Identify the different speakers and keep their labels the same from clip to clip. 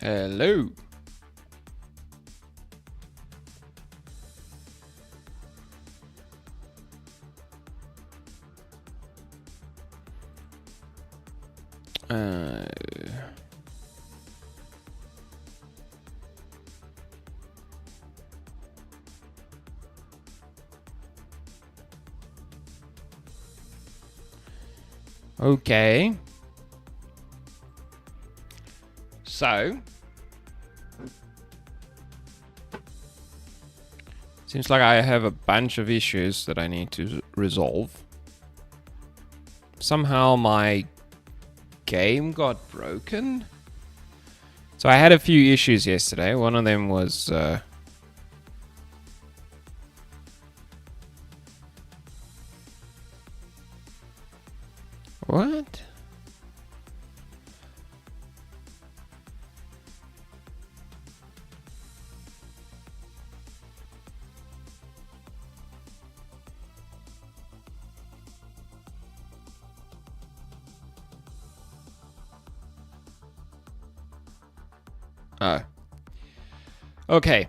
Speaker 1: Hello. Okay. So, seems like I have a bunch of issues that I need to resolve. Somehow my game got broken. So I had a few issues yesterday. One of them was what? Oh. Okay.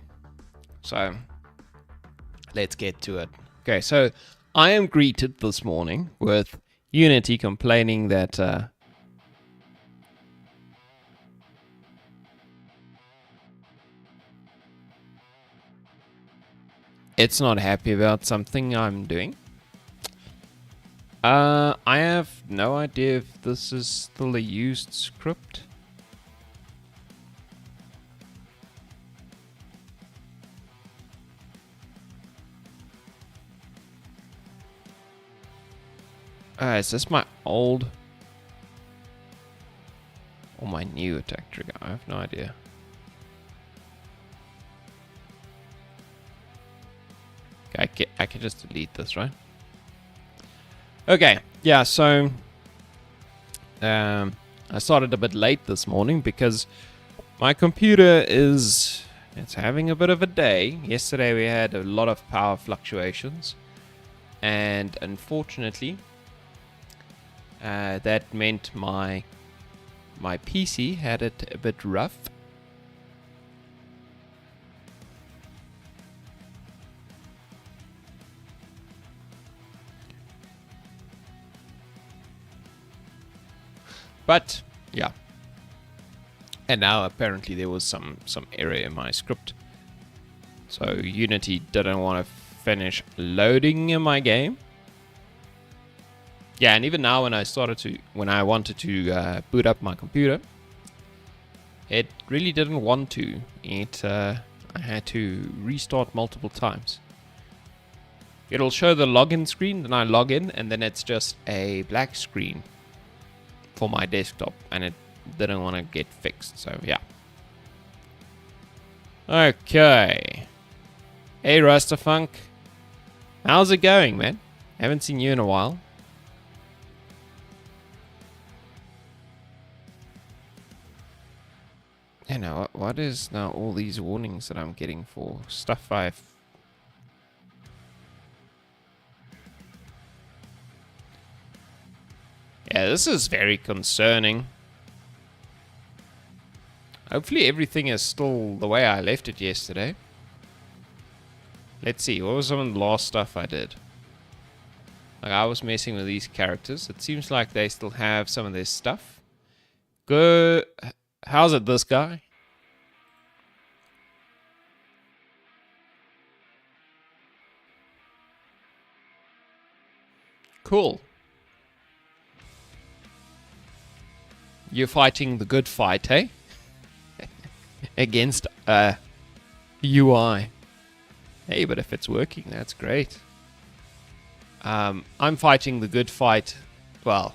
Speaker 1: So, let's get to it. Okay, so I am greeted this morning with Unity complaining that it's not happy about something I'm doing. I have no idea if this is still a used script. Is this my old or my new attack trigger? I have no idea. Okay, I can just delete this, right? Okay, yeah, so I started a bit late this morning because my computer it's having a bit of a day. Yesterday we had a lot of power fluctuations, and unfortunately that meant my PC had it a bit rough. But yeah, and now apparently there was some error in my script, so Unity didn't want to finish loading in my game. Yeah, and even now when I wanted to boot up my computer, it really didn't want to. I had to restart multiple times. It'll show the login screen, then I log in, and then it's just a black screen for my desktop, and it didn't want to get fixed, so yeah. Okay. Hey Rastafunk. How's it going, man? Haven't seen you in a while. You know, what is now all these warnings that I'm getting for stuff I've... Yeah, this is very concerning. Hopefully everything is still the way I left it yesterday. Let's see, what was some of the last stuff I did? Like, I was messing with these characters. It seems like they still have some of their stuff. Good. How's it, this guy? Cool. You're fighting the good fight, eh? Against UI. Hey, but if it's working, that's great. I'm fighting the good fight. Well,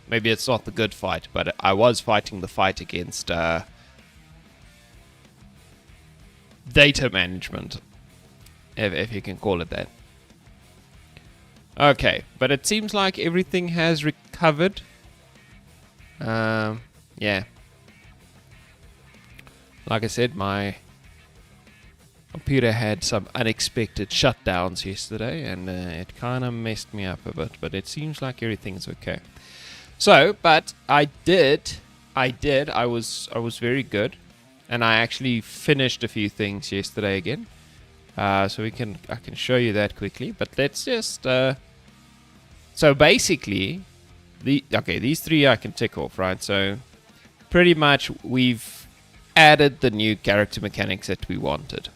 Speaker 1: maybe it's not the good fight, but I was fighting the fight against data management, if you can call it that. Okay, but it seems like everything has recovered. Yeah. Like I said, my computer had some unexpected shutdowns yesterday, and it kind of messed me up a bit, but it seems like everything's okay. So, but I was very good, and I actually finished a few things yesterday again. So I can show you that quickly, but let's just so basically these three I can tick off, right? So pretty much we've added the new character mechanics that we wanted.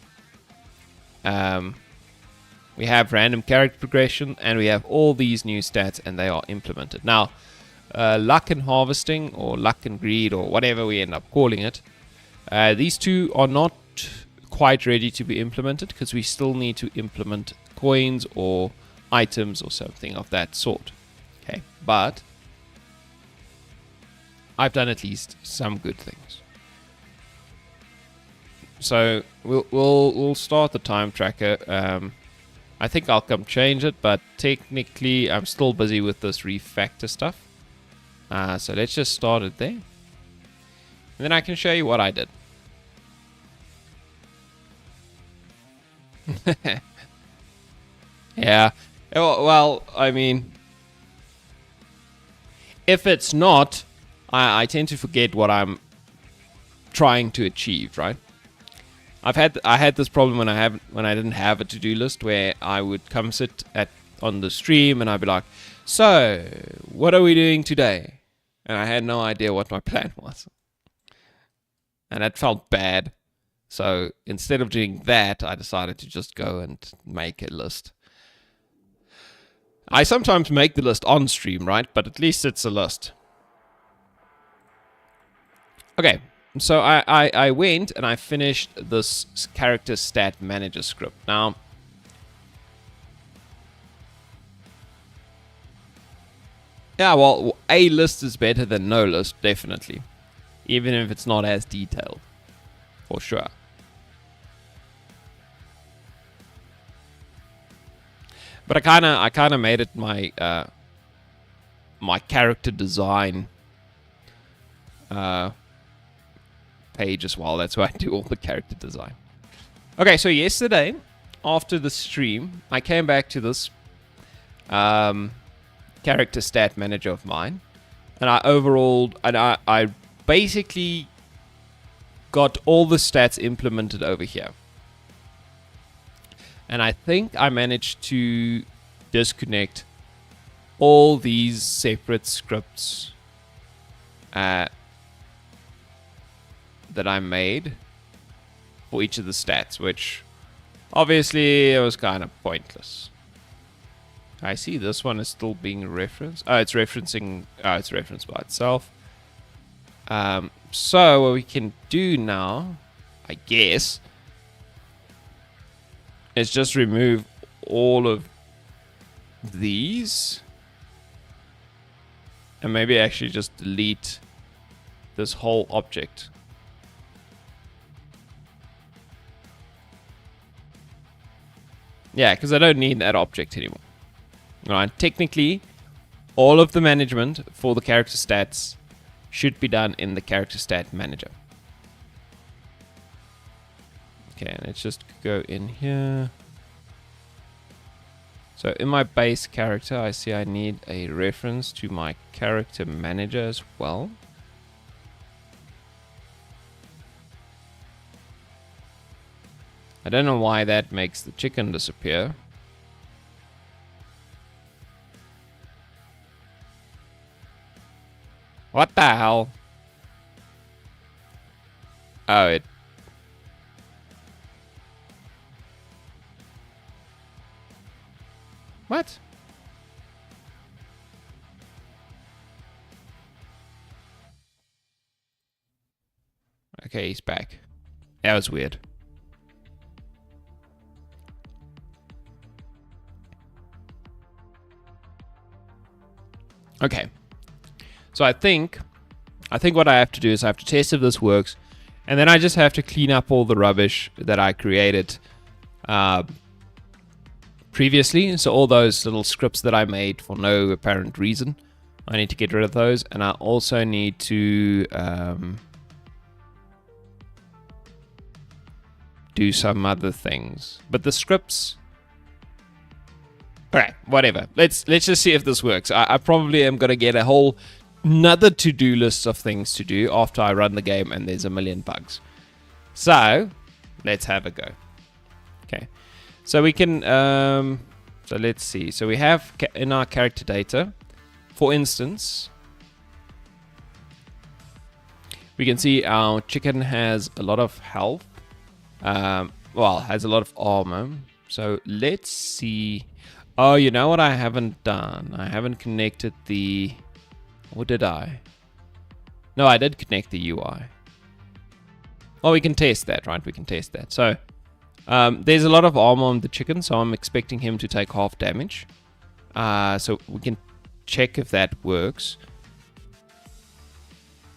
Speaker 1: We have random character progression, and we have all these new stats, and they are implemented. Now, luck and harvesting, or luck and greed, or whatever we end up calling it, these two are not quite ready to be implemented, because we still need to implement coins or items or something of that sort. Okay, but I've done at least some good things. So we'll start the time tracker. I think I'll come change it, but technically I'm still busy with this refactor stuff. So let's just start it there, and then I can show you what I did. Yeah. Well, I mean, if it's not, I tend to forget what I'm trying to achieve, right? I had this problem when I didn't have a to-do list, where I would come sit on the stream and I'd be like, so what are we doing today? And I had no idea what my plan was, and that felt bad. So instead of doing that, I decided to just go and make a list. I sometimes make the list on stream, right? But at least it's a list. Okay, so I went and I finished this character stat manager script. Now, yeah, well, a list is better than no list, definitely. Even if it's not as detailed, for sure. But I kind of made it my my character design page as well. That's where I do all the character design. Okay, so yesterday, after the stream, I came back to this character stat manager of mine, and I basically got all the stats implemented over here. And I think I managed to disconnect all these separate scripts that I made for each of the stats, which obviously it was kind of pointless. I see this one is still being referenced. Oh, it's referencing. Oh, it's referenced by itself. So what we can do now, I guess, is just remove all of these, and maybe actually just delete this whole object. Yeah, because I don't need that object anymore. Right, technically, all of the management for the character stats should be done in the character stat manager. Okay, let's just go in here. So in my base character, I see I need a reference to my character manager as well. I don't know why that makes the chicken disappear. What the hell? Oh, it... What? Okay, he's back. That was weird. Okay. So I think what I have to do is I have to test if this works, and then I just have to clean up all the rubbish that I created previously. So all those little scripts that I made for no apparent reason, I need to get rid of those, and I also need to do some other things. But the scripts... Alright, whatever. Let's just see if this works. I probably am going to get a whole another to-do list of things to do after I run the game and there's a million bugs. So, let's have a go. Okay. So we can... so let's see. So we have in our character data, for instance, we can see our chicken has a lot of health. Well, has a lot of armor. So let's see... Oh, you know what I haven't done? I haven't connected the... Or did I? No, I did connect the UI. Oh, we can test that, right? We can test that. So, there's a lot of armor on the chicken, so I'm expecting him to take half damage. So we can check if that works.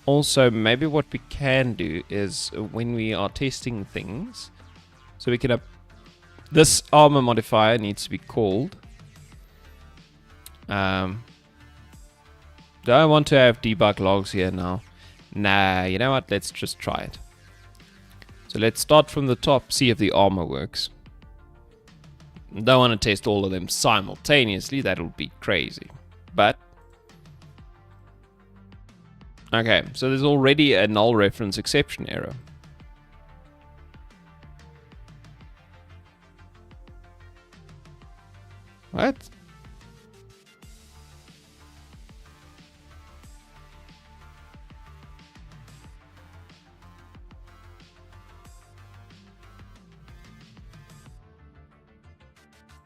Speaker 1: Also, maybe what we can do is when we are testing things, so we can... this armor modifier needs to be called... do I want to have debug logs here now? Nah, you know what? Let's just try it. So let's start from the top, see if the armor works. Don't want to test all of them simultaneously, that'll be crazy. But... okay, so there's already a null reference exception error. What?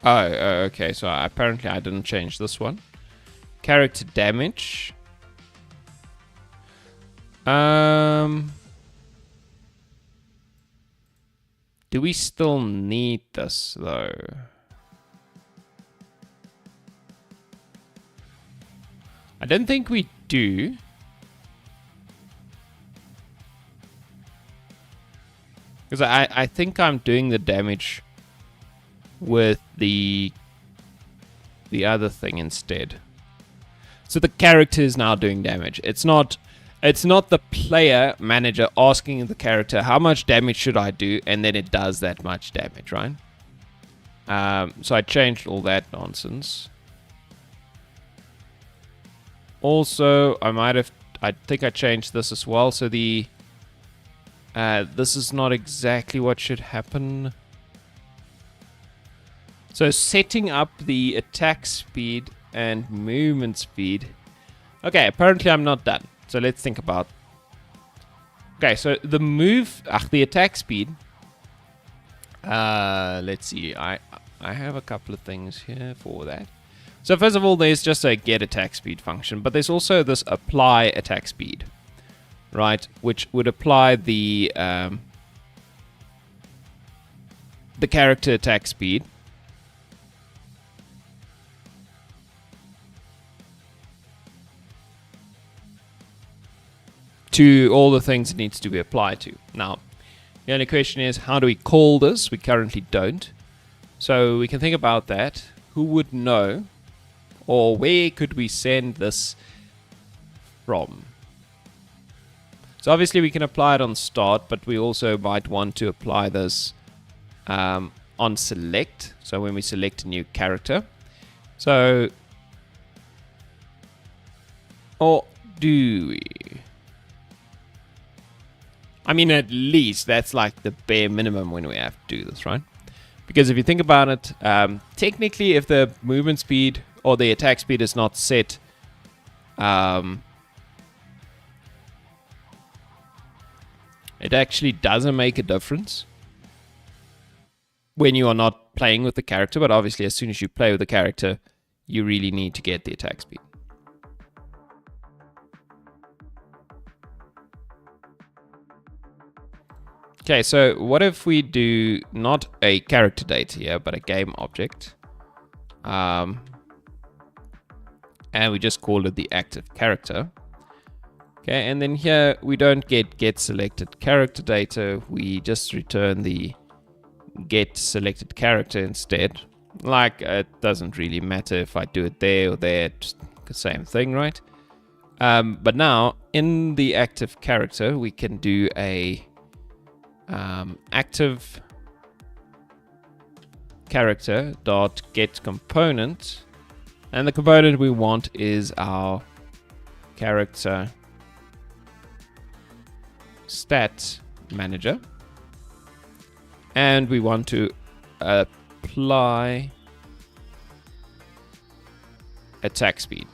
Speaker 1: Oh, okay, so apparently I didn't change this one. Character damage. Do we still need this, though? I don't think we do. Because I think I'm doing the damage with the other thing instead. So the character is now doing damage. It's not the player manager asking the character how much damage should I do, and then it does that much damage, right? So I changed all that nonsense. Also, I think I changed this as well. So this is not exactly what should happen. So setting up the attack speed and movement speed. Okay, apparently I'm not done. So let's think about... okay, so the attack speed. Let's see. I have a couple of things here for that. So first of all, there's just a get attack speed function, but there's also this apply attack speed, right? Which would apply the character attack speed to all the things it needs to be applied to. Now, the only question is, how do we call this? We currently don't. So we can think about that. Who would know? Or where could we send this from? So obviously we can apply it on start, but we also might want to apply this on select. So when we select a new character. So, or do we? I mean, at least that's like the bare minimum when we have to do this, right? Because if you think about it, technically if the movement speed or the attack speed is not set, it actually doesn't make a difference when you are not playing with the character. But obviously, as soon as you play with the character, you really need to get the attack speed. Okay, so what if we do not a character data here, but a game object? And we just call it the active character. Okay, and then here we don't get selected character data. We just return the get selected character instead. Like, it doesn't really matter if I do it there or there, just the same thing, right? But now in the active character, we can do a active character dot get component, and the component we want is our character stat manager, and we want to apply attack speed.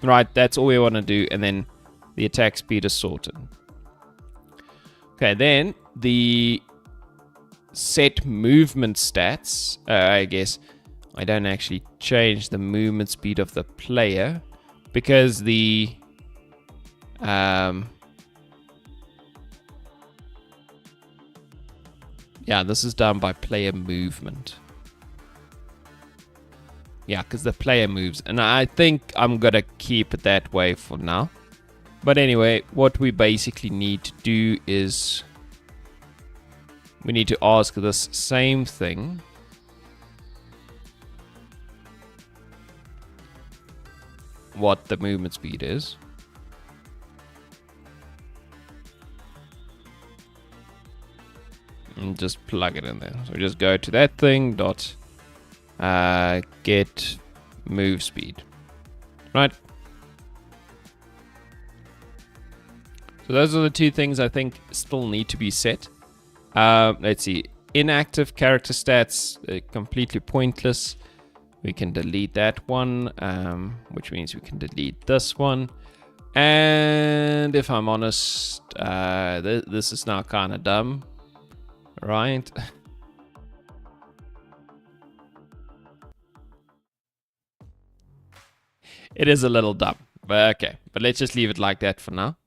Speaker 1: Right, that's all we want to do, and then the attack speed is sorted. Okay, then the set movement stats, I guess I don't actually change the movement speed of the player because the yeah, this is done by player movement. Yeah, because the player moves, and I think I'm gonna keep it that way for now. But anyway, what we basically need to do is we need to ask this same thing. What the movement speed is. And just plug it in there. So we just go to that thing dot get move speed. Right? So those are the two things I think still need to be set. Let's see. Inactive character stats, completely pointless. We can delete that one, which means we can delete this one. And if I'm honest, this is now kind of dumb, right? It is a little dumb, but okay. But let's just leave it like that for now.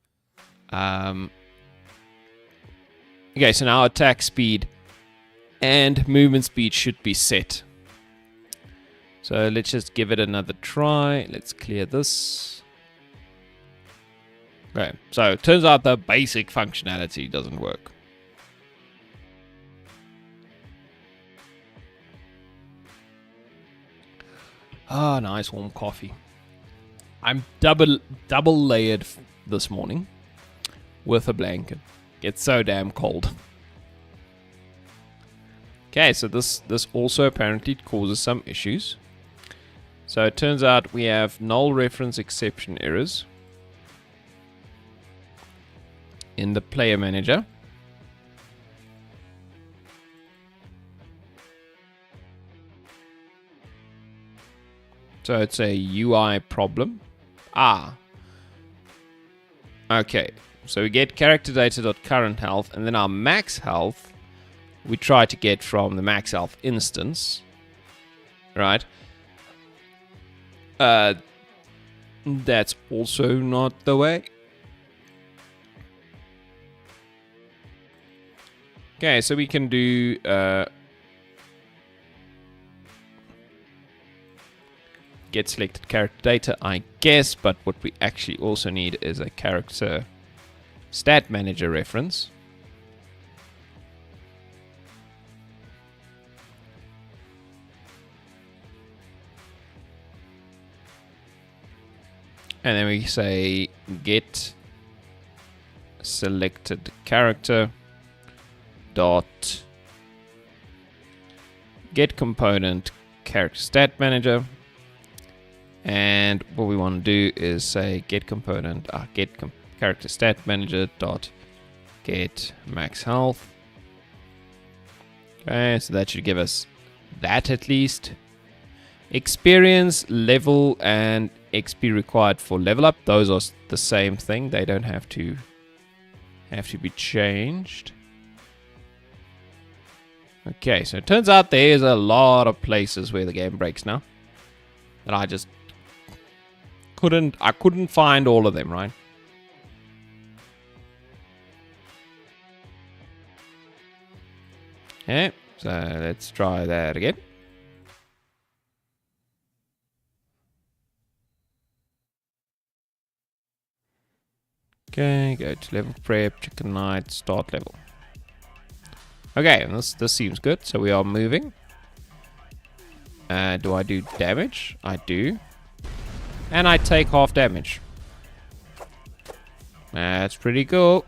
Speaker 1: Okay, so now attack speed and movement speed should be set. So let's just give it another try. Let's clear this. Okay, so it turns out the basic functionality doesn't work. Ah, nice warm coffee. I'm double layered this morning with a blanket. It's so damn cold. Okay, so this also apparently causes some issues. So it turns out we have null reference exception errors in the player manager. So it's a UI problem. Okay. So we get character data.current health, and then our max health we try to get from the max health instance. Right? That's also not the way. Okay, so we can do get selected character data, I guess, but what we actually also need is a character stat manager reference. And then we say get selected character dot get component character stat manager. And what we want to do is say get component character stat manager dot get max health. Okay, so that should give us that at least. Experience, level, and XP required for level up. Those are the same thing. They don't have to be changed. Okay, so it turns out there's a lot of places where the game breaks now. And I just couldn't find all of them, right? Okay, so let's try that again. Okay, go to level prep, chicken night, start level. Okay, this seems good. So we are moving. Do I do damage? I do. And I take half damage. That's pretty cool.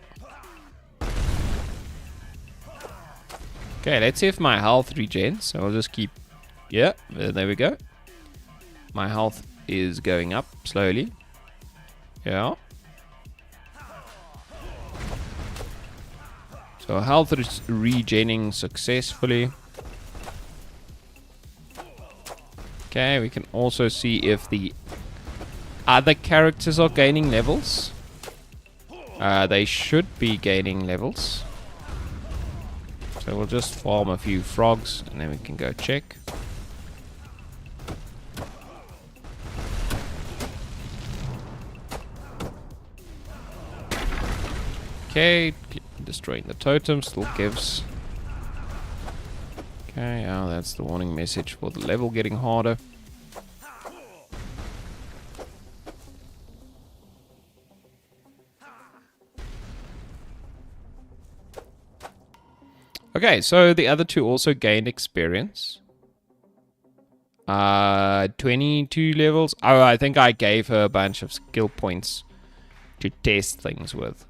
Speaker 1: Okay, let's see if my health regens. So I'll just keep... Yeah, there we go. My health is going up slowly. Yeah. So health is regening successfully. Okay, we can also see if the other characters are gaining levels. They should be gaining levels. So we'll just farm a few frogs and then we can go check. Okay, destroying the totem still gives. Okay, oh, that's the warning message for the level getting harder. Okay, so the other two also gained experience. 22 levels. Oh, I think I gave her a bunch of skill points to test things with.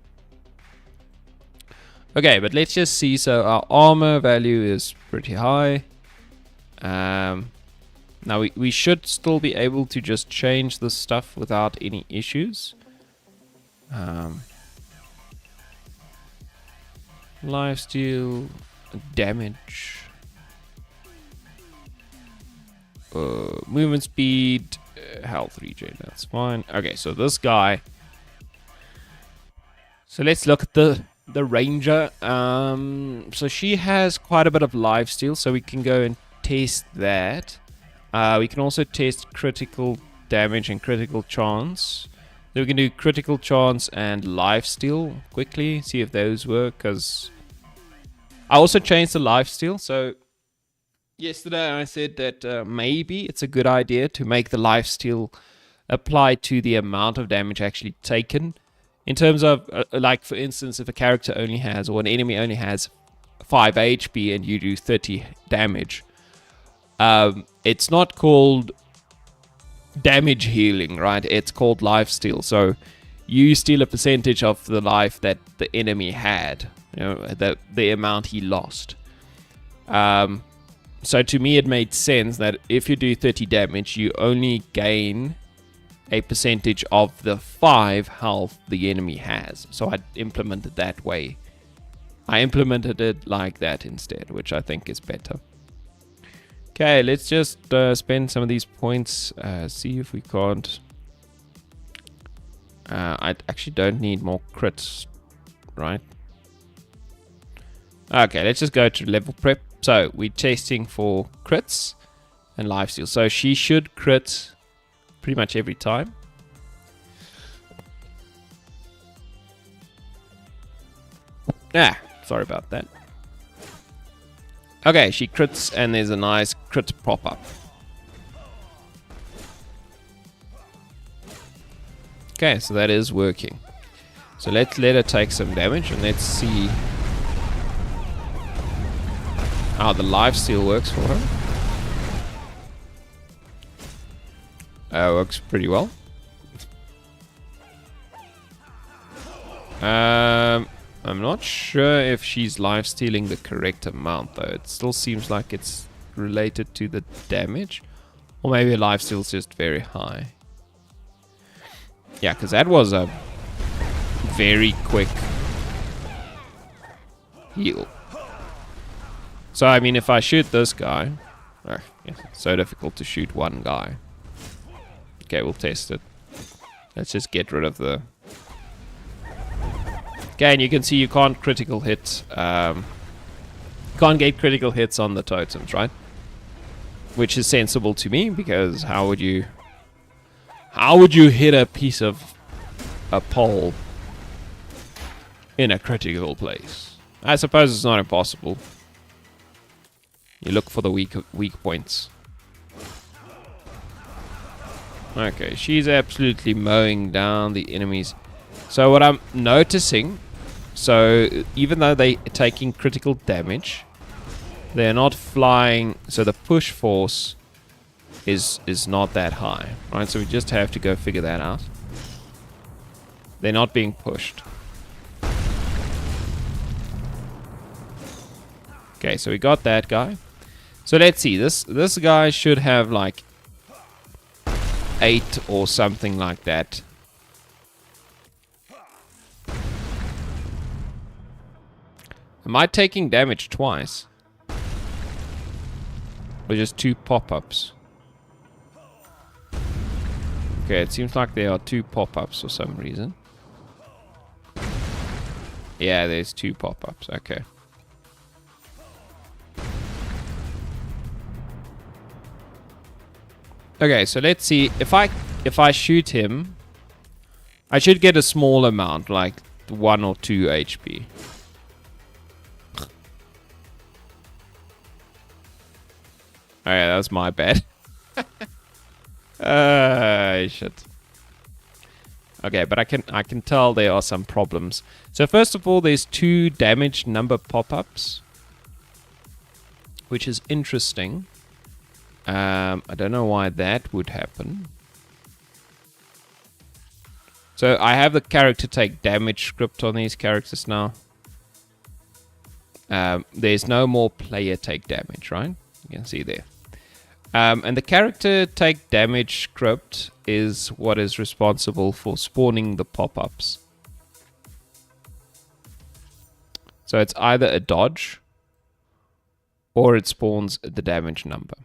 Speaker 1: Okay, but let's just see. So our armor value is pretty high. Now we should still be able to just change this stuff without any issues. Lifesteal, damage, movement speed, health regen. That's fine. Okay, so this guy. So let's look at the ranger. So she has quite a bit of lifesteal, so we can go and test that. We can also test critical damage and critical chance. So we can do critical chance and lifesteal quickly, see if those work, because I also changed the lifesteal. So yesterday I said that maybe it's a good idea to make the lifesteal apply to the amount of damage actually taken. In terms of, like, for instance, if a character only has, or an enemy only has 5 HP and you do 30 damage, it's not called damage healing, right? It's called lifesteal. So you steal a percentage of the life that the enemy had, you know, the amount he lost. So to me, it made sense that if you do 30 damage, you only gain a percentage of the 5 health the enemy has. So I implemented that way. I implemented it like that instead, which I think is better. Okay, let's just spend some of these points, see if we can't. I actually don't need more crits, right? Okay, let's just go to level prep. So we're testing for crits and lifesteal. So she should crit pretty much every time. Sorry about that. Okay, she crits and there's a nice crit pop-up. Okay, so that is working. So let's let her take some damage and let's see how the lifesteal works for her. Works pretty well. I'm not sure if she's lifestealing the correct amount though. It still seems like it's related to the damage. Or maybe lifesteal's just very high. Yeah, because that was a very quick heal. So, I mean, if I shoot this guy... Oh, yeah, it's so difficult to shoot one guy. Okay, we'll test it. Let's just get rid of the... Okay, and you can see you can't critical hit... can't get critical hits on the totems, right? Which is sensible to me, because how would you hit a piece of a pole in a critical place? I suppose it's not impossible. You look for the weak points. Okay, she's absolutely mowing down the enemies. So what I'm noticing, so even though they're taking critical damage, they're not flying, so the push force is not that high, right? So we just have to go figure that out. They're not being pushed. Okay, so we got that guy. So let's see, this guy should have like 8 or something like that. Am I taking damage twice? Or just 2 pop-ups? Okay, it seems like there are 2 pop-ups for some reason. Yeah, there's 2 pop-ups. Okay. Okay, so let's see. If I shoot him, I should get a small amount, like 1 or 2 HP. Oh yeah, that was my bad. Shit. Okay, but I can tell there are some problems. So first of all, there's 2 damage number pop-ups, which is interesting. I don't know why that would happen. So I have the character take damage script on these characters now. There's no more player take damage, right? You can see there. And the character take damage script is what is responsible for spawning the pop-ups. So it's either a dodge or it spawns the damage number.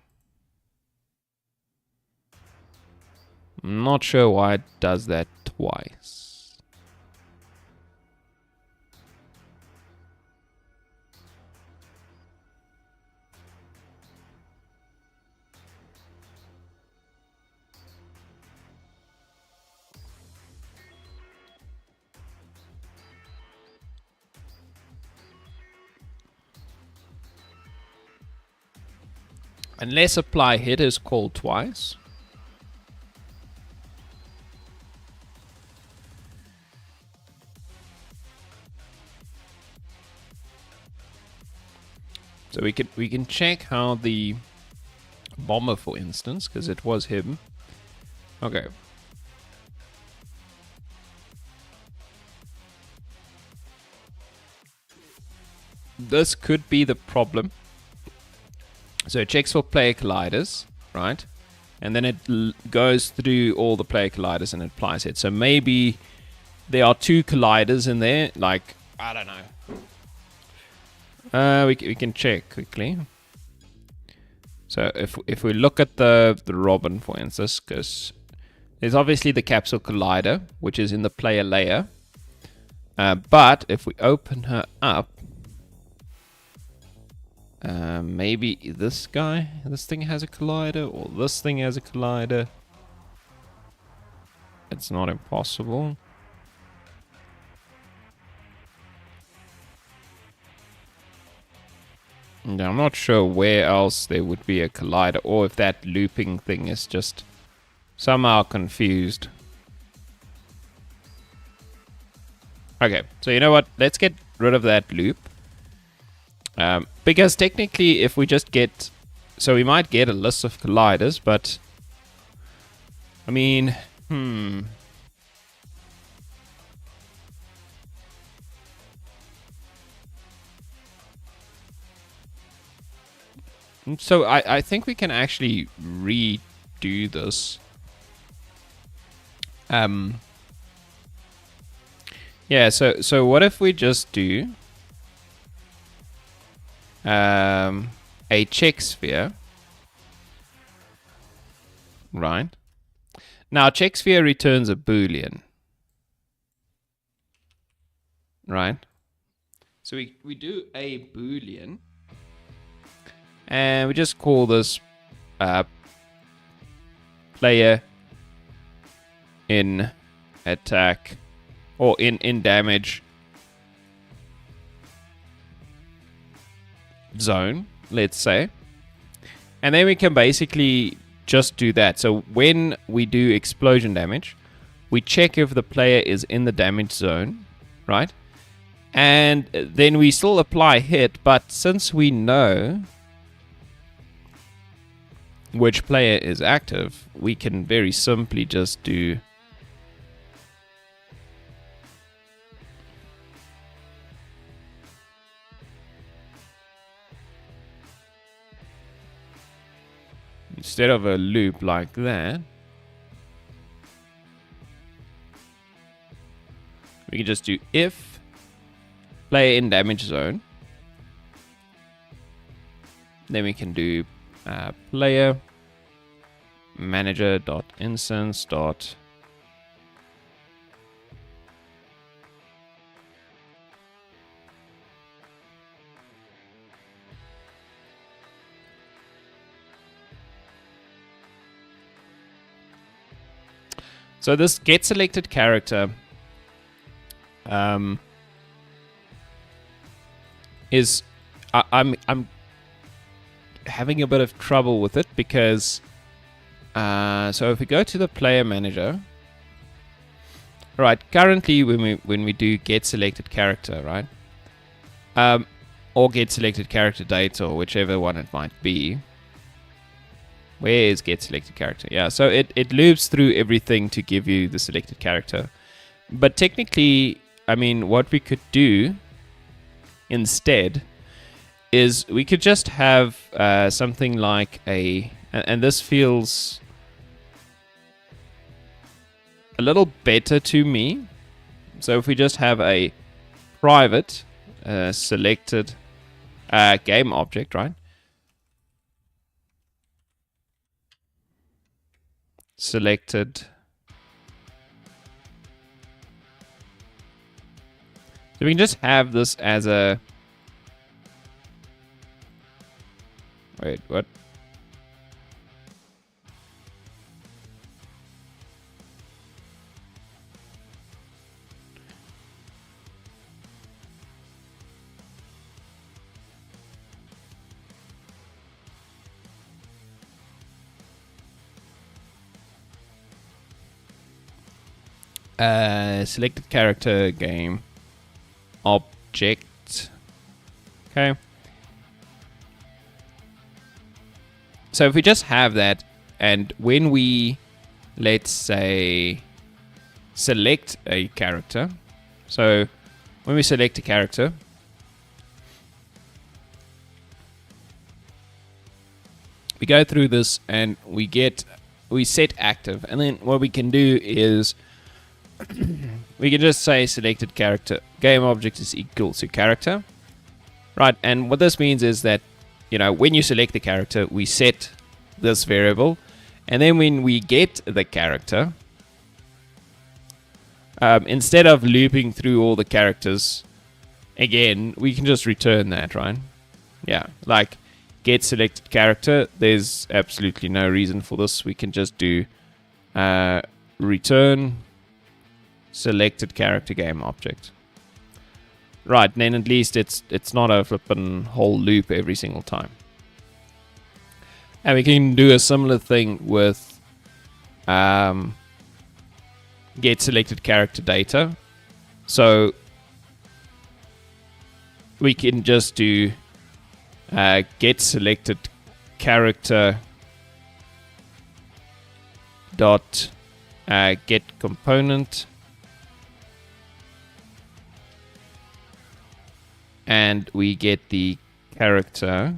Speaker 1: I'm not sure why it does that twice. Unless apply hit is called twice. So we can check how the bomber, for instance, because it was him. Okay. This could be the problem. So it checks for player colliders, right? And then it goes through all the player colliders and applies it. So maybe there are 2 colliders in there, like, I don't know. We can check quickly. So if we look at the Robin, for instance, because there's obviously the capsule collider, which is in the player layer. But if we open her up, maybe this thing has a collider, or this thing has a collider. It's not impossible. Now, I'm not sure where else there would be a collider, or if that looping thing is just somehow confused. Okay, so you know what? Let's get rid of that loop. Because technically, if we just get... So we might get a list of colliders, but... I mean... So I think we can actually redo this. Yeah, so what if we just do a check sphere, right? Now check sphere returns a boolean, right? So we do a boolean, and we just call this player in attack, or in damage zone, let's say. And then we can basically just do that. So when we do explosion damage, we check if the player is in the damage zone, right? And then we still apply hit, but since we know which player is active, we can very simply just do instead of a loop like that, we can just do if player in damage zone. Then we can do player manager dot instance dot so this get selected character is I'm having a bit of trouble with it because so if we go to the player manager, right? Currently, when we do get selected character, right, or get selected character date, or whichever one it might be. Where is get selected character? Yeah, so it loops through everything to give you the selected character. But technically, I mean, what we could do instead is we could just have something like and this feels a little better to me. So if we just have a private selected game object, right? Selected. So we can just have this as a... Wait, what? Selected character game object. Okay. So if we just have that, and when we, let's say, select a character, so when we select a character, we go through this and we set active, and then what we can do is we can just say selected character game object is equal to character, right? And what this means is that, you know, when you select the character, we set this variable, and then when we get the character, instead of looping through all the characters again, we can just return that, right? Yeah, like get selected character, there's absolutely no reason for this. We can just do return selected character game object. Right, and then at least it's not a flippin' whole loop every single time. And we can do a similar thing with get selected character data. So we can just do get selected character dot get component, and we get the character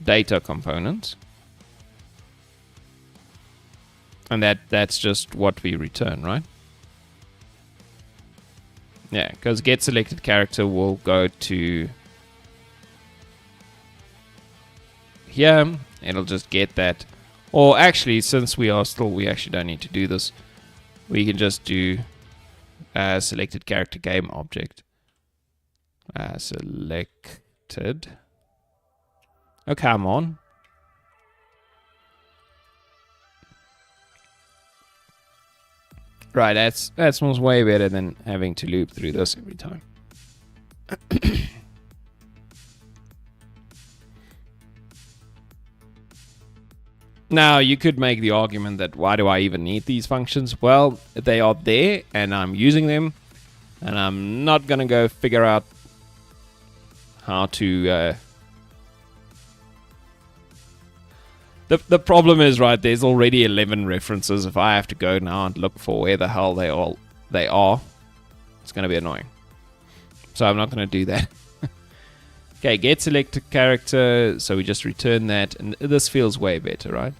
Speaker 1: data component. And that's just what we return, right? Yeah, because get selected character will go to here. It'll just get that. Or actually, since we actually don't need to do this. We can just do selected character game object. Selected. Oh, come on. Right, that's way better than having to loop through this every time. Now, you could make the argument that why do I even need these functions? Well, they are there and I'm using them, and I'm not going to go figure out how to... The problem is, right, there's already 11 references. If I have to go now and look for where the hell they are, it's going to be annoying. So I'm not going to do that. Okay, get selected character, so we just return that, and this feels way better, right?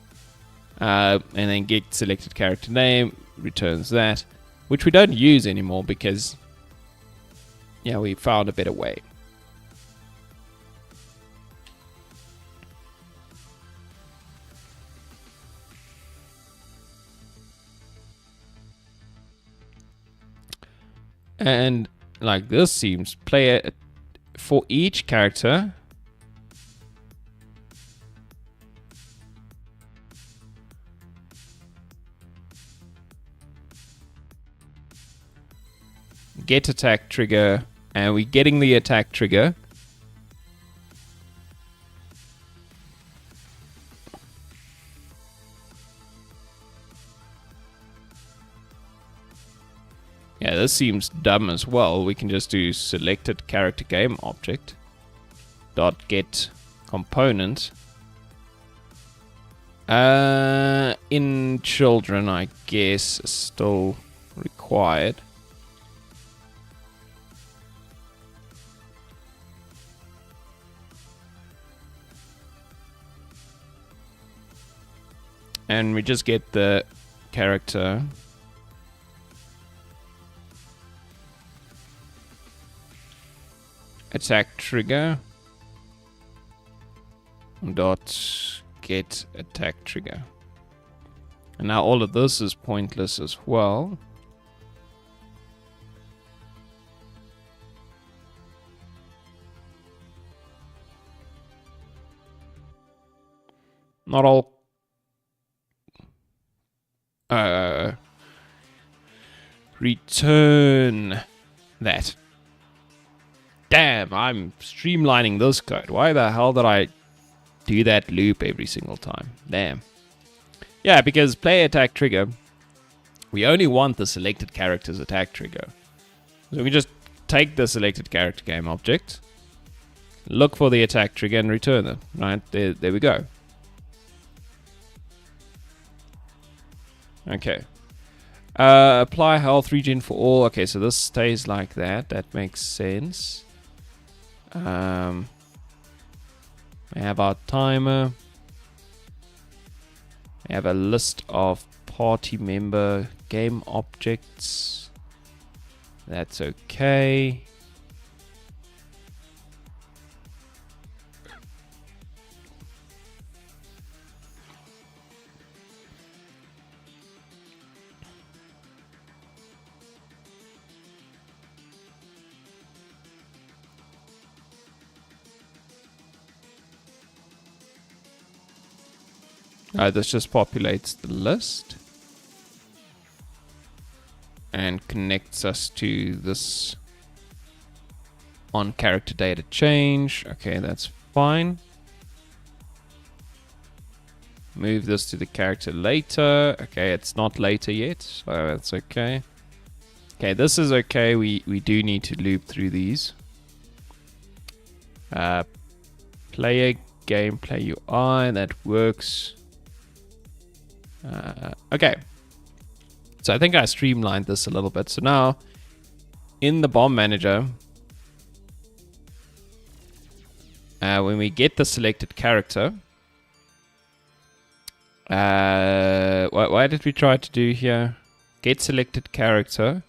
Speaker 1: And then get selected character name, returns that, which we don't use anymore because, yeah, we found a better way. And like this seems player for each character. Get attack trigger, and we're getting the attack trigger. Yeah, this seems dumb as well. We can just do selected character game object dot get component. In children, I guess, still required. And we just get the character. Attack trigger dot get attack trigger. And now all of this is pointless as well. Not all. Return that. Damn, I'm streamlining this code. Why the hell did I do that loop every single time? Damn. Yeah, because play attack trigger, we only want the selected character's attack trigger. So we just take the selected character game object, look for the attack trigger, and return it. Right, there we go. Okay. Apply health regen for all. Okay, so this stays like that. That makes sense. We have our timer. We have a list of party member game objects. That's okay. This just populates the list and connects us to this on character data change. Okay, that's fine. Move this to the character later. Okay, it's not later yet, so that's okay. Okay, this is okay. We do need to loop through these. Player gameplay UI, that works. Okay, so I think I streamlined this a little bit. So now in the bomb manager, when we get the selected character, why did we try to do here? Get selected character.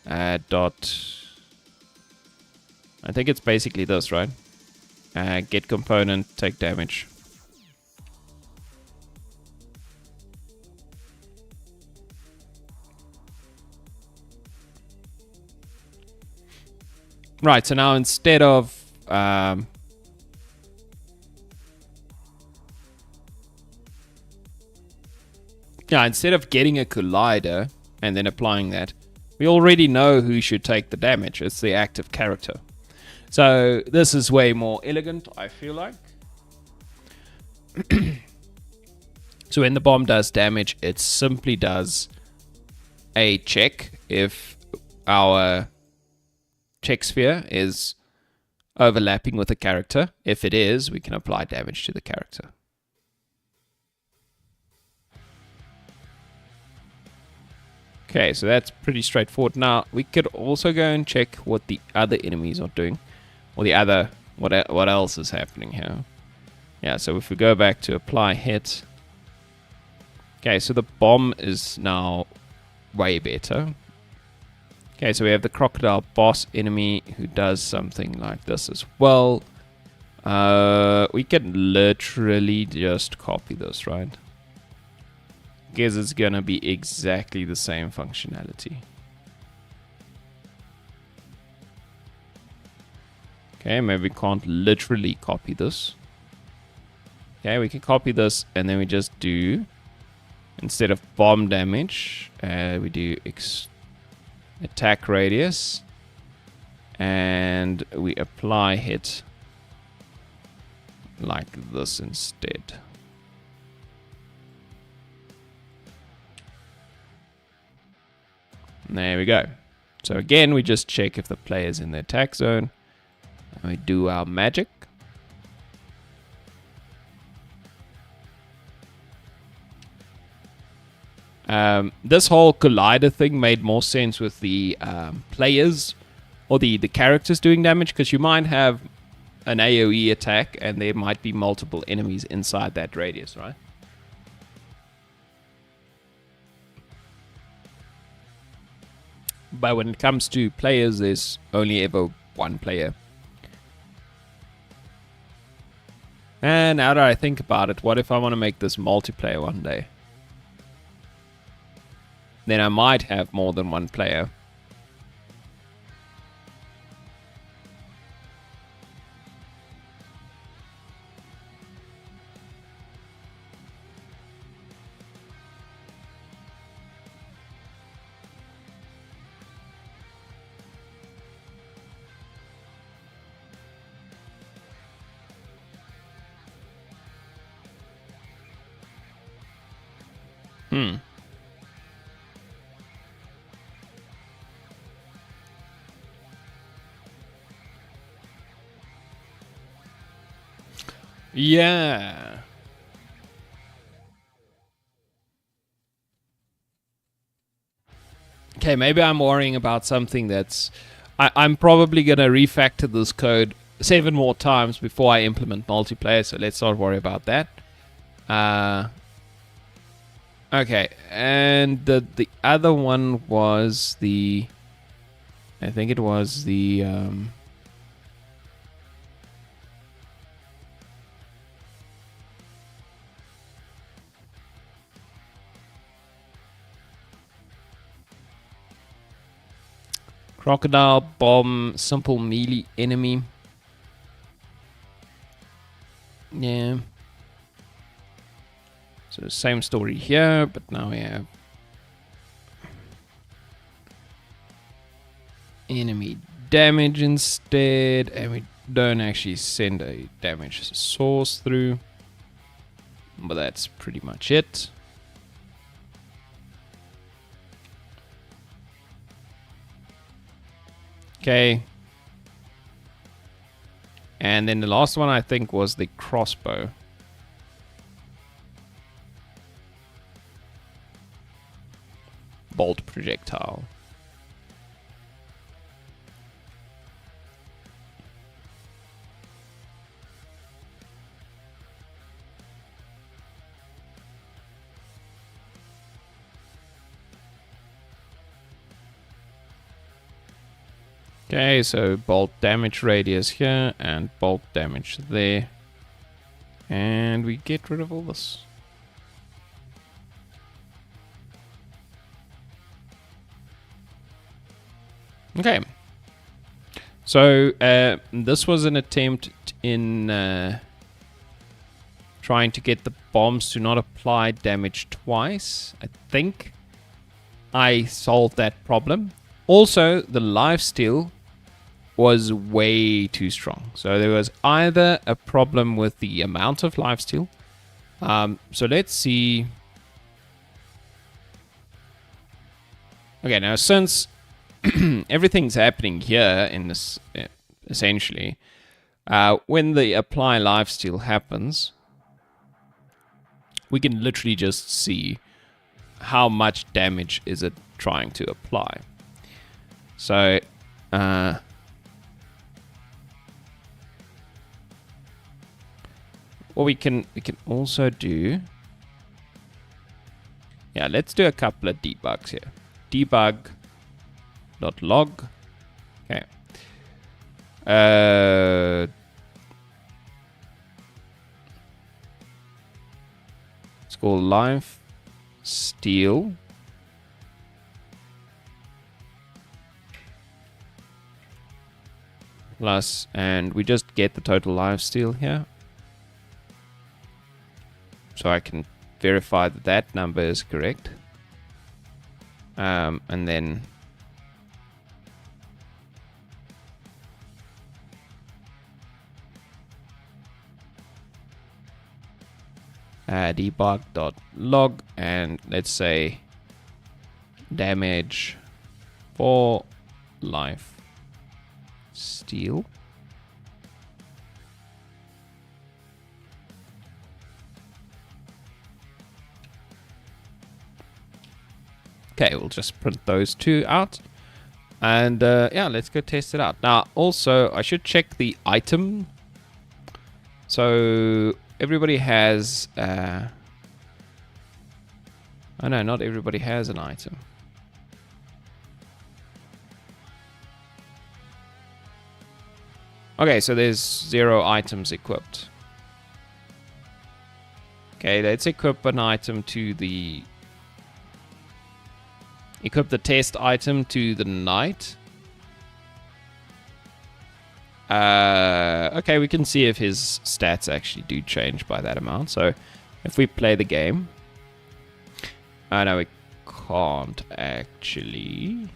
Speaker 1: Dot. I think it's basically this, right? Get component, take damage. Right, so now instead of instead of getting a collider and then applying that, we already know who should take the damage. It's the active character. So this is way more elegant, I feel like. So when the bomb does damage, it simply does a check if our check sphere is overlapping with the character. If it is, we can apply damage to the character. Okay, so that's pretty straightforward. Now, we could also go and check what the other enemies are doing. Or the other, what else is happening here. Yeah, so if we go back to apply hit. Okay, so the bomb is now way better. Okay, so we have the crocodile boss enemy who does something like this as well. We can literally just copy this, right? Guess it's gonna be exactly the same functionality. Okay, maybe we can't literally copy this. Okay, we can copy this and then we just do, instead of bomb damage, we do attack radius, and we apply hit like this instead. There we go. So again, we just check if the player's in the attack zone, and we do our magic. This whole collider thing made more sense with the players or the characters doing damage, because you might have an AoE attack and there might be multiple enemies inside that radius, right? But when it comes to players, there's only ever one player. And now that I think about it, what if I want to make this multiplayer one day? Then I might have more than one player. Yeah. Okay, maybe I'm worrying about something that's... I'm probably going to refactor this code 7 more times before I implement multiplayer, so let's not worry about that. Okay, and the other one was the... I think it was the... Crocodile bomb, simple melee enemy. Yeah. So same story here, but now we have enemy damage instead, and we don't actually send a damage source through. But that's pretty much it. Okay. And then the last one I think was the crossbow. Bolt projectile. Okay, so bolt damage radius here and bolt damage there. And we get rid of all this. Okay. So this was an attempt in trying to get the bombs to not apply damage twice. I think I solved that problem. Also, the lifesteal was way too strong. So there was either a problem with the amount of lifesteal. So let's see. Okay, now since everything's happening here in this, essentially, when the apply lifesteal happens, we can literally just see how much damage is it trying to apply. So, what we can also do, yeah, let's do a couple of debugs here. Debug.log. Okay. It's called life steal plus, and we just get the total life steal here. So I can verify that that number is correct. And then debug.log, and let's say damage for life steal. Okay, we'll just print those two out. And yeah, let's go test it out. Now, also, I should check the item. So, everybody has... oh no, not everybody has an item. Okay, so there's 0 items equipped. Okay, let's equip an item to the... Equip the test item to the knight. Okay, we can see if his stats actually do change by that amount. So if we play the game... Oh no, we can't actually.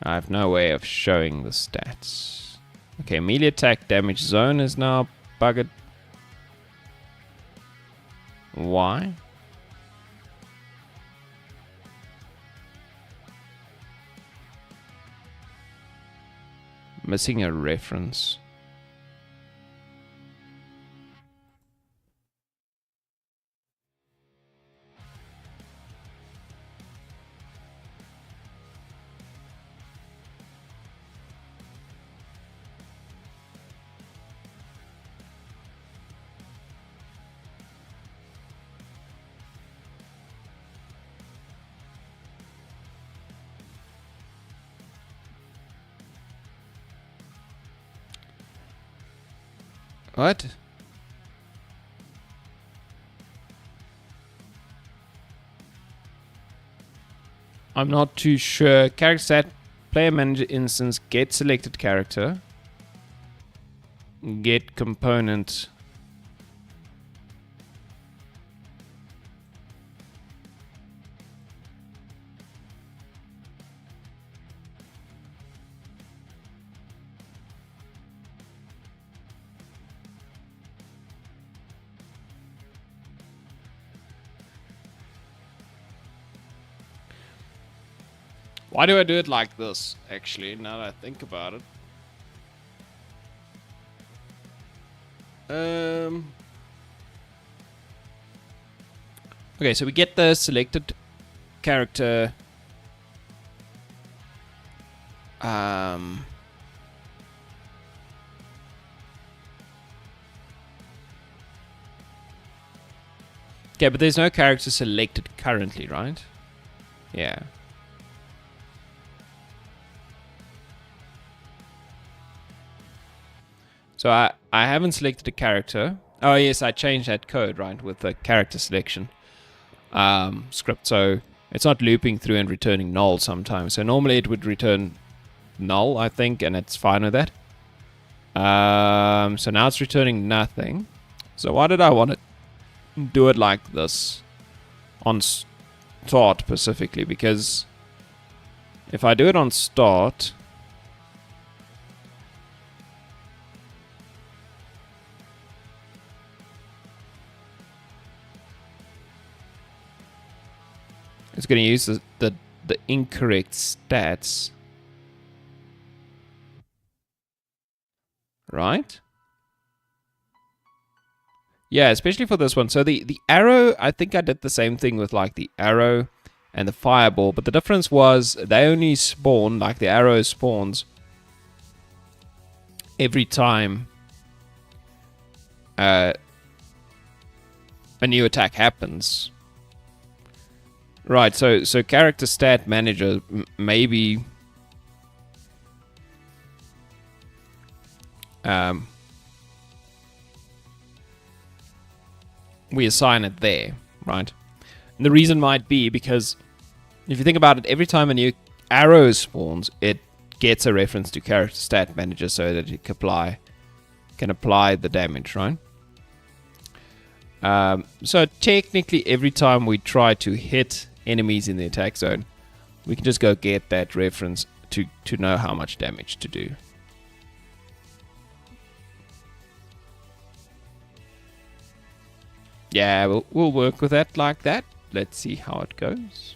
Speaker 1: I have no way of showing the stats. Okay, melee attack damage zone is now buggered. Why? Missing a reference. What? I'm not too sure. Character stat, player manager instance, get selected character, get component. Why do I do it like this, actually, now that I think about it? Okay, so we get the selected character. Okay, but there's no character selected currently, right? Yeah. So I haven't selected a character. Oh yes, I changed that code, right, with the character selection script. So it's not looping through and returning null sometimes. So normally it would return null, I think, and it's fine with that. So now it's returning nothing. So why did I want to do it like this on start specifically? Because if I do it on start, it's going to use the incorrect stats. Right? Yeah, especially for this one. So the arrow, I think I did the same thing with like the arrow and the fireball. But the difference was they only spawn, like the arrow spawns every time a new attack happens. Right, so character stat manager, maybe we assign it there, right? And the reason might be because if you think about it, every time a new arrow spawns, it gets a reference to character stat manager so that it can apply the damage, right? So technically every time we try to hit enemies in the attack zone, we can just go get that reference to know how much damage to do. Yeah, we'll work with that like that. Let's see how it goes.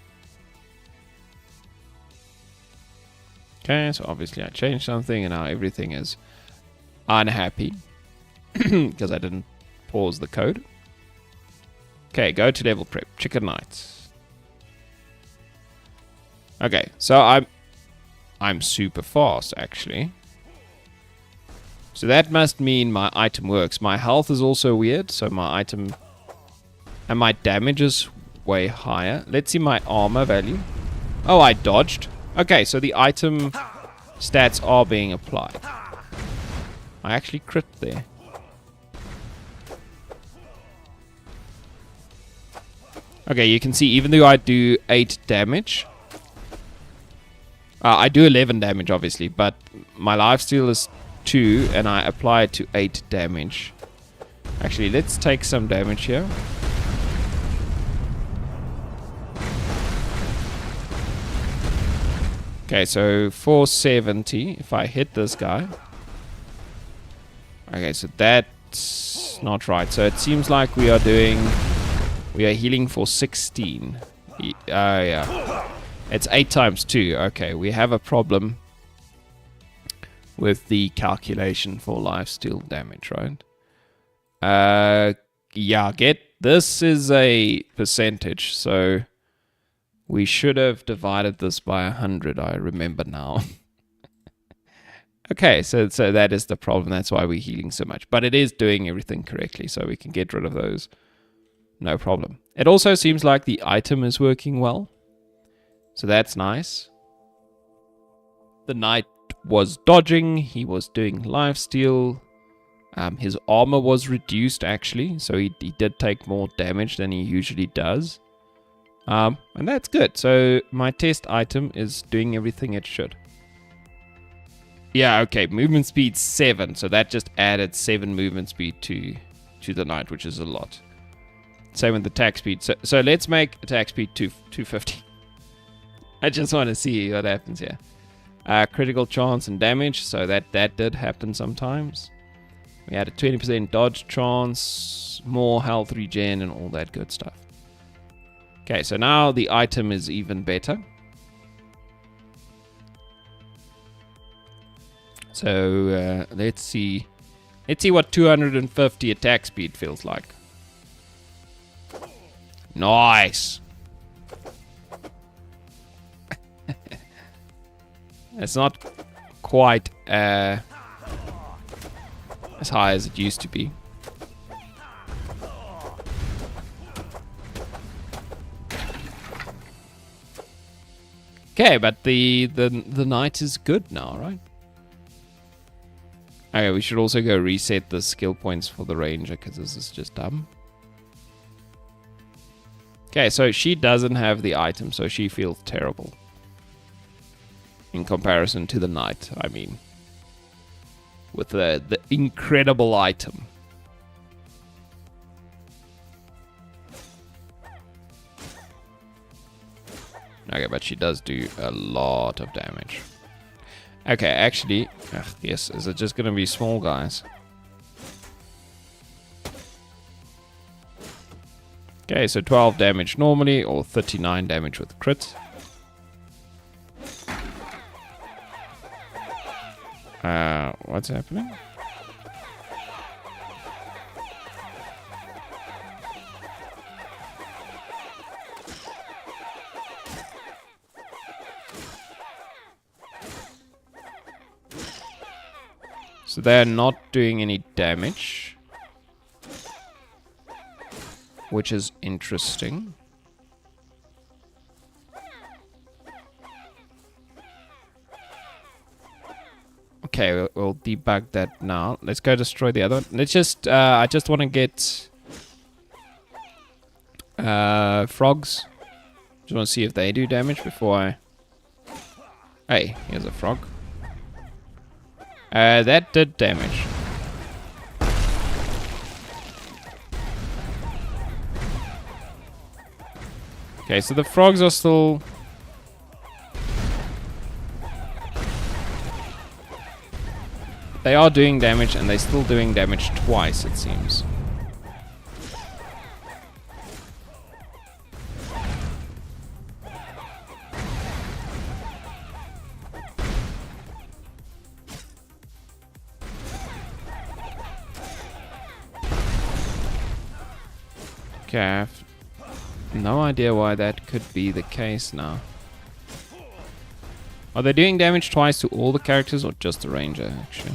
Speaker 1: Okay, so obviously I changed something and now everything is unhappy because I didn't pause the code. Okay, go to level prep. Chicken Knights. Okay, so I'm super fast actually. So that must mean my item works. My health is also weird, so my item and my damage is way higher. Let's see my armor value. Oh, I dodged. Okay, so the item stats are being applied. I actually crit there. Okay, you can see even though I do 8 damage, I do 11 damage obviously, but my lifesteal is 2 and I apply it to 8 damage. Actually, let's take some damage here. Okay, so 470 if I hit this guy. Okay, so that's not right. So it seems like we are healing for 16. Yeah. It's 8 times 2. Okay, we have a problem with the calculation for lifesteal damage, right? Yeah, this is a percentage, so we should have divided this by 100, I remember now. Okay, so that is the problem. That's why we're healing so much. But it is doing everything correctly, so we can get rid of those. No problem. It also seems like the item is working well. So that's nice. The knight was dodging. He was doing lifesteal. His armor was reduced, actually. So he did take more damage than he usually does. And that's good. So my test item is doing everything it should. Yeah, okay. Movement speed 7. So that just added 7 movement speed to the knight, which is a lot. Same with attack speed. So let's make attack speed 250. I just want to see what happens here. Critical chance and damage. So that did happen sometimes. We had a 20% dodge chance, more health regen, and all that good stuff. Okay, so now the item is even better. So let's see what 250 attack speed feels like. Nice. It's not quite as high as it used to be. Okay, but the knight is good now, right? Okay, we should also go reset the skill points for the ranger because this is just dumb. Okay, so she doesn't have the item, so she feels terrible. In comparison to the knight, I mean. With the incredible item. Okay, but she does do a lot of damage. Okay, actually, yes, is it just gonna be small guys? Okay, so 12 damage normally, or 39 damage with crit. What's happening? So they're not doing any damage, which is interesting. Okay, we'll debug that now. Let's go destroy the other one. Let's just, I just want to get frogs. Just want to see if they do damage before I... Hey, here's a frog. That did damage. Okay, so the frogs are still... They are doing damage, and they're still doing damage twice, it seems. Okay, I have no idea why that could be the case now. Are they doing damage twice to all the characters or just the ranger, actually?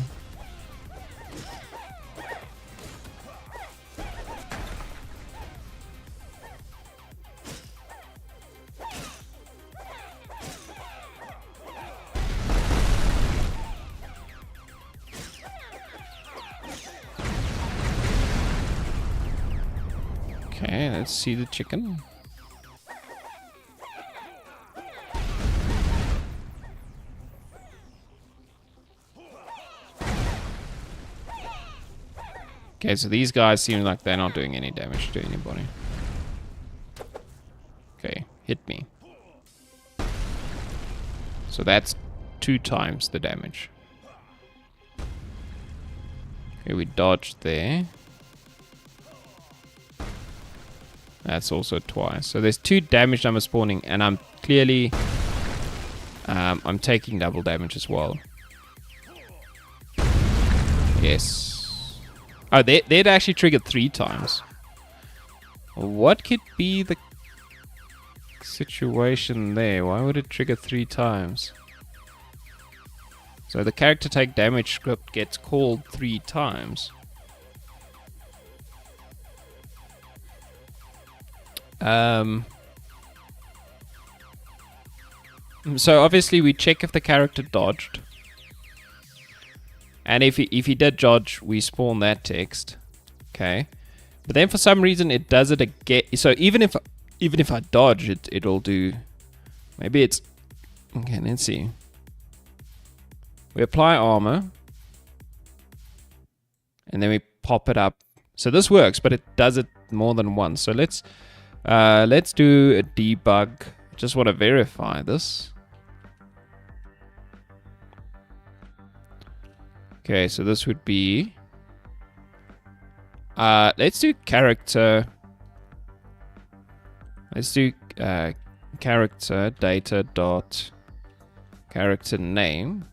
Speaker 1: Okay, let's see the chicken. Okay, so these guys seem like they're not doing any damage to anybody. Okay, hit me. So that's 2 times the damage. Okay, we dodged there. That's also twice. So there's 2 damage numbers spawning, and I'm clearly... I'm taking double damage as well. Yes. Oh, they'd actually triggered 3 times. What could be the situation there? Why would it trigger 3 times? So the character take damage script gets called 3 times. So obviously we check if the character dodged. And if he did dodge, we spawn that text. Okay. But then for some reason it does it again. So even if I dodge, it'll do... Maybe it's... Okay, let's see. We apply armor. And then we pop it up. So this works, but it does it more than once. So let's do a debug. Just want to verify this. Okay, so this would be... let's do character... Let's do character data dot character name.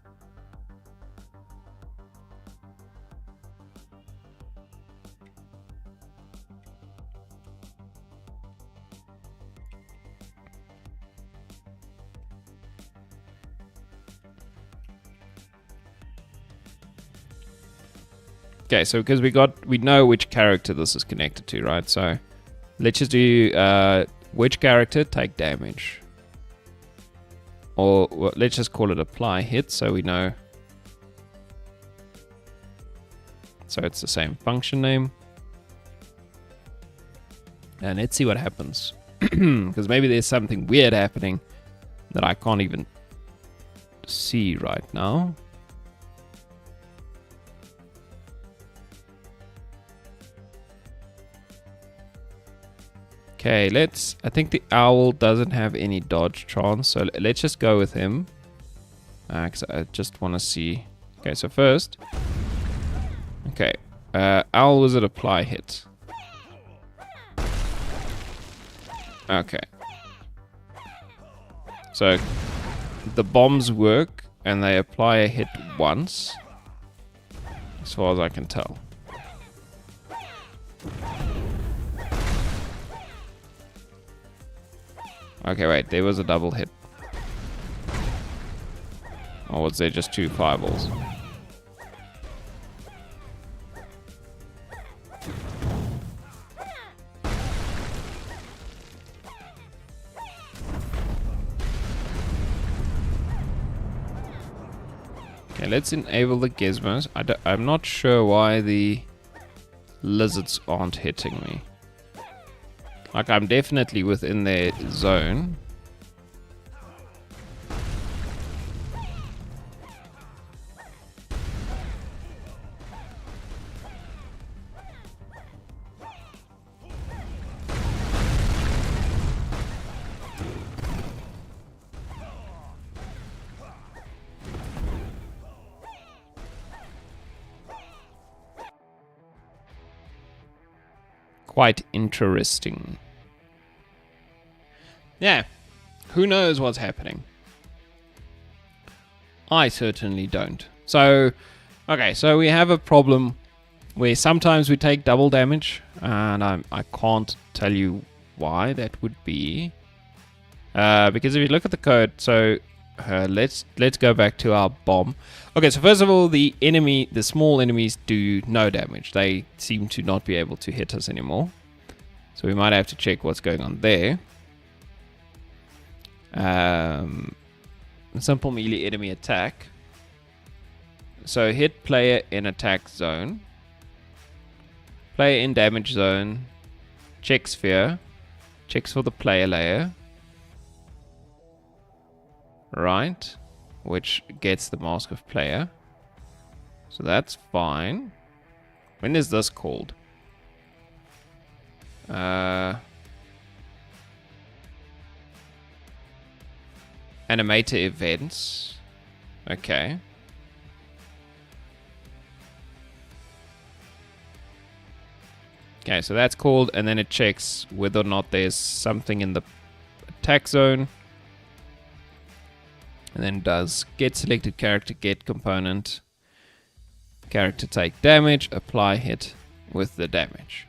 Speaker 1: Okay, so because we know which character this is connected to, right? So let's just do which character take damage, or well, let's just call it apply hit, so we know. so it's the same function name. And let's see what happens. Because maybe there's something weird happening that I can't even see right now. Okay, I think the owl doesn't have any dodge chance, so let's just go with him. Because I just want to see. Okay, so first. Okay, owl wizard apply hit. Okay. So the bombs work and they apply a hit once, as far as I can tell. Okay, wait, there was a double hit. Or was there just 2 fireballs? Okay, let's enable the gizmos. I'm not sure why the lizards aren't hitting me. Like, I'm definitely within their zone. Quite interesting. Yeah, who knows what's happening? I certainly don't. So, okay, so we have a problem where sometimes we take double damage, and I can't tell you why that would be. Because if you look at the code, so let's go back to our bomb. Okay, so first of all, the small enemies do no damage. They seem to not be able to hit us anymore. So we might have to check what's going on there. Simple melee enemy attack. So hit player in attack zone. Player in damage zone. Check sphere. Checks for the player layer. Right. Which gets the mask of player. So that's fine. When is this called? Animator events. Okay. Okay, so that's called, and then it checks whether or not there's something in the attack zone. And then does get selected character, get component, character take damage, apply hit with the damage.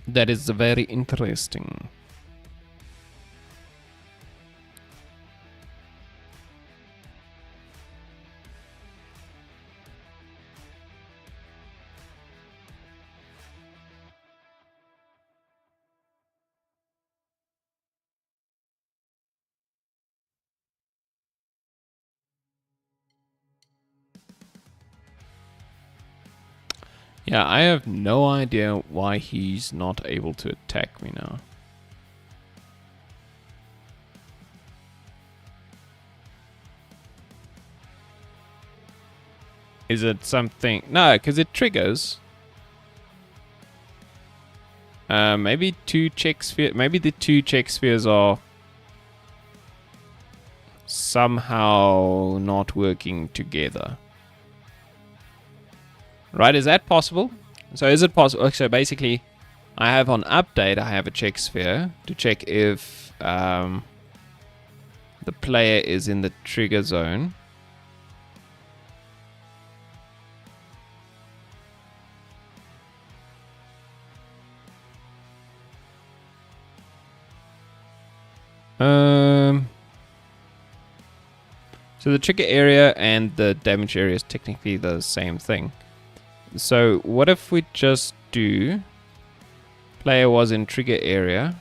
Speaker 1: That is very interesting. Yeah, I have no idea why he's not able to attack me now. Is it something? No, because it triggers. Maybe 2 check spheres. Maybe the 2 check spheres are somehow not working together. Right, is that possible? So is it possible? So basically, I have on update, I have a check sphere to check if the player is in the trigger zone. So the trigger area and the damage area is technically the same thing. So what if we just do player was in trigger area.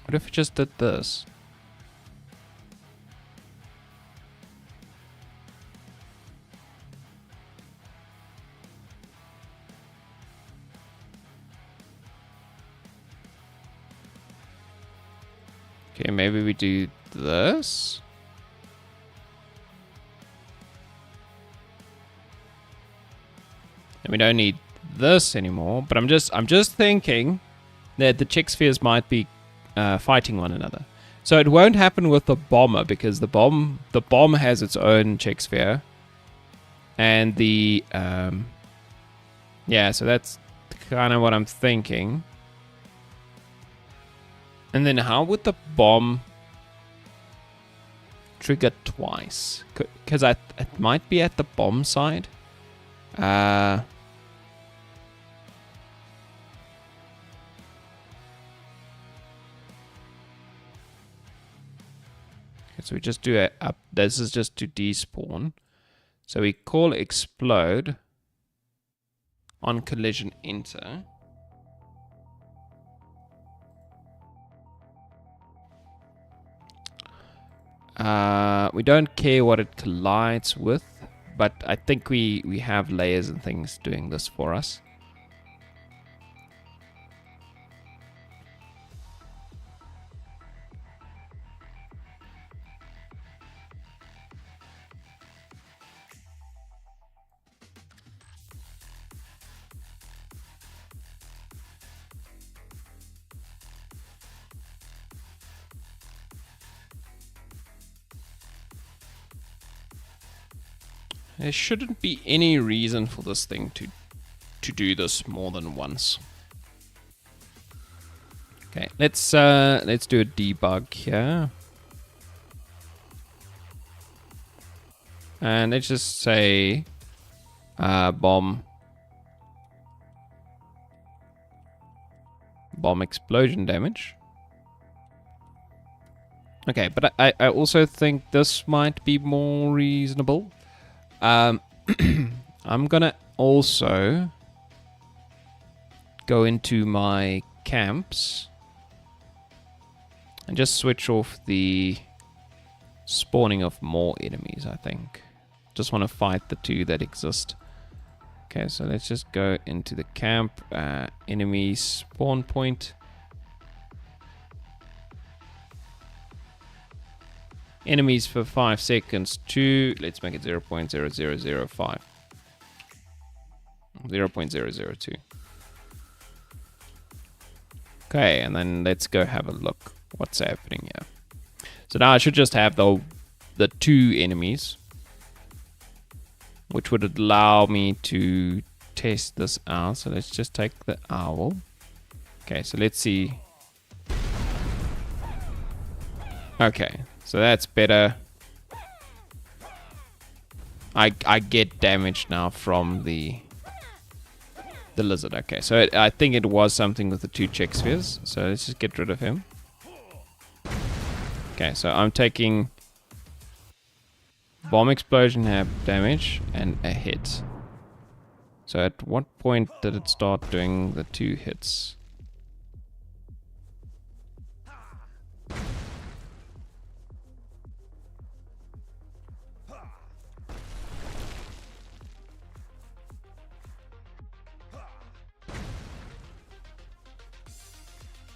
Speaker 1: What if we just did this? Okay, maybe we do this. And we don't need this anymore, but I'm just thinking that the check spheres might be fighting one another. So it won't happen with the bomber because the bomb has its own check sphere. And the yeah, so that's kind of what I'm thinking. And then how would the bomb trigger twice? Because it might be at the bomb side. Okay, so we just do it up. This is just to despawn. So we call explode on collision enter. We don't care what it collides with, but I think we have layers and things doing this for us. There shouldn't be any reason for this thing to do this more than once. Okay, let's do a debug here. And let's just say bomb explosion damage. Okay, but I also think this might be more reasonable. I'm gonna also go into my camps and just switch off the spawning of more enemies, I think. Just want to fight the two that exist. Okay, so let's just go into the camp, enemy spawn point. Enemies for 5 seconds, 2. Let's make it 0.0005. 0.002. Okay, and then let's go have a look what's happening here. So now I should just have the 2 enemies, which would allow me to test this out. So let's just take the owl. Okay, so let's see. Okay, so that's better. I get damage now from the lizard. Okay, so I think it was something with the 2 check spheres. So let's just get rid of him. Okay, so I'm taking bomb explosion have damage and a hit. So at what point did it start doing the 2 hits?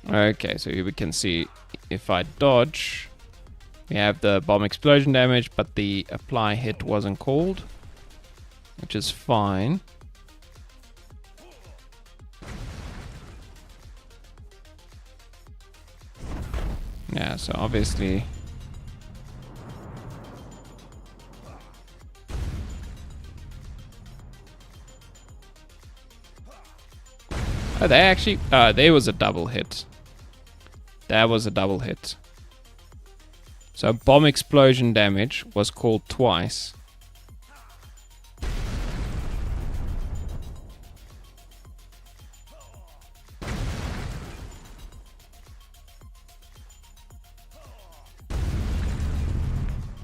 Speaker 1: Okay, so here we can see if I dodge, we have the bomb explosion damage, but the apply hit wasn't called, which is fine. Yeah, so obviously oh, they actually there was a double hit. That was a double hit. So bomb explosion damage was called twice.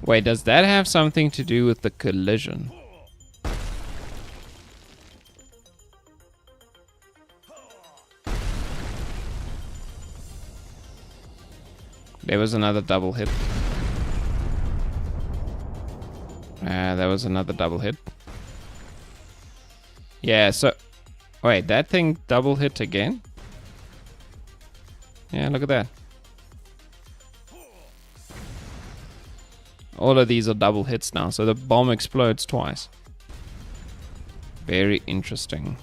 Speaker 1: Wait, does that have something to do with the collision? There was another double hit. There was another double hit. Yeah, so... Wait, that thing double hit again? Yeah, look at that. All of these are double hits now, so the bomb explodes twice. Very interesting.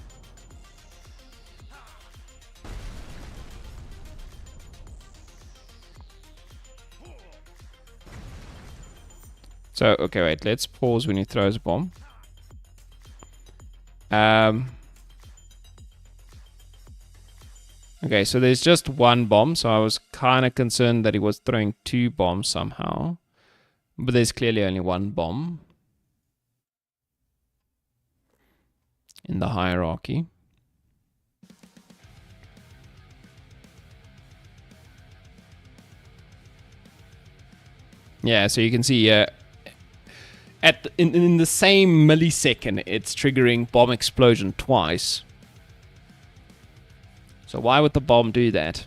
Speaker 1: So, okay, wait, let's pause when he throws a bomb. Okay, so there's just one bomb, so I was kind of concerned that he was throwing two bombs somehow. But there's clearly only one bomb in the hierarchy. Yeah, so you can see in the same millisecond, it's triggering bomb explosion twice. So why would the bomb do that?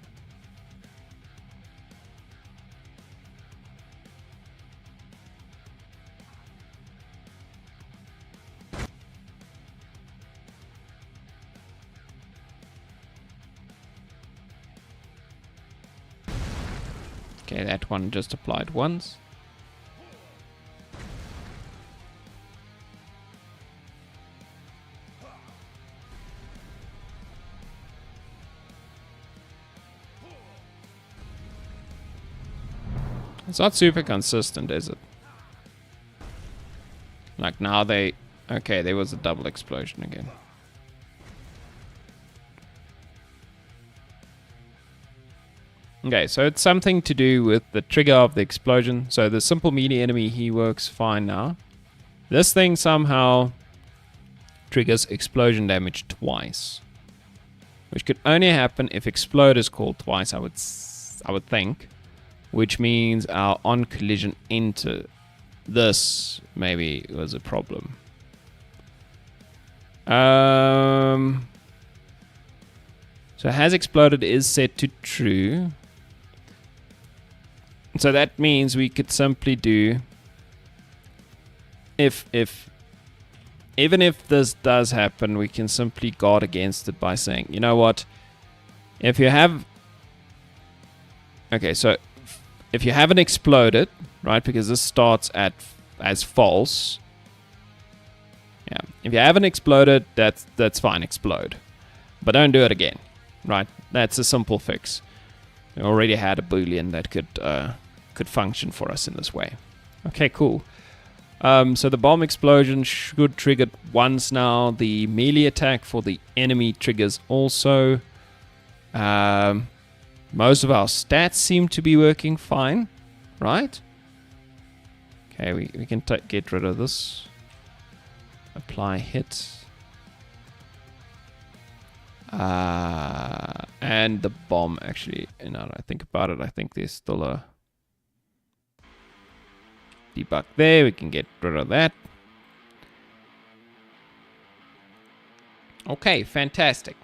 Speaker 1: Okay, that one just applied once. It's not super consistent, is it? Like now they... Okay, there was a double explosion again. Okay, so it's something to do with the trigger of the explosion. So the simple melee enemy, he works fine now. This thing somehow triggers explosion damage twice, which could only happen if explode is called twice, I would think, which means our on collision into this maybe was a problem. So has exploded is set to true. So that means we could simply do even if this does happen, we can simply guard against it by saying, you know what, if you have... Okay, so if you haven't exploded, right, because this starts as false. Yeah, if you haven't exploded, that's fine, explode. But don't do it again, right? That's a simple fix. We already had a boolean that could function for us in this way. Okay, cool. So the bomb explosion should trigger once now. The melee attack for the enemy triggers also. Most of our stats seem to be working fine, right? Okay, we can get rid of this. Apply hit. And the bomb, actually, now that I think about it, I think there's still a debug there. We can get rid of that. Okay, fantastic.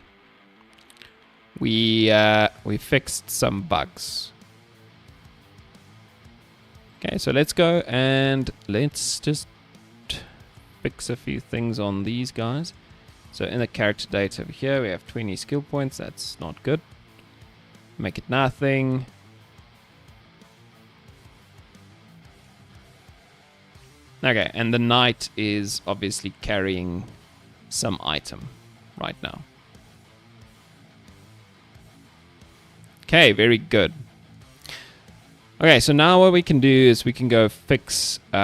Speaker 1: We fixed some bugs. Okay, so let's go and let's just fix a few things on these guys. So in the character data over here, we have 20 skill points. That's not good. Make it nothing. Okay, and the knight is obviously carrying some item right now. Okay, very good. Okay, so now what we can do is we can go fix, you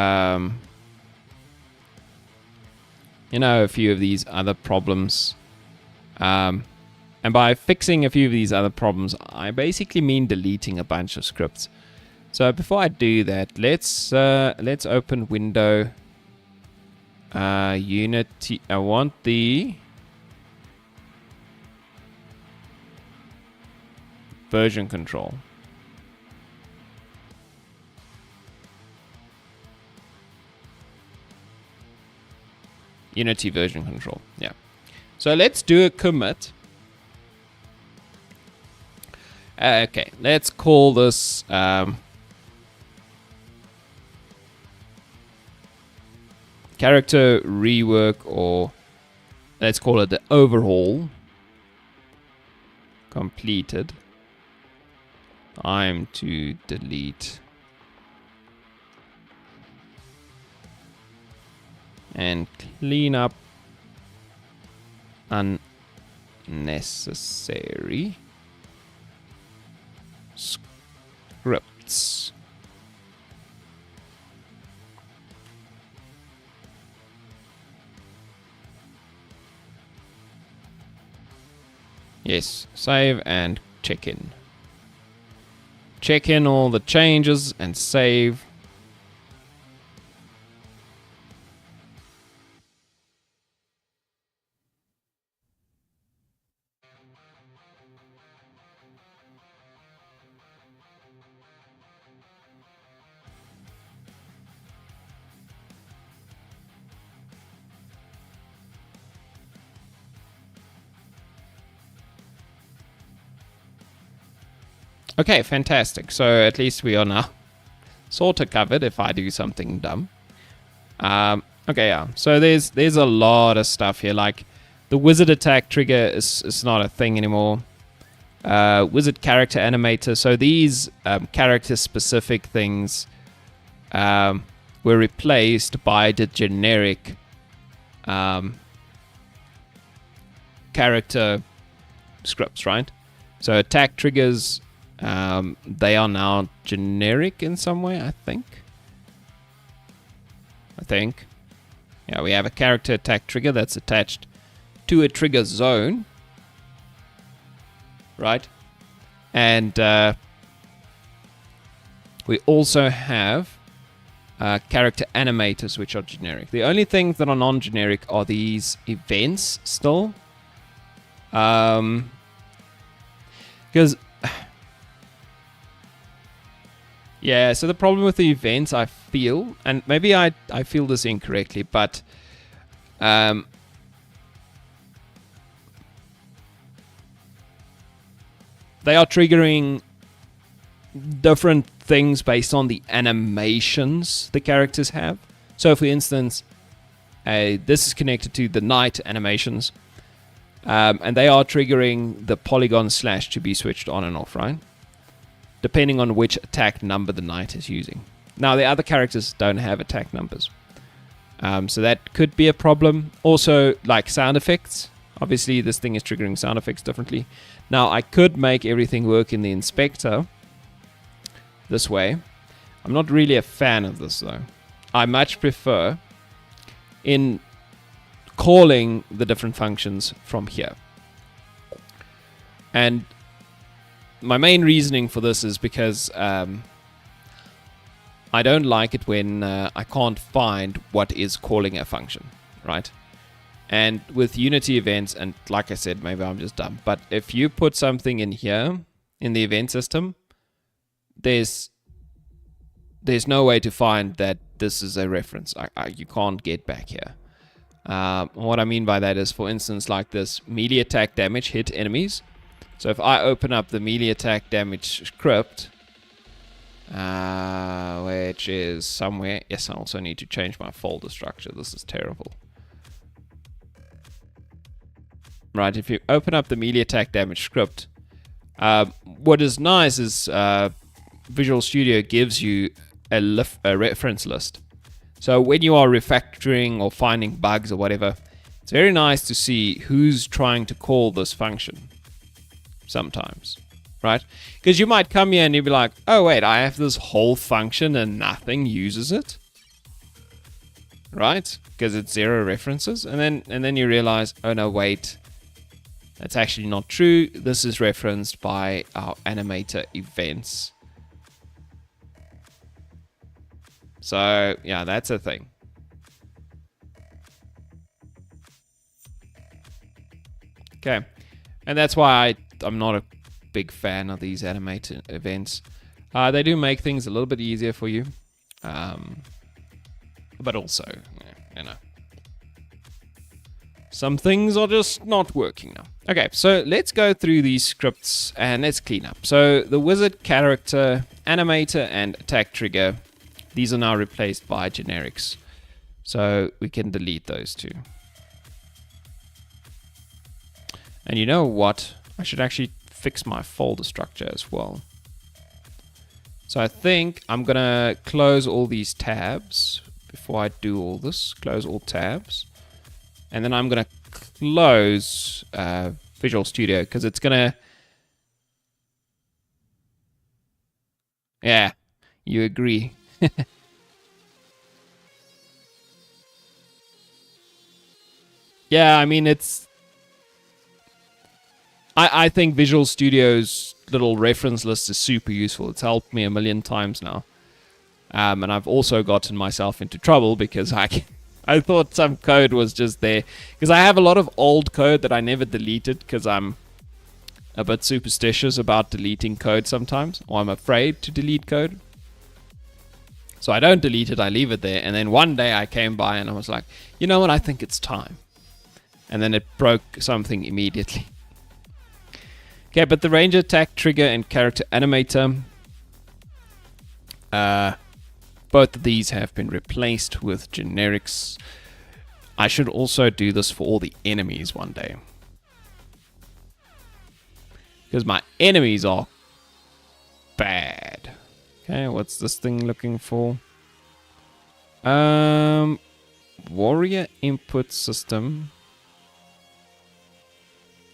Speaker 1: know, a few of these other problems. And by fixing a few of these other problems, I basically mean deleting a bunch of scripts. So before I do that, let's open window Unity. I want the version control. Unity version control. Yeah. So let's do a commit. Okay, let's call this character rework, or let's call it the overhaul completed. Time to delete and clean up unnecessary scripts. Yes, save and check in. Check in all the changes and save. Okay, fantastic. So at least we are now sort of covered if I do something dumb. Okay, yeah. So there's a lot of stuff here. Like the wizard attack trigger is not a thing anymore. Wizard character animator. So these character specific things were replaced by the generic character scripts, right? So attack triggers, they are now generic in some way, I think. Yeah, we have a character attack trigger that's attached to a trigger zone, right? And we also have character animators, which are generic. The only things that are non-generic are these events still. Because yeah, so the problem with the events, I feel, and maybe I feel this incorrectly, but they are triggering different things based on the animations the characters have. So for instance, this is connected to the night animations, and they are triggering the polygon slash to be switched on and off, right? Depending on which attack number the knight is using. Now, the other characters don't have attack numbers. So that could be a problem. Also, like sound effects. Obviously, this thing is triggering sound effects differently. Now, I could make everything work in the inspector this way. I'm not really a fan of this, though. I much prefer in calling the different functions from here. And my main reasoning for this is because I don't like it when I can't find what is calling a function, right? And with Unity events, and like I said, maybe I'm just dumb, but if you put something in here in the event system, there's no way to find that this is a reference. You can't get back here. What I mean by that is, for instance, like this melee attack damage hit enemies. So if I open up the melee attack damage script, which is somewhere. Yes, I also need to change my folder structure. This is terrible. Right, if you open up the melee attack damage script, what is nice is Visual Studio gives you a reference list. So when you are refactoring or finding bugs or whatever, it's very nice to see who's trying to call this function. Sometimes, right? Because you might come here and you'll be like, oh wait, I have this whole function and nothing uses it, right? Because it's 0 references, and then you realize, oh no, wait, that's actually not true. This is referenced by our animator events. So yeah, that's a thing. Okay, and that's why I'm not a big fan of these animated events. They do make things a little bit easier for you, but also, you know, some things are just not working now. Okay, so let's go through these scripts and let's clean up. So the wizard, character, animator, and attack trigger, these are now replaced by generics. So we can delete those two. And you know what? I should actually fix my folder structure as well. So I think I'm gonna close all these tabs before I do all this. Close all tabs. And then I'm gonna close Visual Studio because it's gonna... Yeah, you agree. Yeah, I mean, it's... I think Visual Studio's little reference list is super useful. It's helped me a million times now. And I've also gotten myself into trouble because I thought some code was just there. Because I have a lot of old code that I never deleted because I'm a bit superstitious about deleting code sometimes. Or I'm afraid to delete code. So I don't delete it, I leave it there. And then one day I came by and I was like, you know what, I think it's time. And then it broke something immediately. Okay, but the ranger, attack, trigger, and character animator, both of these have been replaced with generics. I should also do this for all the enemies one day. Because my enemies are bad. Okay, what's this thing looking for? Warrior input system.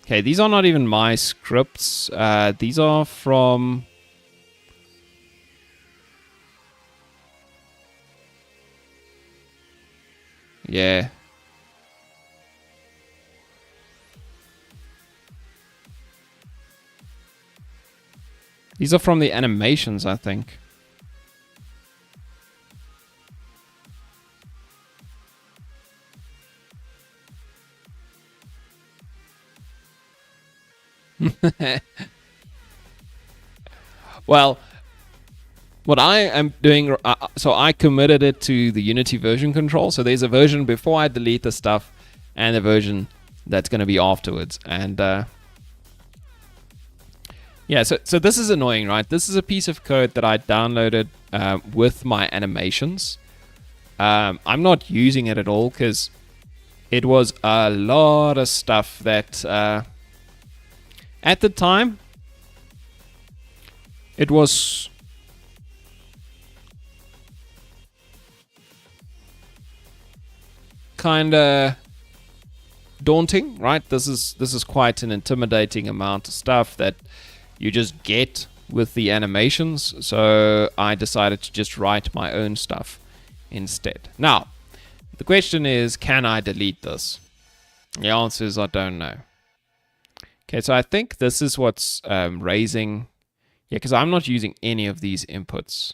Speaker 1: Okay, these are not even my scripts. These are from... Yeah. These are from the animations, I think. Well, what I am doing, so I committed it to the Unity version control. So there's a version before I delete the stuff and a version that's going to be afterwards. And yeah, so this is annoying, right? This is a piece of code that I downloaded with my animations. I'm not using it at all because it was a lot of stuff that at the time it was kind of daunting, right? This is quite an intimidating amount of stuff that you just get with the animations. So I decided to just write my own stuff instead. Now, the question is, can I delete this? The answer is I don't know. Okay, so I think this is what's raising... Yeah, because I'm not using any of these inputs.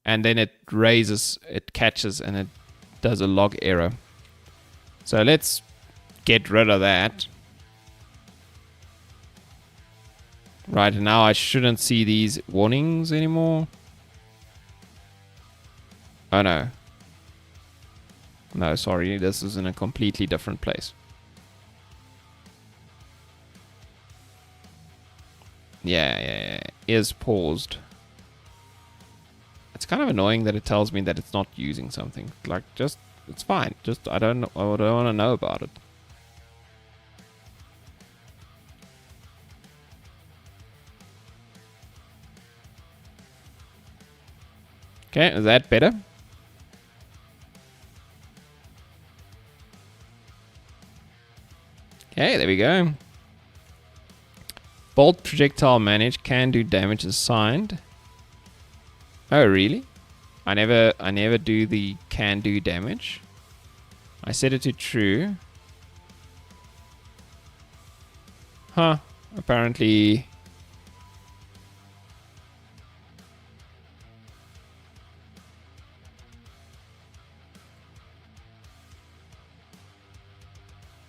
Speaker 1: And then it raises, it catches, and it does a log error. So let's get rid of that. Right, and now I shouldn't see these warnings anymore. Oh no. No, sorry, this is in a completely different place. Yeah, is paused. It's kind of annoying that it tells me that it's not using something. Like, just, it's fine. Just, I don't want to know about it. Okay, is that better? Okay, there we go. Bolt projectile manage, can do damage assigned. Oh really? I never do the can do damage. I set it to true. Huh. Apparently.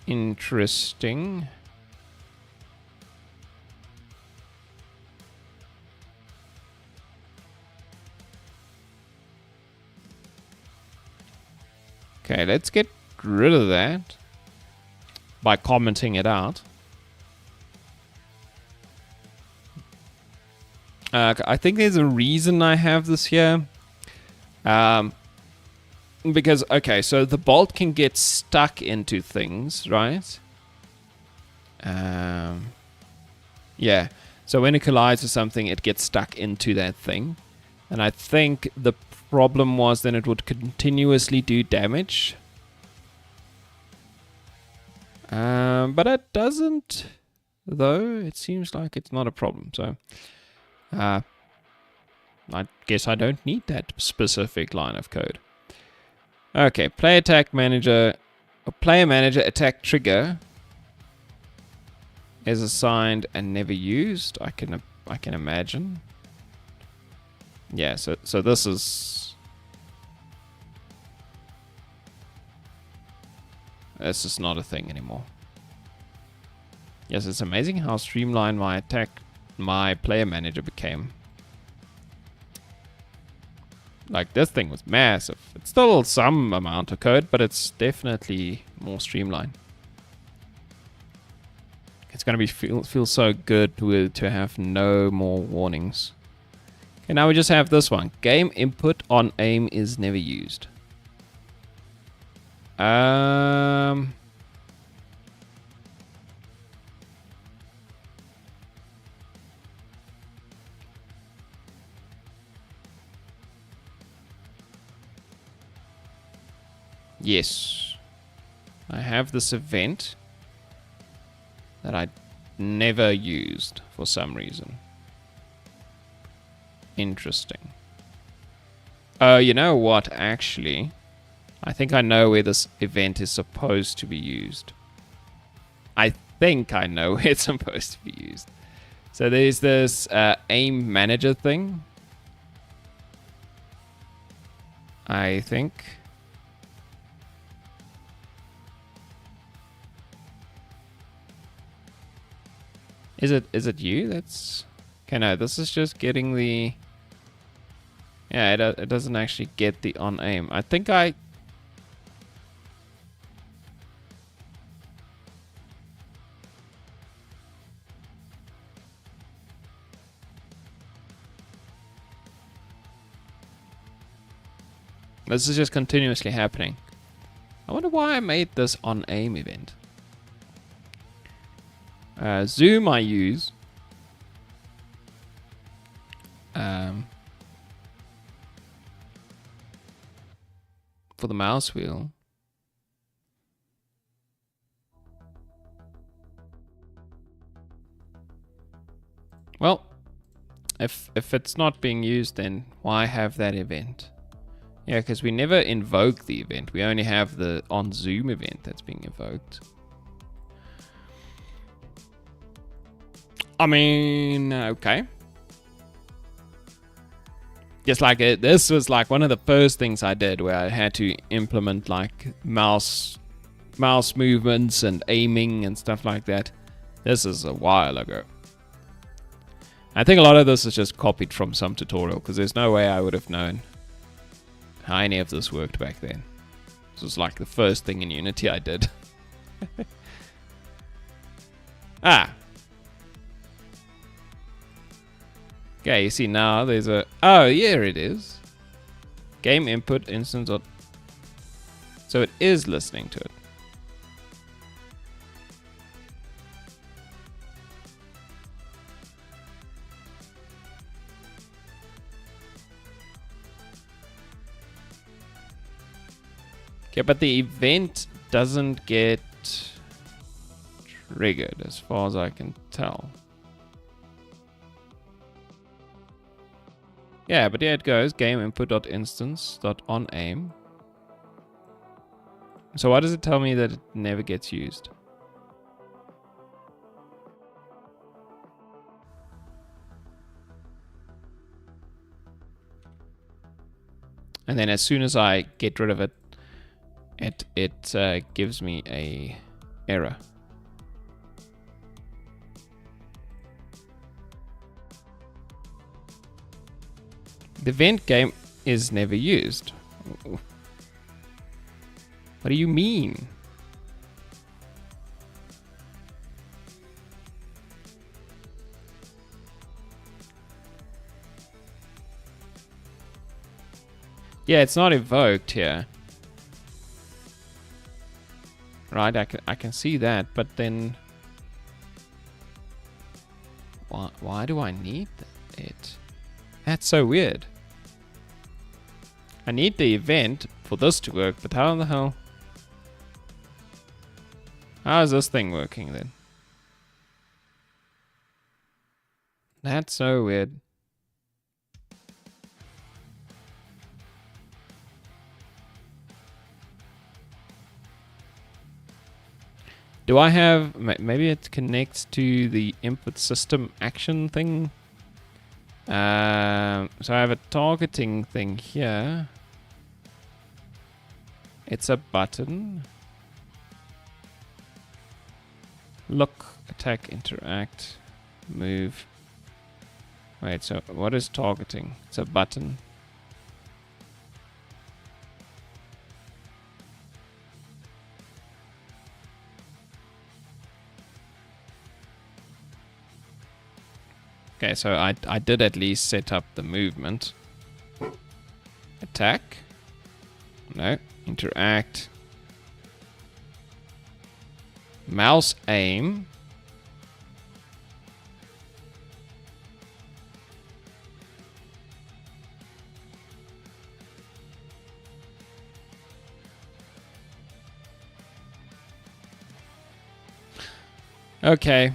Speaker 1: Interesting. Okay, let's get rid of that by commenting it out. I think there's a reason I have this here. Because, okay, so the bolt can get stuck into things, right? Yeah, so when it collides with something, it gets stuck into that thing. And I think the problem was then it would continuously do damage. But it doesn't, though. It seems like it's not a problem, so... I guess I don't need that specific line of code. Okay, player manager attack trigger is assigned and never used. I can imagine. Yeah, so this is not a thing anymore. Yes, it's amazing how streamlined my player manager became. Like, this thing was massive. It's still some amount of code, but it's definitely more streamlined. It's gonna feel so good to have no more warnings. Okay, now we just have this one. Game input on aim is never used. Yes, I have this event that I never used for some reason. Interesting. You know what, actually? I think I know where this event is supposed to be used. I think I know where it's supposed to be used. So there's this aim manager thing. I think. Is it you? That's... Okay, no, this is just getting the... Yeah, it doesn't actually get the on aim. I think I... This is just continuously happening. I wonder why I made this on aim event. Zoom I use. For the mouse wheel. Well, if it's not being used, then why have that event? Yeah, because we never invoke the event. We only have the on Zoom event that's being invoked. I mean, okay. Just like this was like one of the first things I did where I had to implement like mouse movements and aiming and stuff like that. This is a while ago. I think a lot of this is just copied from some tutorial because there's no way I would have known how any of this worked back then. This was like the first thing in Unity I did. Ah. Okay, you see now there's a... Oh, here it is. Game input instance. So it is listening to it. Okay, but the event doesn't get triggered as far as I can tell. Yeah, but here it goes, game input.instance.onAim. So why does it tell me that it never gets used? And then as soon as I get rid of it, it gives me a Error. The event game is never used. What do you mean? Yeah, it's not evoked here. Right, I can see that, but then why do I need it? That's so weird. I need the event for this to work, but how in the hell? How is this thing working then? That's so weird. Do I have, maybe it connects to the input system action thing? So I have a targeting thing here. It's a button. Look, attack, interact, move. Wait, so what is targeting? It's a button. Okay, so I did at least set up the movement. Attack. No. Interact. Mouse aim. Okay.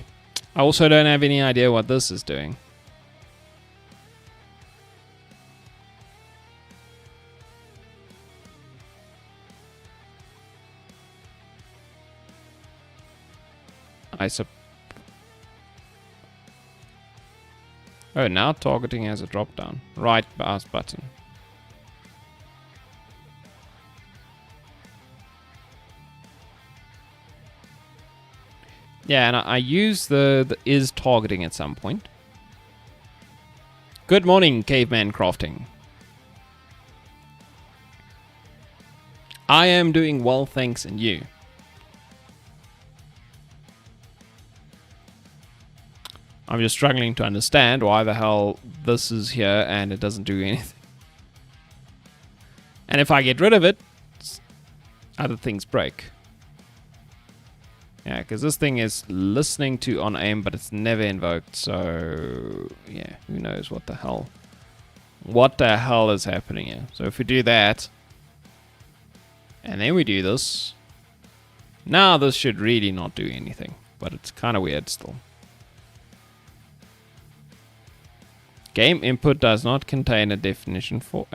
Speaker 1: I also don't have any idea what this is doing. Oh, now targeting has a drop down. Right mouse button. Yeah, and I use the is targeting at some point. Good morning, Caveman Crafting. I am doing well, thanks, and you? I'm just struggling to understand why the hell this is here and it doesn't do anything. And if I get rid of it, other things break. Yeah, because this thing is listening to on aim, but it's never invoked. So, yeah, who knows what the hell is happening here. So if we do that, and then we do this, now this should really not do anything. But it's kind of weird still. Game input does not contain a definition for...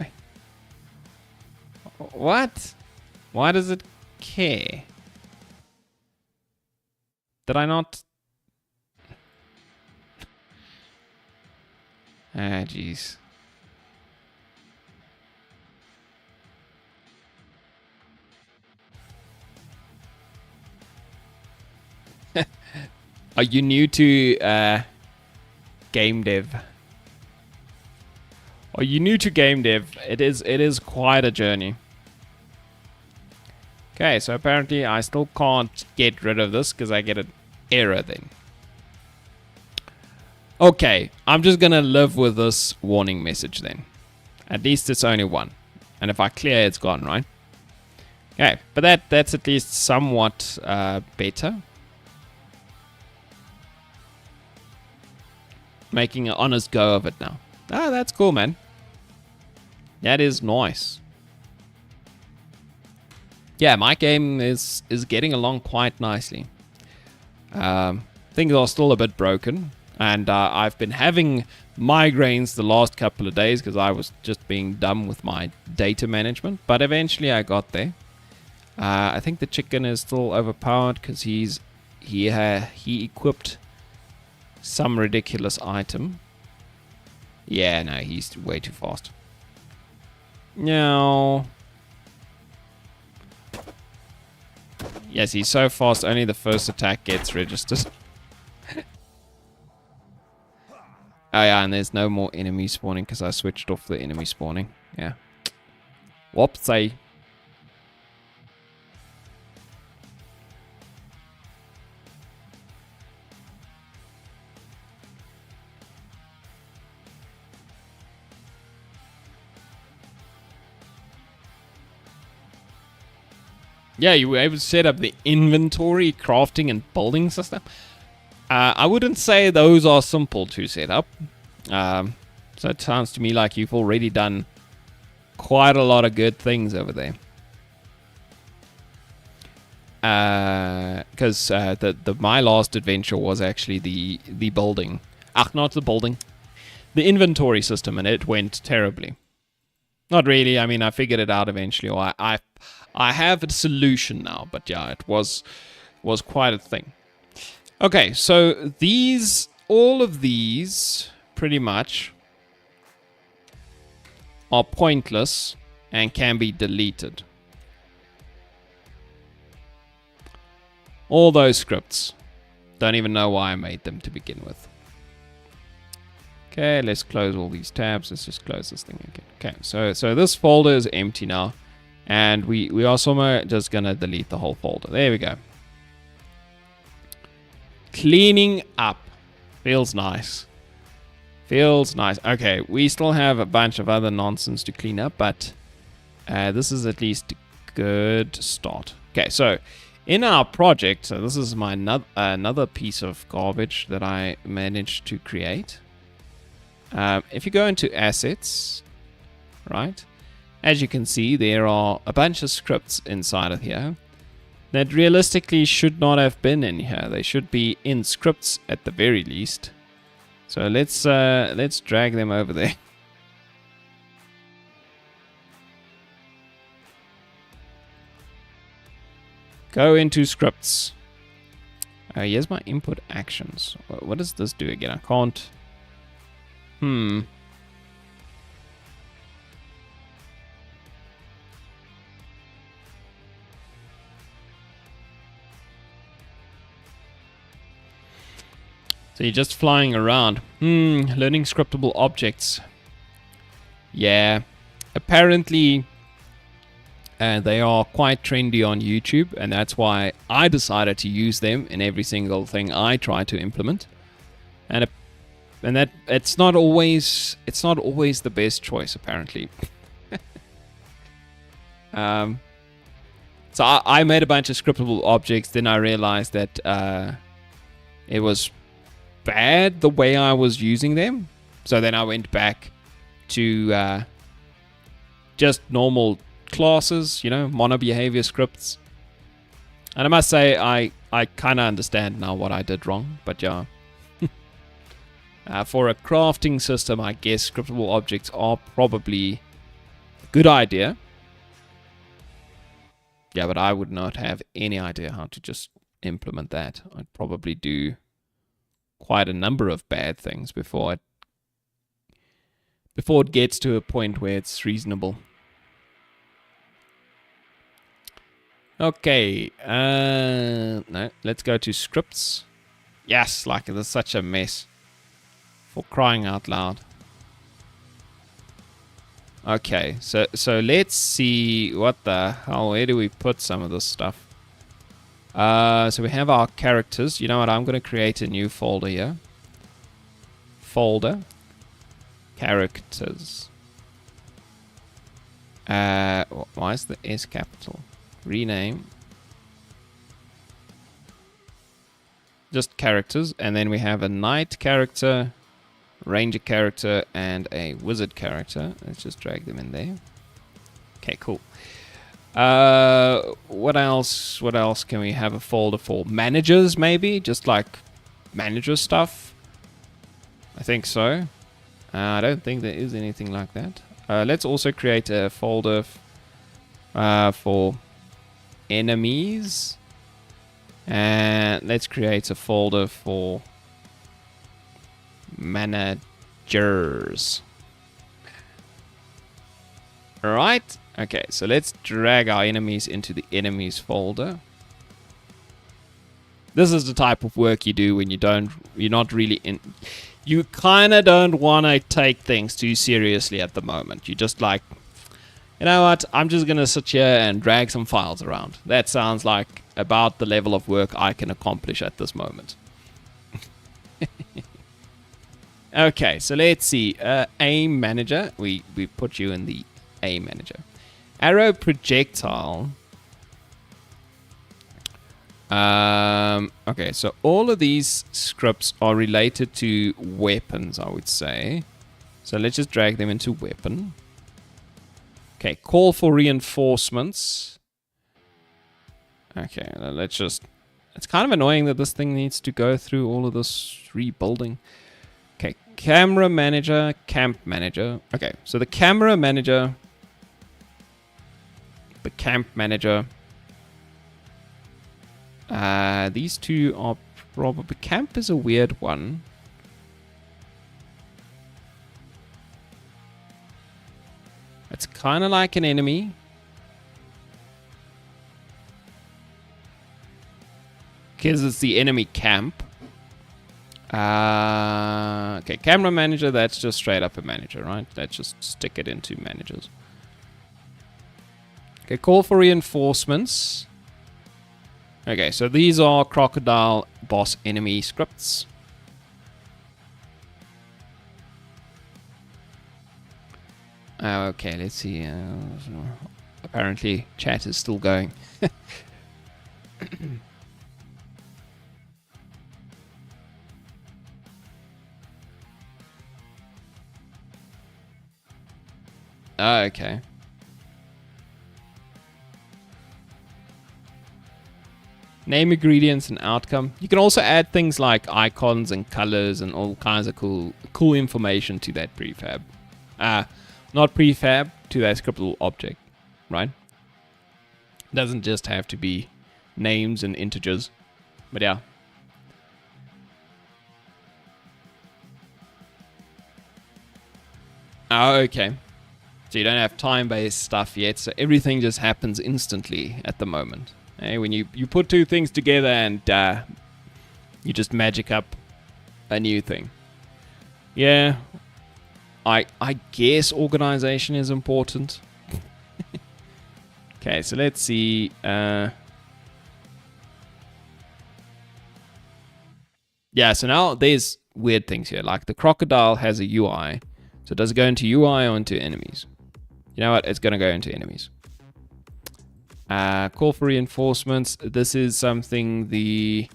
Speaker 1: What? Why does it care? Did I not? Ah, jeez. Are you new to game dev? Are you new to game dev? It is quite a journey. Okay, so apparently I still can't get rid of this because I get an error then. Okay, I'm just gonna live with this warning message then. At least it's only one. And if I clear, it's gone, right? Okay, but that's at least somewhat better. Making an honest go of it now. Ah, that's cool, man. That is nice. Yeah, my game is getting along quite nicely. Things are still a bit broken, and I've been having migraines the last couple of days because I was just being dumb with my data management, but eventually I got there. I think the chicken is still overpowered because he equipped some ridiculous item. Yeah, no, he's way too fast. No. Yes, he's so fast, only the first attack gets registered. Oh yeah, and there's no more enemy spawning because I switched off the enemy spawning. Yeah. Whoopsie. Yeah, you were able to set up the inventory, crafting, and building system. I wouldn't say those are simple to set up. So it sounds to me like you've already done quite a lot of good things over there. Because my last adventure was actually the building. Not the building. The inventory system, and it went terribly. Not really. I mean, I figured it out eventually. Or I have a solution now, but yeah, it was quite a thing. Okay, so all of these, pretty much, are pointless and can be deleted. All those scripts. Don't even know why I made them to begin with. Okay, let's close all these tabs. Let's just close this thing again. Okay, so this folder is empty now. And we are somewhere just gonna delete the whole folder. There we go. Cleaning up. Feels nice. Feels nice. Okay, we still have a bunch of other nonsense to clean up, but this is at least a good start. Okay, so in our project, so this is my another piece of garbage that I managed to create. If you go into assets, right? As you can see, there are a bunch of scripts inside of here that realistically should not have been in here. They should be in scripts at the very least. So let's drag them over there. Go into scripts. Here's my input actions. What does this do again? I can't. So you're just flying around. Learning scriptable objects. Yeah. Apparently, they are quite trendy on YouTube, and that's why I decided to use them in every single thing I try to implement. And that it's not always the best choice, apparently. So I made a bunch of scriptable objects, then I realized that it was bad the way I was using them. So then I went back to just normal classes, mono behavior scripts. And I must say, I kind of understand now what I did wrong, but yeah. For a crafting system, I guess scriptable objects are probably a good idea. Yeah, but I would not have any idea how to just implement that. I'd probably do quite a number of bad things before it gets to a point where it's reasonable. Okay, no, let's go to scripts. Yes, like there's such a mess. For crying out loud. Okay, so let's see what the hell, where do we put some of this stuff? So we have our characters. You know what? I'm going to create a new folder here. Folder. Characters. Why is the S capital? Rename. Just characters. And then we have a knight character, ranger character, and a wizard character. Let's just drag them in there. Okay, cool. What else can we have a folder for? Managers, maybe? Just like manager stuff? I think so. I don't think there is anything like that. Let's also create a folder for enemies. And let's create a folder for managers. Alright. Okay, so let's drag our enemies into the enemies folder. This is the type of work you do when you're not really in. You kind of don't want to take things too seriously at the moment. You just like, you know what? I'm just gonna sit here and drag some files around. That sounds like about the level of work I can accomplish at this moment. Okay, so let's see. Aim manager. We put you in the aim manager. Arrow projectile. Okay, so all of these scripts are related to weapons, I would say. So let's just drag them into weapon. Okay, call for reinforcements. Okay, let's just... It's kind of annoying that this thing needs to go through all of this rebuilding. Okay, camera manager, camp manager. Okay, so the camera manager, the camp manager. These two are probably... Camp is a weird one. It's kind of like an enemy. Because it's the enemy camp. Okay, camera manager, that's just straight up a manager, right? Let's just stick it into managers. Okay, call for reinforcements. Okay, so these are crocodile boss enemy scripts. Okay, let's see. Apparently, chat is still going. Okay. Name ingredients and outcome. You can also add things like icons and colors and all kinds of cool information to that prefab. Not prefab, to that scriptable object, right? It doesn't just have to be names and integers, but yeah. Okay. So you don't have time-based stuff yet, so everything just happens instantly at the moment. Hey, when you put two things together and you just magic up a new thing. Yeah, I guess organization is important. Okay, so let's see. Yeah, so now there's weird things here. Like the crocodile has a UI. So does it go into UI or into enemies? You know what? It's going to go into enemies. Call for reinforcements. This is something the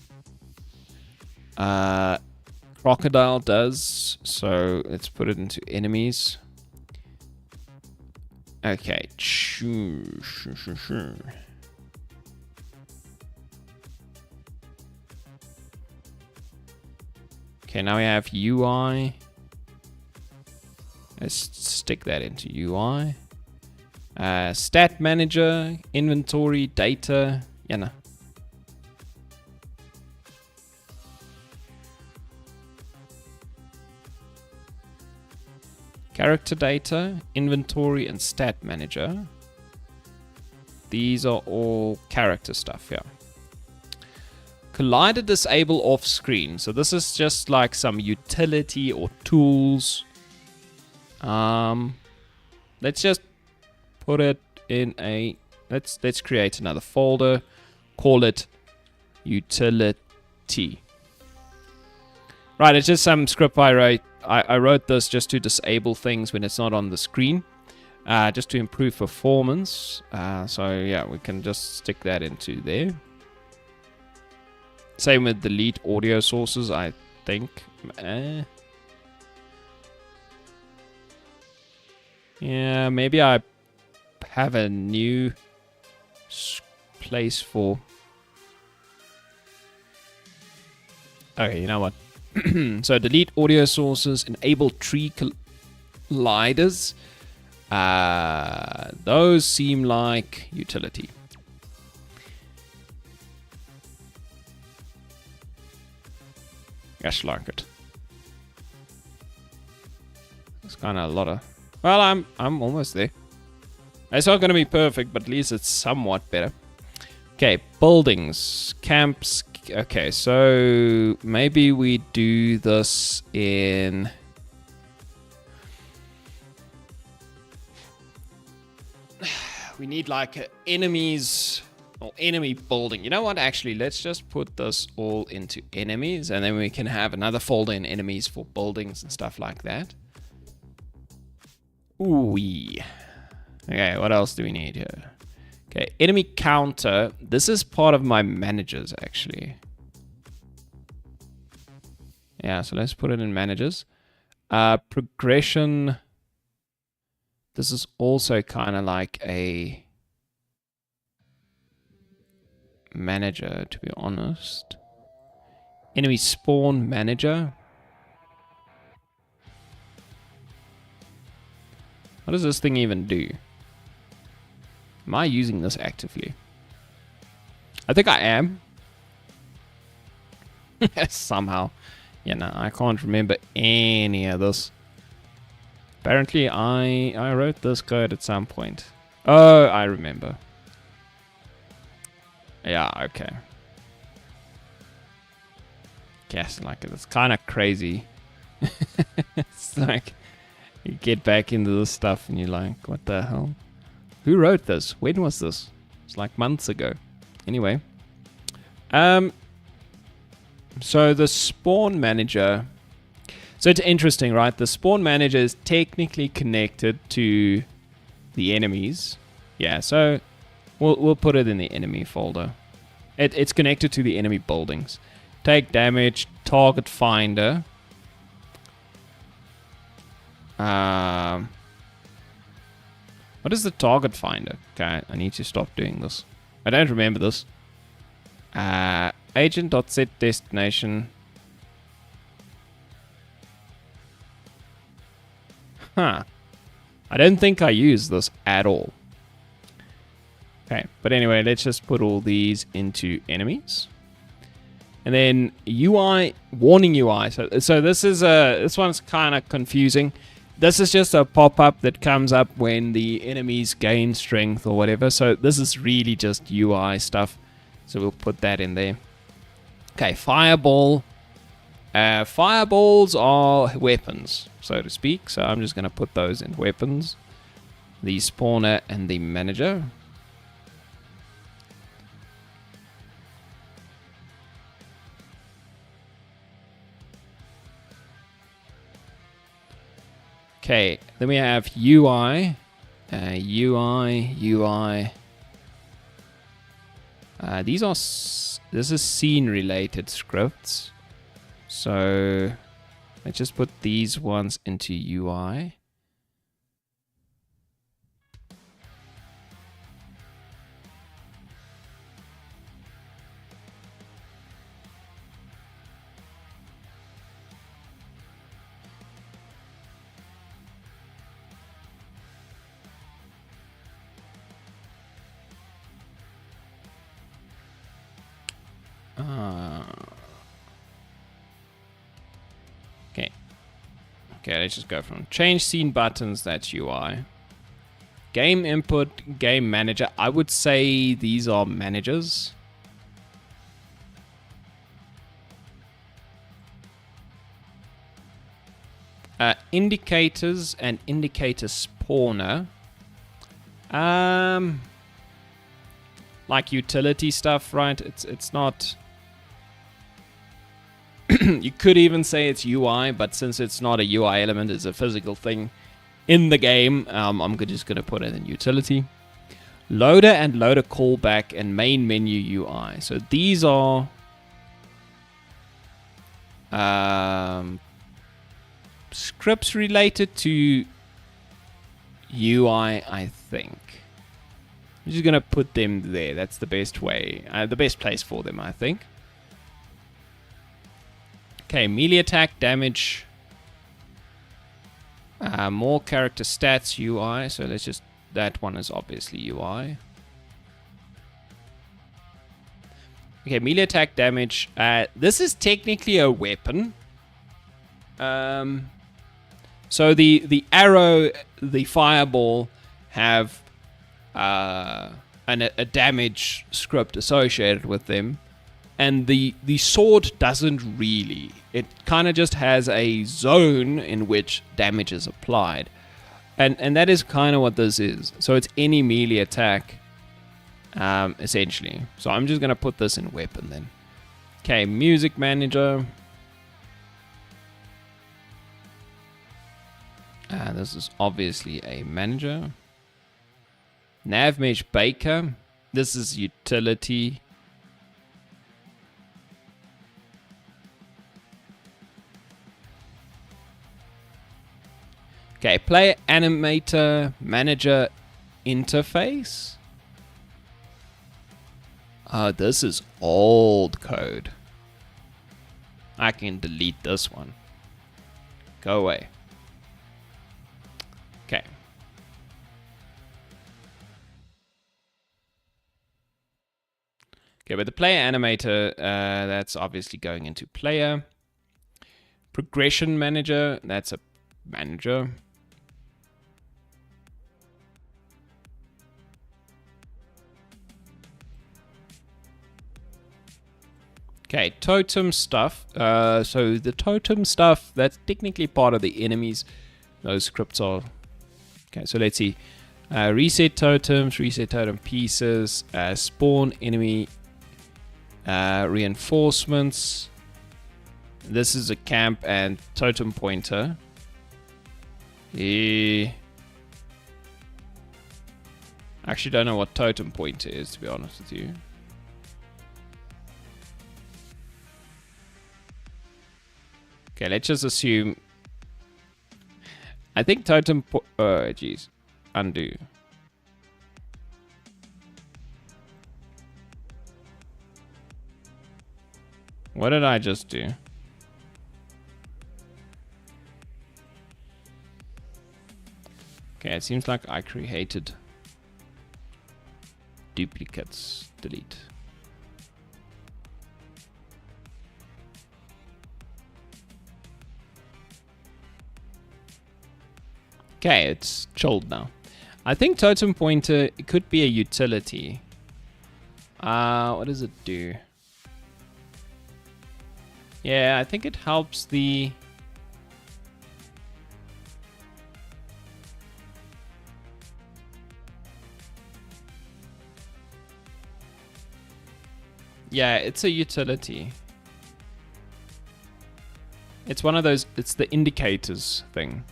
Speaker 1: crocodile does. So let's put it into enemies. Okay. Okay, now we have UI. Let's stick that into UI. Stat manager, inventory, data. Yeah, no. Character data, inventory, and stat manager. These are all character stuff, yeah. Collider disable off screen. So this is just like some utility or tools. Let's just put it in a, let's create another folder, call it utility. Right, it's just some script I wrote. I wrote this just to disable things when it's not on the screen, just to improve performance. So yeah, we can just stick that into there. Same with delete audio sources, I think. Yeah, maybe I have a new place for... Okay, you know what? So delete audio sources, enable tree colliders. Those seem like utility. Yes, like it. It's kind of a lot of... Well, I'm almost there. It's not going to be perfect, but at least it's somewhat better. Okay, buildings, camps, Okay, so maybe we do this in... We need like enemies or enemy building. You know what? Actually, let's just put this all into enemies, and then we can have another folder in enemies for buildings and stuff like that. Ooh. Okay, what else do we need here? Okay, enemy counter. This is part of my managers, actually. Yeah, so let's put it in managers. Progression. This is also kind of like a manager, to be honest. Enemy spawn manager. What does this thing even do? Am I using this actively? I think I am. Somehow. Yeah, no, I can't remember any of this. Apparently, I wrote this code at some point. Oh, I remember. Yeah, okay. Guess like it's kind of crazy. It's like you get back into this stuff and you're like, what the hell? Who wrote this? When was this? It's like months ago. Anyway. So the spawn manager. So it's interesting, right? The spawn manager is technically connected to the enemies. Yeah, so we'll put it in the enemy folder. It's connected to the enemy buildings. Take damage, target finder. What is the target finder? Okay, I need to stop doing this. I don't remember this. Agent.set destination. Huh. I don't think I use this at all. Okay, but anyway, let's just put all these into enemies. And then UI, warning UI. So this is this one's kind of confusing. This is just a pop-up that comes up when the enemies gain strength or whatever. So this is really just UI stuff. So we'll put that in there. Okay, fireball. Fireballs are weapons, so to speak. So I'm just going to put those in weapons. The spawner and the manager. Okay, then we have UI. UI. This is scene related scripts. So let's just put these ones into UI. Okay, let's just go from change scene buttons, that's UI. Game input, game manager. I would say these are managers. Indicators and indicator spawner. Like utility stuff, right? It's not... You could even say it's UI, but since it's not a UI element, it's a physical thing in the game, I'm just going to put it in utility. Loader and loader callback and main menu UI. So these are scripts related to UI, I think. I'm just going to put them there. That's the best way, the best place for them, I think. Okay, melee attack, damage, more character stats, UI. So let's just, that one is obviously UI. Okay, melee attack, damage. This is technically a weapon. So the arrow, the fireball have a damage script associated with them. And the sword doesn't really. It kind of just has a zone in which damage is applied. And that is kind of what this is. So it's any melee attack, essentially. So I'm just going to put this in weapon then. Okay, music manager. This is obviously a manager. Navmesh Baker. This is utility. Okay, player animator manager interface. This is old code. I can delete this one. Go away. Okay. Okay, but the player animator, that's obviously going into player. Progression manager, that's a manager. Okay, totem stuff. So the totem stuff, that's technically part of the enemies. Those scripts are... Okay, so let's see. Reset totems, reset totem pieces, spawn enemy reinforcements. This is a camp and totem pointer. I actually don't know what totem pointer is, to be honest with you. Okay, let's just assume. I think totem. Oh, geez. Undo. What did I just do? Okay, it seems like I created duplicates. Delete. Okay, it's chilled now. I think totem pointer, it could be a utility. What does it do? Yeah, I think it helps the... Yeah, it's a utility. It's one of those, it's the indicators thing.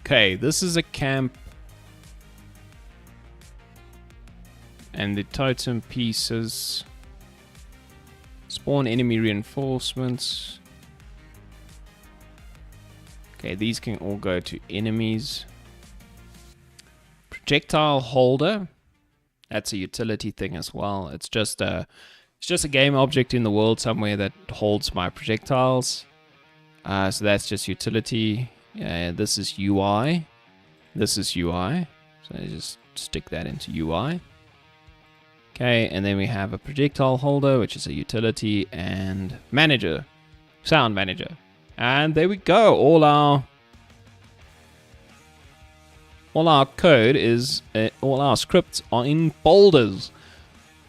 Speaker 1: Okay, this is a camp. And the totem pieces. Spawn enemy reinforcements. Okay, these can all go to enemies. Projectile holder. That's a utility thing as well. It's just a game object in the world somewhere that holds my projectiles. So that's just utility. This is UI. This is UI. So I just stick that into UI. Okay, and then we have a projectile holder, which is a utility, and manager, sound manager. And there we go. All our code is, all our scripts are in folders.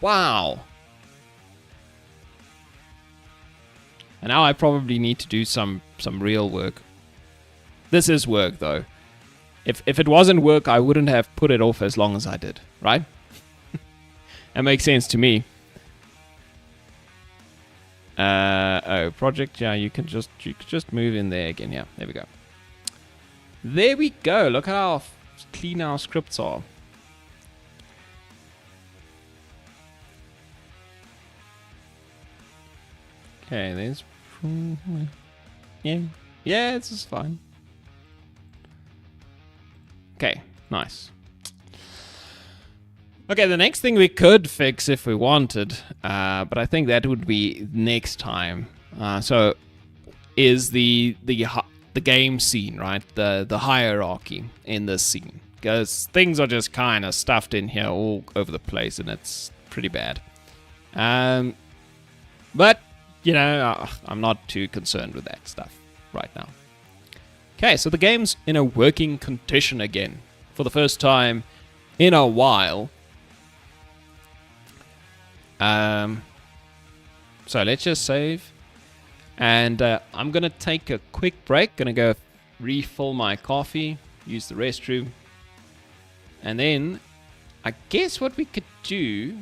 Speaker 1: Wow. And now I probably need to do some real work. This is work, though. If it wasn't work, I wouldn't have put it off as long as I did, right? That makes sense to me. Oh, project. Yeah, you can just move in there again. Yeah, there we go. There we go. Look how clean our scripts are. Okay, there's... Yeah, this is fine. Okay, nice. Okay, the next thing we could fix if we wanted, but I think that would be next time. So, is the game scene, right? The hierarchy in this scene, because things are just kind of stuffed in here all over the place, and it's pretty bad. But you know, I'm not too concerned with that stuff right now. Okay, so the game's in a working condition again for the first time in a while. So let's just save. And I'm going to take a quick break. Going to go refill my coffee, use the restroom. And then I guess what we could do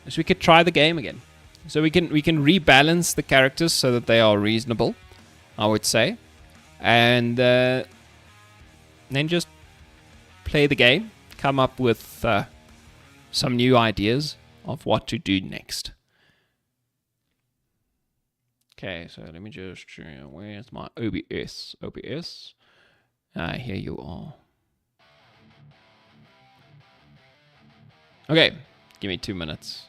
Speaker 1: is we could try the game again. So we can rebalance the characters so that they are reasonable, I would say. And then just play the game, come up with some new ideas of what to do next. Okay, so let me just, where's my OBS? OBS. Here you are. Okay, give me 2 minutes.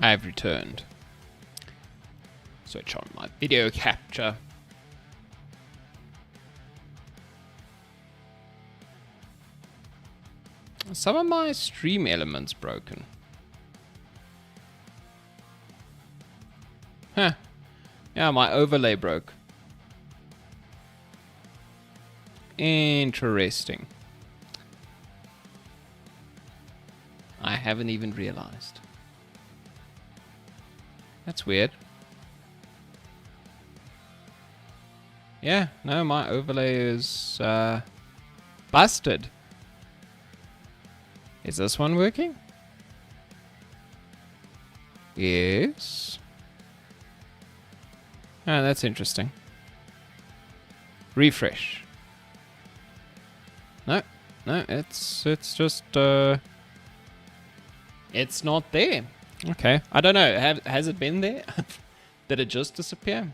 Speaker 1: I've returned. Switch on my video capture. Some of my stream elements broken. Huh. Yeah, my overlay broke. Interesting. I haven't even realized. That's weird. Yeah, no, my overlay is busted. Is this one working? Yes. Ah, that's interesting. Refresh. No, it's just it's not there. Okay, I don't know. Has it been there? Did it just disappear?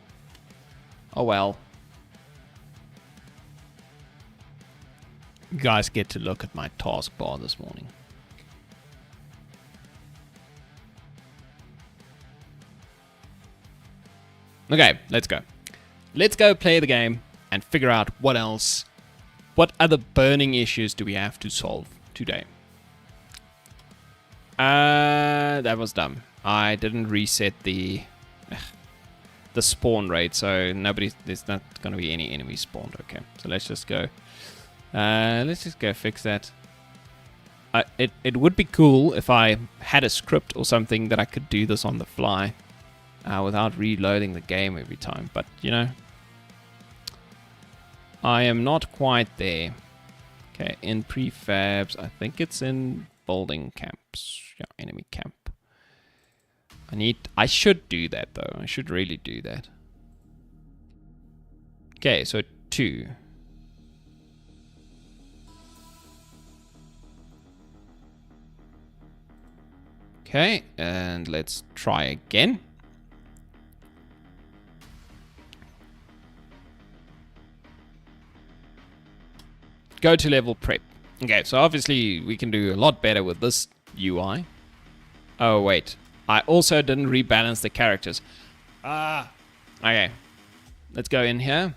Speaker 1: Oh well. You guys get to look at my taskbar this morning. Okay, let's go. Let's go play the game and figure out what else, what other burning issues do we have to solve today. That was dumb. I didn't reset the spawn rate, so there's not going to be any enemies spawned. Okay, so let's just go fix that. It would be cool if I had a script or something that I could do this on the fly without reloading the game every time, but you know, I am not quite there. Okay, in prefabs, I think it's in building camps. Yeah, enemy camp. I should do that though. I should really do that. Okay, so 2. Okay, and let's try again. Go to level prep. Okay, so obviously we can do a lot better with this UI. Oh, wait. I also didn't rebalance the characters. Okay. Let's go in here.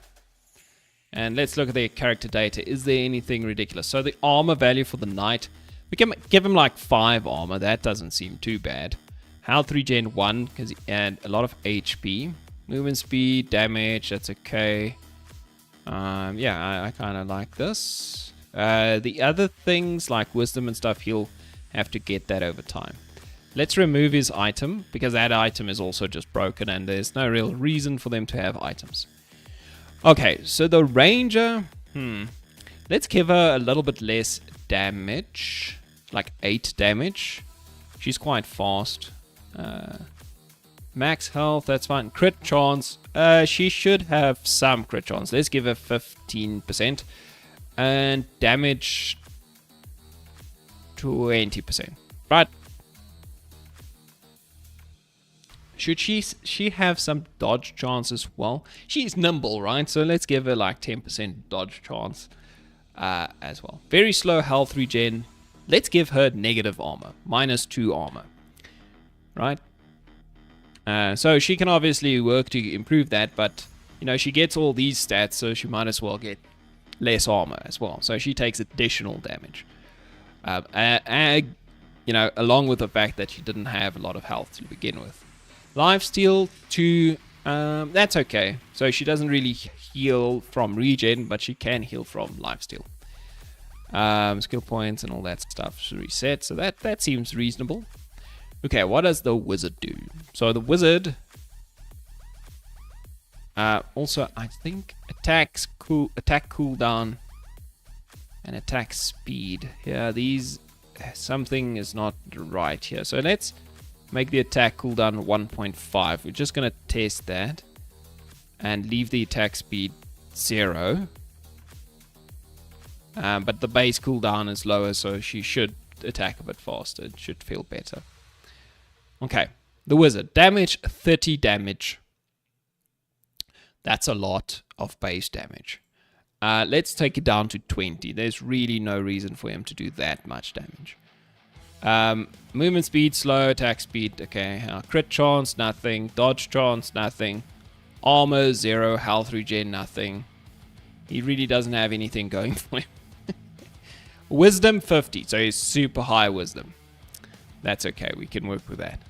Speaker 1: And let's look at the character data. Is there anything ridiculous? So the armor value for the knight, we can give him like 5 armor. That doesn't seem too bad. Health regen 1, and a lot of HP. Movement speed, damage, that's okay. Yeah, I kind of like this. The other things like wisdom and stuff, he'll have to get that over time. Let's remove his item, because that item is also just broken and there's no real reason for them to have items. Okay, so the ranger, let's give her a little bit less damage, like 8 damage. She's quite fast. Max health, that's fine. Crit chance, she should have some crit chance. Let's give her 15%. And damage 20%. Right. Should she have some dodge chance as well? She's nimble, right? So let's give her like 10% dodge chance as well. Very slow health regen. Let's give her negative armor. -2 armor. Right? So she can obviously work to improve that, but you know, she gets all these stats, so she might as well get less armor as well. So she takes additional damage. You know, along with the fact that she didn't have a lot of health to begin with. Lifesteal 2, that's okay. So she doesn't really heal from regen, but she can heal from lifesteal. Skill points and all that stuff should reset, so that seems reasonable. Okay, what does the wizard do? So the wizard also, I think attack cooldown and attack speed. Yeah, something is not right here. So let's make the attack cooldown 1.5. We're just gonna test that and leave the attack speed 0. But the base cooldown is lower, so she should attack a bit faster. It should feel better. Okay, the wizard. Damage, 30 damage. That's a lot of base damage. Let's take it down to 20. There's really no reason for him to do that much damage. Movement speed, slow, attack speed, okay. Crit chance, nothing. Dodge chance, nothing. Armor, 0. Health regen, nothing. He really doesn't have anything going for him. Wisdom, 50. So he's super high wisdom. That's okay. We can work with that.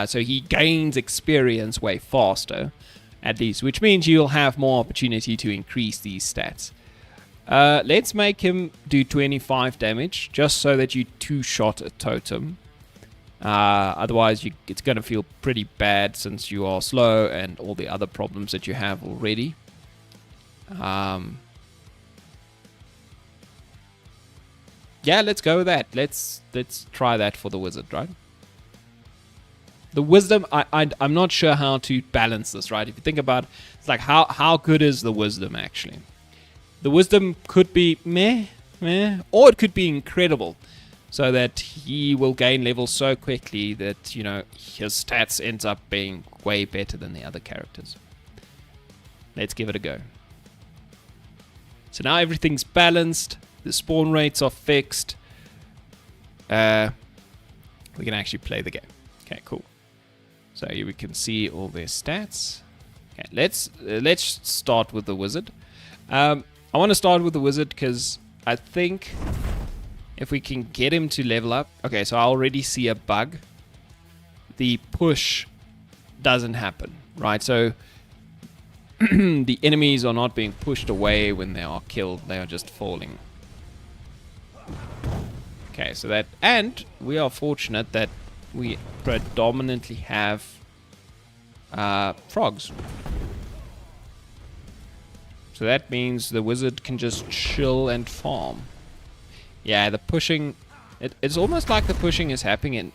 Speaker 1: So he gains experience way faster, at least, which means you'll have more opportunity to increase these stats. Let's make him do 25 damage, just so that you 2-shot a totem. Otherwise, it's going to feel pretty bad since you are slow and all the other problems that you have already. Yeah, let's go with that. Let's try that for the wizard, right? The wisdom, I'm not sure how to balance this, right? If you think about it, it's like how good is the wisdom actually? The wisdom could be meh, or it could be incredible, so that he will gain levels so quickly that, you know, his stats ends up being way better than the other characters. Let's give it a go. So now everything's balanced. The spawn rates are fixed. We can actually play the game. Okay, cool. So here we can see all their stats. Okay, let's start with the wizard. I want to start with the wizard because I think if we can get him to level up. Okay, so I already see a bug. The push doesn't happen, right? So the enemies are not being pushed away when they are killed. They are just falling. Okay, so that... And we are fortunate that we predominantly have frogs. So that means the wizard can just chill and farm. Yeah, the pushing... It's almost like the pushing is happening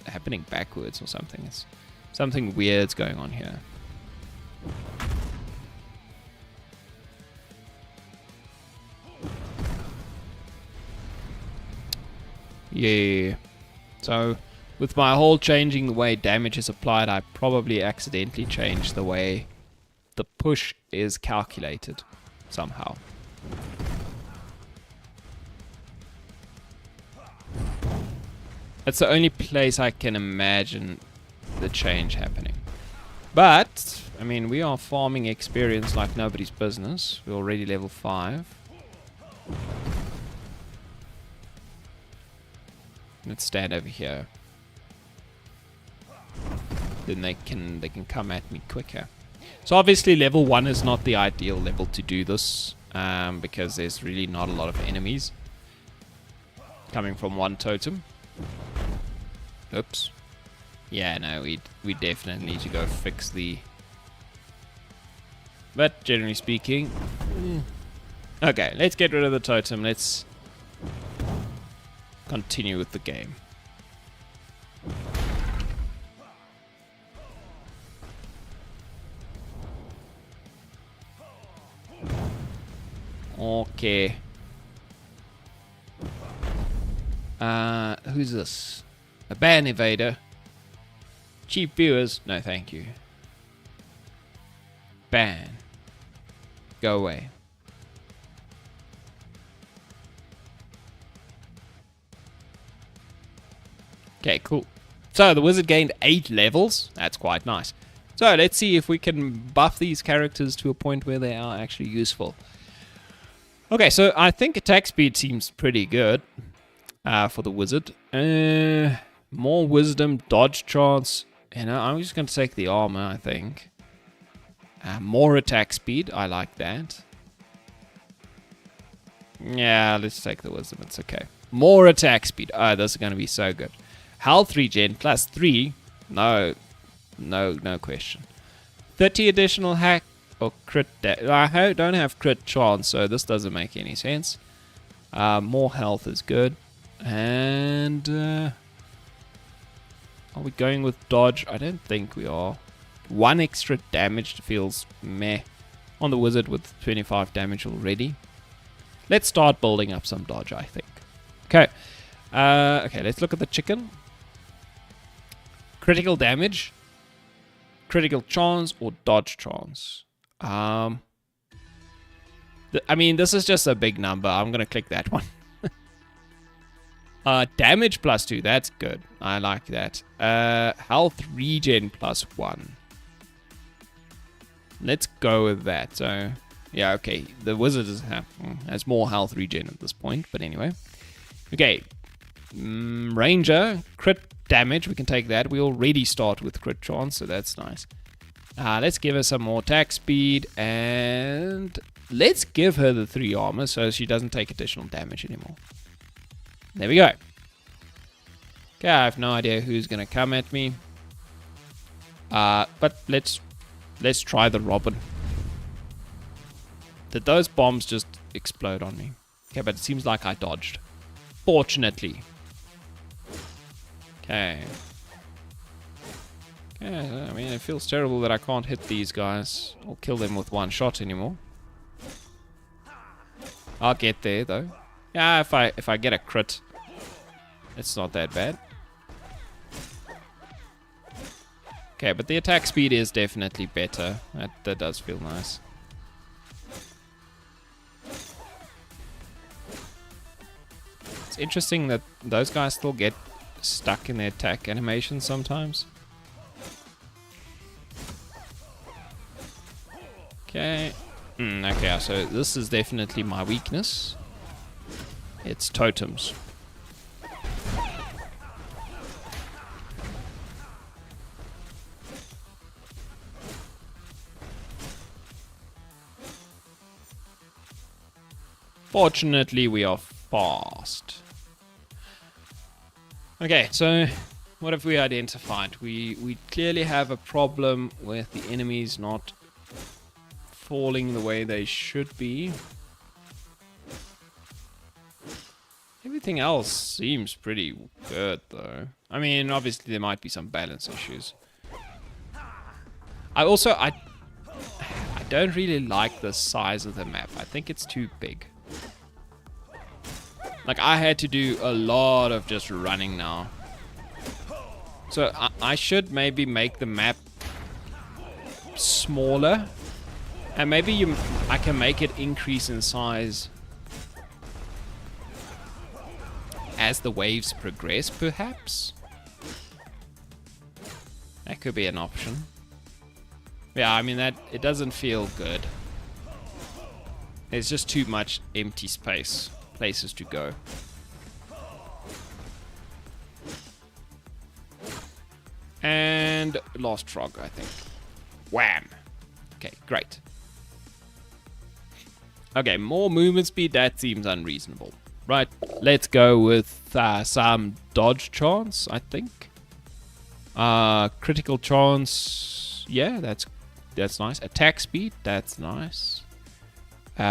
Speaker 1: backwards or something. It's something weird's going on here. Yeah. So, with my whole changing the way damage is applied, I probably accidentally changed the way the push is calculated somehow. That's the only place I can imagine the change happening. But, I mean, we are farming experience like nobody's business. We're already level 5. Let's stand over here. Then they can come at me quicker. So obviously level 1 is not the ideal level to do this, because there's really not a lot of enemies coming from one totem. Oops. Yeah, no, we definitely need to go fix the... But generally speaking... Okay, let's get rid of the totem. Let's continue with the game. Okay. Who's this? A ban evader. Cheap viewers. No, thank you. Ban. Go away. Okay, cool. So the wizard gained 8 levels. That's quite nice. So let's see if we can buff these characters to a point where they are actually useful. Okay, so I think attack speed seems pretty good for the wizard. More wisdom, dodge chance. You know, I'm just going to take the armor, I think. More attack speed. I like that. Yeah, let's take the wisdom. It's okay. More attack speed. Oh, this is going to be so good. Health regen plus 3. No question. 30 additional hack or crit. I don't have crit chance, so this doesn't make any sense. More health is good. And are we going with dodge? I don't think we are. 1 extra damage feels meh on the wizard with 25 damage already. Let's start building up some dodge, I think. Okay. Okay, let's look at the chicken. Critical damage, critical chance, or dodge chance. I mean, this is just a big number. I'm going to click that one. Damage plus 2. That's good. I like that. Health regen plus 1. Let's go with that. So, yeah, okay. The wizard has more health regen at this point. But anyway. Okay. Ranger, crit damage. We can take that. We already start with crit chance, so that's nice. Let's give her some more attack speed. And let's give her the 3 armor so she doesn't take additional damage anymore. There we go. Okay, I have no idea who's going to come at me. But let's try the Robin. Did those bombs just explode on me? Okay, but it seems like I dodged. Fortunately. Okay. Okay, I mean, it feels terrible that I can't hit these guys or kill them with 1 shot anymore. I'll get there, though. Yeah, if I get a crit, it's not that bad. Okay, but the attack speed is definitely better. That does feel nice. It's interesting that those guys still get stuck in their attack animation sometimes. Okay. Okay, so this is definitely my weakness. It's totems. Fortunately, we are fast. Okay, so what have we identified? We clearly have a problem with the enemies not falling the way they should be. Everything else seems pretty good, though. I mean, obviously there might be some balance issues. I don't really like the size of the map. I think it's too big. Like, I had to do a lot of just running now. So I should maybe make the map smaller. And maybe I can make it increase in size as the waves progress, perhaps? That could be an option. Yeah, I mean, it doesn't feel good. There's just too much empty space. Places to go. And lost frog, I think. Wham! Okay, great. Okay, more movement speed, that seems unreasonable. Right, let's go with some dodge chance, I think. Critical chance, yeah, that's nice. Attack speed, that's nice.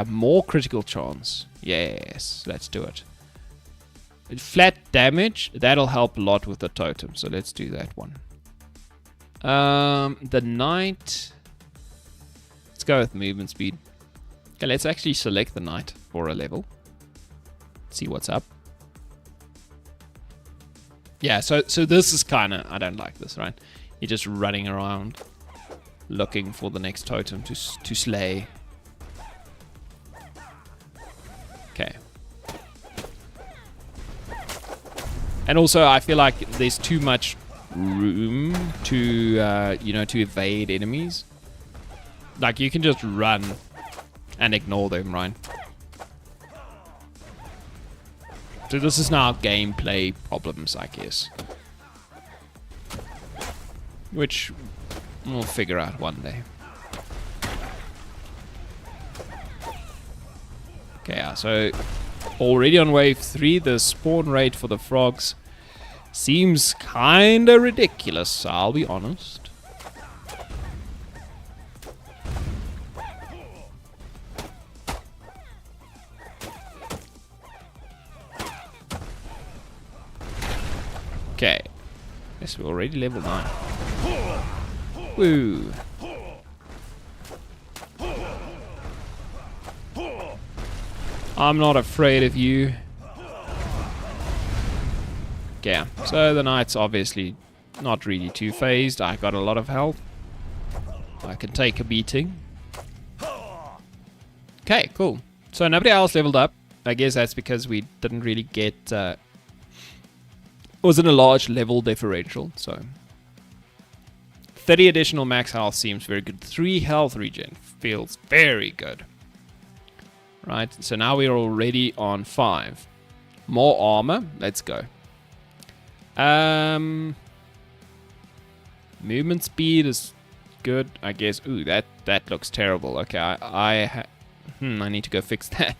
Speaker 1: More critical chance. Yes, let's do it. Flat damage, that'll help a lot with the totem, so let's do that one. The knight. Let's go with movement speed. Okay, let's actually select the knight for a level. See what's up. Yeah, so this is kind of, I don't like this, right? You're just running around looking for the next totem to slay. Okay. And also, I feel like there's too much room to, to evade enemies. Like, you can just run and ignore them, right? So this is now gameplay problems, I guess. Which we'll figure out one day. Okay, so already on wave 3, the spawn rate for the frogs seems kinda ridiculous, I'll be honest. Okay, yes, we're already level 9. Woo! I'm not afraid of you. Yeah, so the knight's obviously not really too phased. I got a lot of health. I can take a beating. Okay, cool. So nobody else leveled up. I guess that's because we didn't really get... wasn't a large level differential, so... 30 additional max health seems very good. 3 health regen feels very good. Right, so now we're already on 5. More armor. Let's go. Movement speed is good, I guess. Ooh, that looks terrible. Okay, I need to go fix that.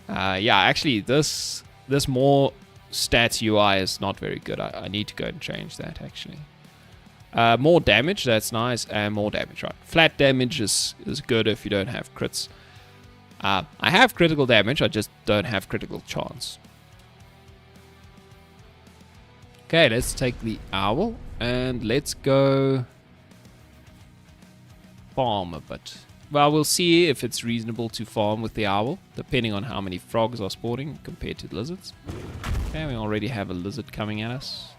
Speaker 1: Yeah, actually, this more stats UI is not very good. I need to go and change that, actually. More damage, that's nice. And more damage, right. Flat damage is good if you don't have crits. I have critical damage, I just don't have critical chance. Okay, let's take the owl and let's go farm a bit. Well, we'll see if it's reasonable to farm with the owl, depending on how many frogs are spawning compared to lizards. Okay, we already have a lizard coming at us.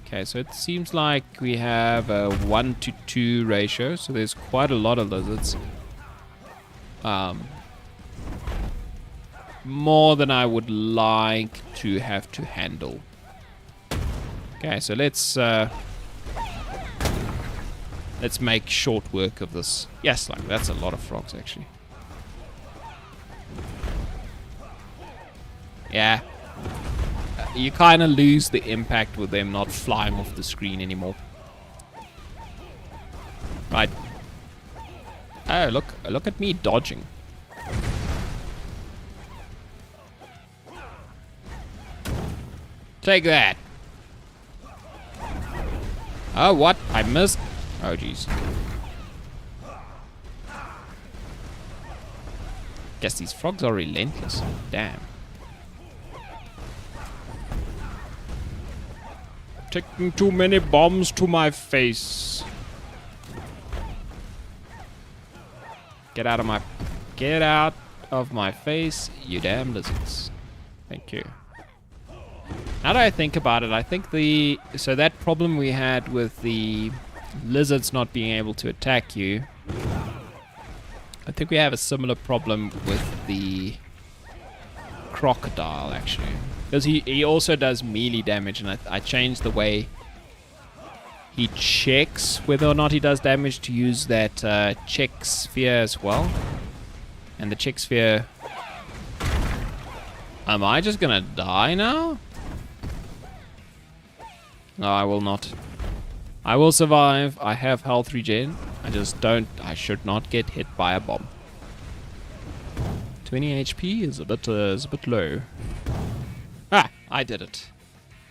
Speaker 1: Okay, so it seems like we have a 1-to-2 ratio, so there's quite a lot of lizards. More than I would like to have to handle. Okay, so let's make short work of this. Yes, like that's a lot of frogs actually. Yeah. You kind of lose the impact with them not flying off the screen anymore. Right. Oh, look at me dodging. Take that. Oh, what? I missed. Oh, jeez. Guess these frogs are relentless. Damn. Taking too many bombs to my face. Get out of my face, you damn lizards. Thank you. Now that I think about it, I think so that problem we had with the lizards not being able to attack you, I think we have a similar problem with the crocodile, actually. Because he also does melee damage, and I changed the way he checks whether or not he does damage to use that check sphere as well. And the check sphere... Am I just gonna die now? No, I will not. I will survive. I have health regen. I should not get hit by a bomb. 20 HP is a bit low. Ah, I did it.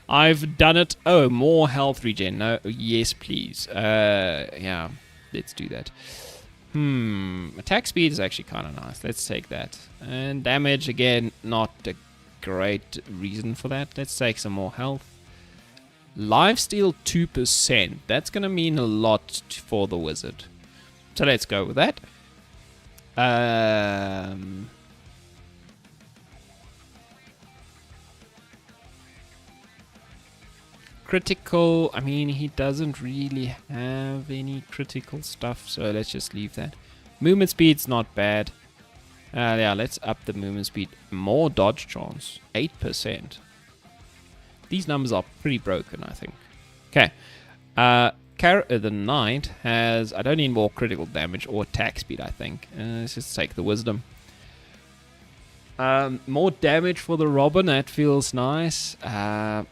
Speaker 1: I've done it. Oh, more health regen. No, yes, please. Yeah, let's do that. Attack speed is actually kind of nice. Let's take that. And damage, again, not a great reason for that. Let's take some more health. Lifesteal 2%. That's going to mean a lot for the wizard. So let's go with that. Critical, I mean, he doesn't really have any critical stuff, so let's just leave that. Movement speed's not bad. Yeah, let's up the movement speed. More dodge chance, 8%. These numbers are pretty broken, I think. Okay. The knight has... I don't need more critical damage or attack speed, I think. Let's just take the wisdom. More damage for the Robin, that feels nice.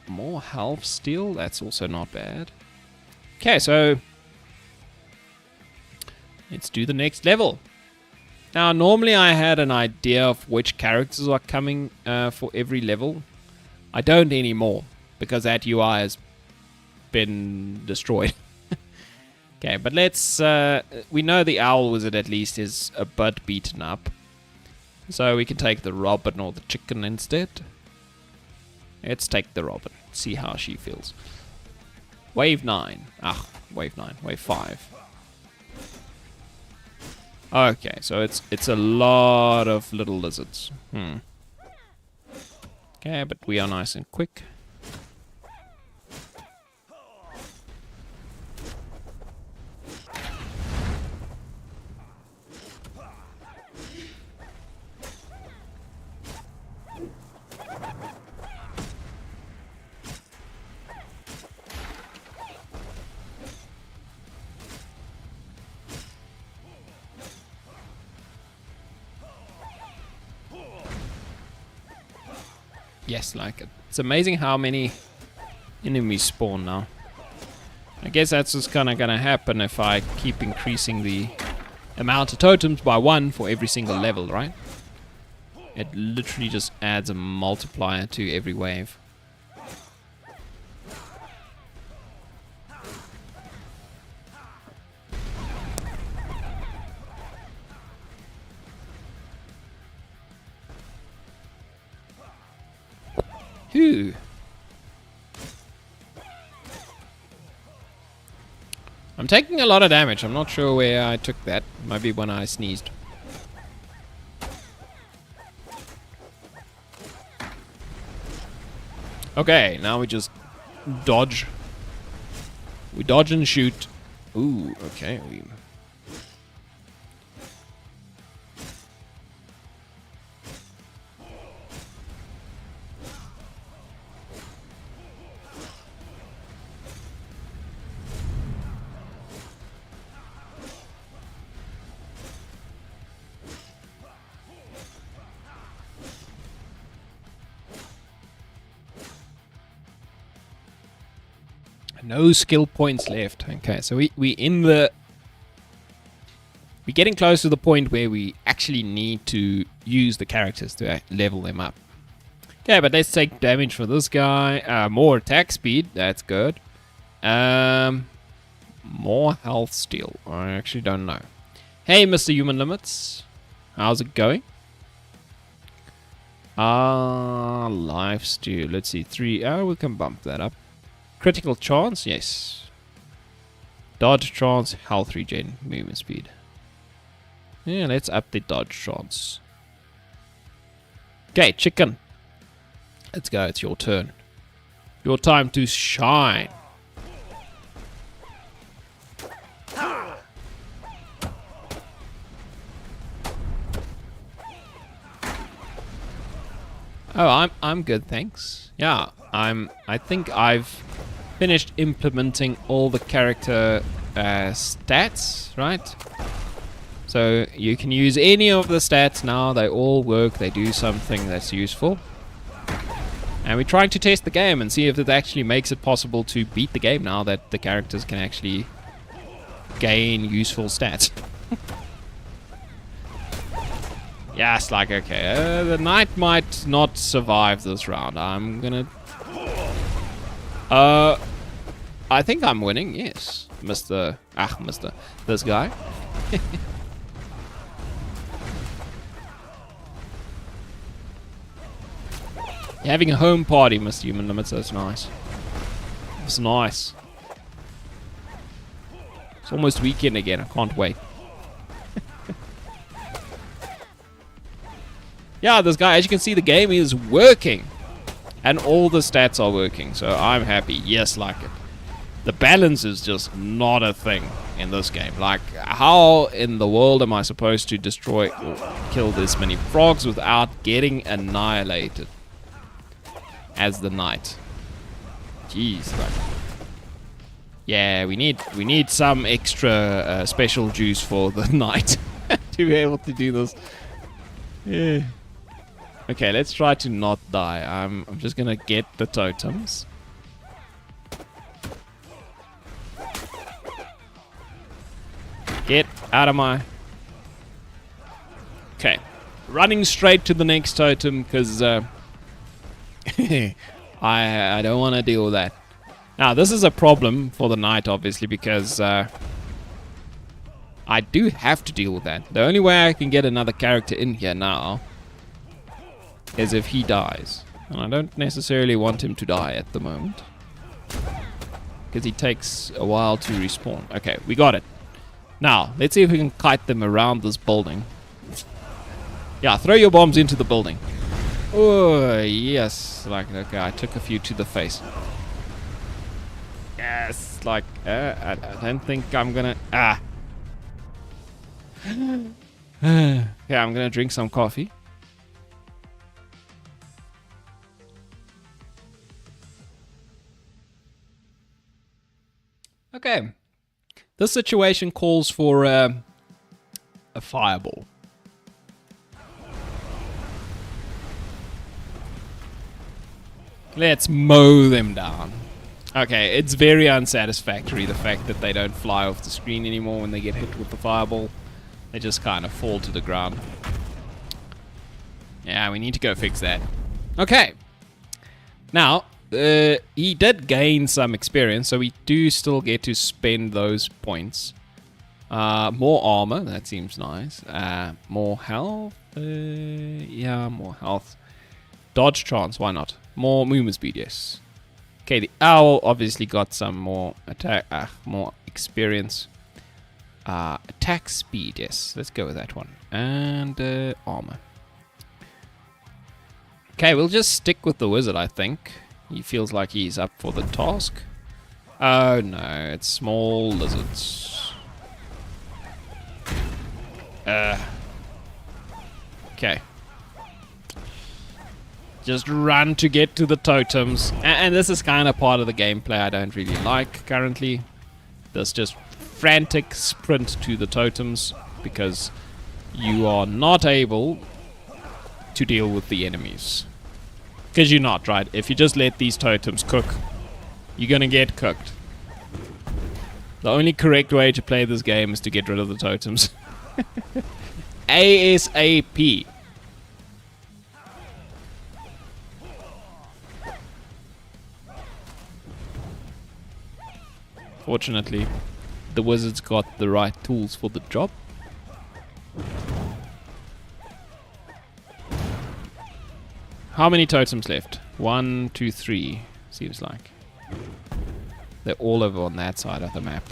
Speaker 1: More health steal, that's also not bad. Okay, so... let's do the next level. Now, normally I had an idea of which characters are coming for every level. I don't anymore, because that UI has been destroyed. Okay, but let's... we know the Owl Wizard at least is a bit beaten up. So we can take the Robin or the chicken instead. Let's take the Robin. See how she feels. Wave 9. Wave 9. Wave 5. Okay, so it's a lot of little lizards. Okay, but we are nice and quick. Yes, like it. It's amazing how many enemies spawn now. I guess that's just kind of gonna happen if I keep increasing the amount of totems by 1 for every single level, right? It literally just adds a multiplier to every wave. Phew. I'm taking a lot of damage. I'm not sure where I took that. Maybe when I sneezed. Okay, now we just dodge. We dodge and shoot. Ooh, okay. No skill points left. Okay, so we're getting close to the point where we actually need to use the characters to level them up. Okay, but let's take damage for this guy. More attack speed. That's good. More health steal. I actually don't know. Hey, Mr. Human Limits. How's it going? Life steal. Let's see. 3. Oh, we can bump that up. Critical chance. Yes. Dodge chance. Health regen. Movement speed. Yeah, let's up the dodge chance. Okay, chicken. Let's go. It's your turn. Your time to shine. Oh, I'm good, thanks. Yeah, I think I've finished implementing all the character stats, right? So you can use any of the stats now. They all work. They do something that's useful. And we're trying to test the game and see if it actually makes it possible to beat the game now that the characters can actually gain useful stats. Yes, like, okay, the knight might not survive this round. I'm gonna... I think I'm winning, yes. Mr. This guy. You're having a home party, Mr. Human Limits. That's nice. It's nice. It's almost weekend again. I can't wait. Yeah, this guy, as you can see, the game is working. And all the stats are working. So I'm happy. Yes, like it. The balance is just not a thing in this game. Like, how in the world am I supposed to destroy or kill this many frogs without getting annihilated as the knight? Jeez, like, yeah, we need some extra special juice for the knight to be able to do this. Yeah. Okay, let's try to not die. I'm just gonna get the totems. Get out of my... Okay. Running straight to the next totem, because I don't want to deal with that. Now, this is a problem for the knight, obviously, because I do have to deal with that. The only way I can get another character in here now is if he dies. And I don't necessarily want him to die at the moment, because he takes a while to respawn. Okay, we got it. Now, let's see if we can kite them around this building. Yeah, throw your bombs into the building. Oh, yes. Like, okay, I took a few to the face. Yes, like, I don't think I'm gonna... yeah, I'm gonna drink some coffee. Okay. This situation calls for a fireball. Let's mow them down. Okay, it's very unsatisfactory, the fact that they don't fly off the screen anymore when they get hit with the fireball. They just kind of fall to the ground. Yeah, we need to go fix that. Okay. Now, he did gain some experience, so we do still get to spend those points. More armor, that seems nice. More health. Yeah, more health. Dodge chance, why not? More movement speed, yes. Okay, the owl obviously got some more attack, more experience. Attack speed, yes. Let's go with that one. And armor. Okay, we'll just stick with the wizard, I think. He feels like he's up for the task. Oh no, it's small lizards. Okay. Just run to get to the totems. And this is kind of part of the gameplay I don't really like currently. There's just frantic sprint to the totems because you are not able to deal with the enemies. Because you're not, right? If you just let these totems cook, you're gonna get cooked. The only correct way to play this game is to get rid of the totems. ASAP. Fortunately, the wizards got the right tools for the job. How many totems left? 1, 2, 3, seems like. They're all over on that side of the map.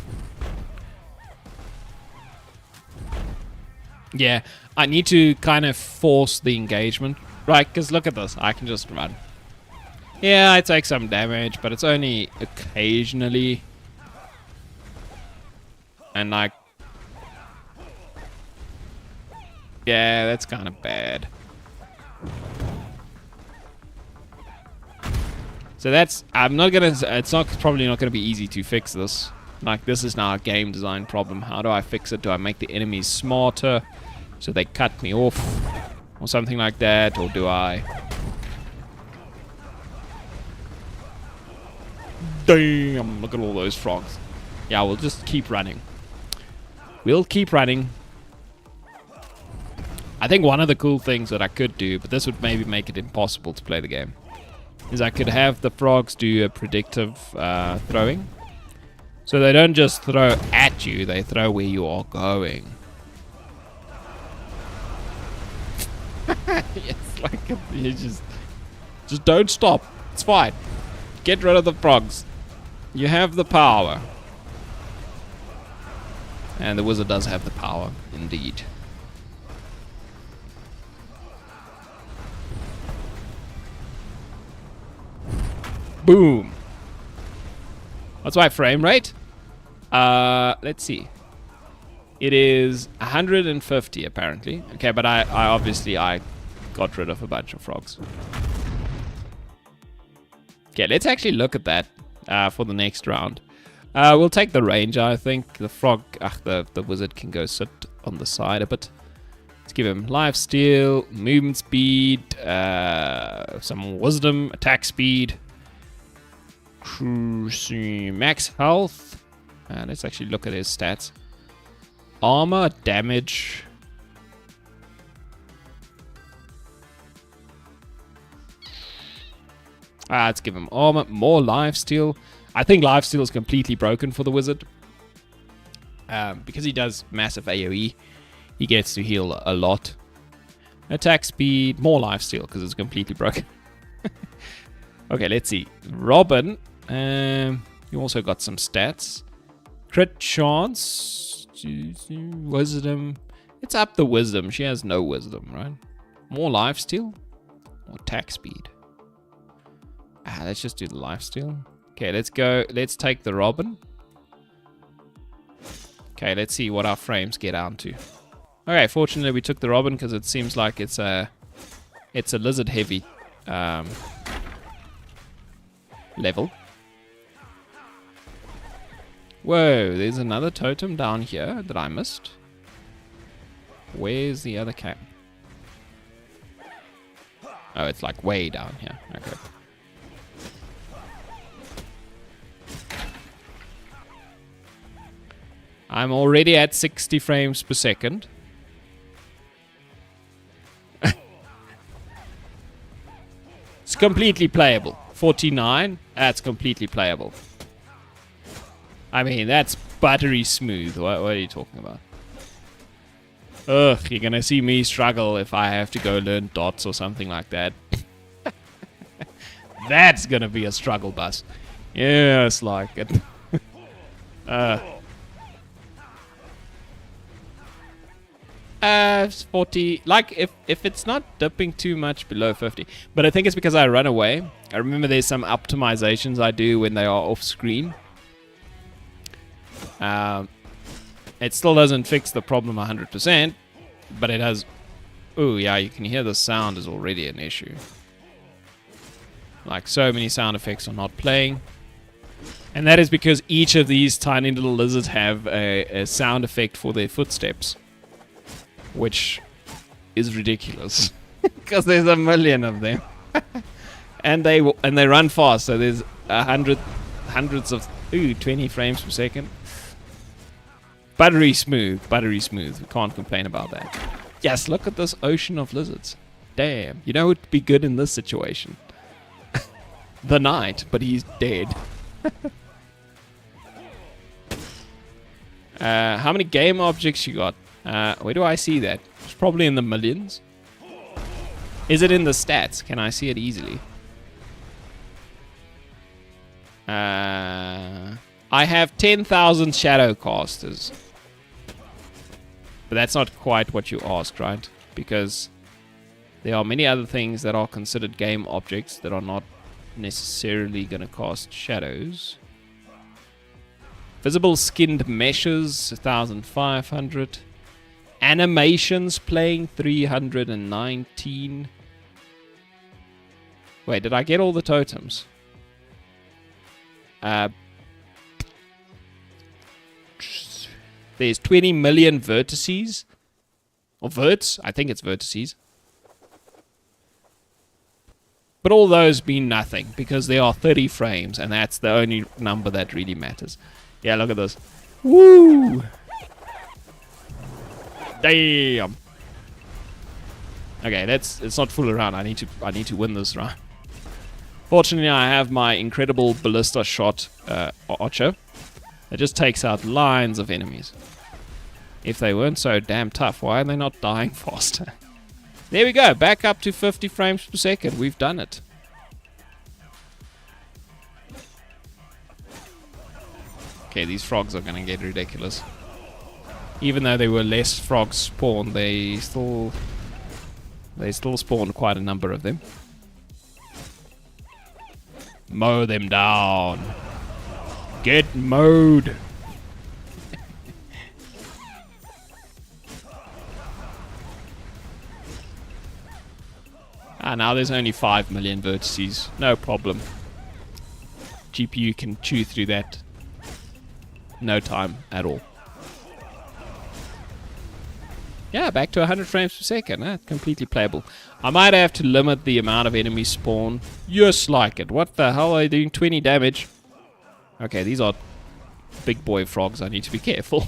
Speaker 1: Yeah, I need to kind of force the engagement. Right, because look at this. I can just run. Yeah, I take some damage, but it's only occasionally. And like... yeah, that's kind of bad. So that's... I'm not gonna... it's not probably not gonna be easy to fix this. Like, this is now a game design problem. How do I fix it? Do I make the enemies smarter so they cut me off? Or something like that? Or do I... damn, look at all those frogs. Yeah, we'll just keep running. We'll keep running. I think one of the cool things that I could do, but this would maybe make it impossible to play the game, is I could have the frogs do a predictive throwing. So they don't just throw at you, they throw where you are going. Yes, like you just don't stop. It's fine. Get rid of the frogs. You have the power. And the wizard does have the power, indeed. Boom. What's my frame rate? Let's see. It is 150 apparently. Okay, but I obviously got rid of a bunch of frogs. Okay, let's actually look at that for the next round. We'll take the ranger, I think. The frog, the wizard can go sit on the side a bit. Let's give him lifesteal, movement speed, some wisdom, attack speed, max health. Let's actually look at his stats. Armor, damage. Let's give him armor, more lifesteal. I think lifesteal is completely broken for the wizard. Because he does massive AoE, he gets to heal a lot. Attack speed, more lifesteal because it's completely broken. Okay, let's see. Robin, you also got some stats. Crit chance, wisdom. It's up the wisdom. She has no wisdom, right? More lifesteal or attack speed. Let's just do the lifesteal. Okay, let's go. Let's take the Robin. Okay, let's see what our frames get down to. Okay, fortunately we took the Robin because it seems like it's a lizard heavy level. Whoa, there's another totem down here that I missed. Where's the other camp? Oh, it's like way down here. Okay. I'm already at 60 frames per second. It's completely playable. 49, that's completely playable. I mean, that's buttery smooth. What are you talking about? Ugh, you're gonna see me struggle if I have to go learn dots or something like that. That's gonna be a struggle bus. Yes, like it. 40, like if it's not dipping too much below 50, but I think it's because I run away. I remember there's some optimizations I do when they are off screen. It still doesn't fix the problem 100%, but it does. Oh yeah, you can hear the sound is already an issue. Like so many sound effects are not playing, and that is because each of these tiny little lizards have a sound effect for their footsteps, which is ridiculous because there's a million of them. and they run fast, so there's hundreds of 20 frames per second. Buttery smooth. We can't complain about that. Yes, look at this ocean of lizards. Damn, you know what would be good in this situation? The knight, but he's dead. How many game objects you got? Where do I see that? It's probably in the millions. Is it in the stats? Can I see it easily? I have 10,000 shadow casters. But that's not quite what you asked, right? Because there are many other things that are considered game objects that are not necessarily going to cast shadows. Visible skinned meshes, 1,500. Animations playing, 319. Wait, did I get all the totems? There's 20 million vertices. Or verts? I think it's vertices. But all those mean nothing, because there are 30 frames, and that's the only number that really matters. Yeah, look at this. Woo! Damn! Okay, let's not fool around. I need to win this round. Fortunately, I have my incredible ballista shot archer. It just takes out lines of enemies. If they weren't so damn tough, why are they not dying faster? There we go, back up to 50 frames per second. We've done it. Okay, these frogs are gonna get ridiculous. Even though there were less frogs spawned, they still spawned quite a number of them. Mow them down. Get mowed. Now there's only 5 million vertices. No problem. GPU can chew through that. No time at all. Yeah, back to 100 frames per second. Completely playable. I might have to limit the amount of enemies spawn. Just like it. What the hell are they doing? 20 damage. Okay, these are big boy frogs. I need to be careful.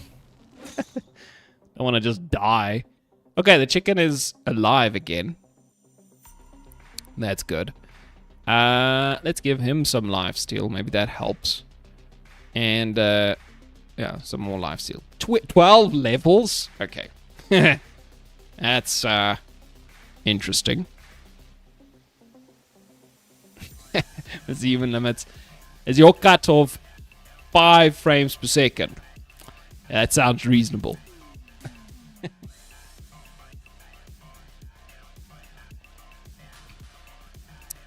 Speaker 1: Don't want to just die. Okay, the chicken is alive again. That's good. Let's give him some lifesteal. Maybe that helps. And, yeah, some more lifesteal. 12 levels? Okay. That's, interesting. There's even limits. Is your cutoff 5 frames per second? That sounds reasonable.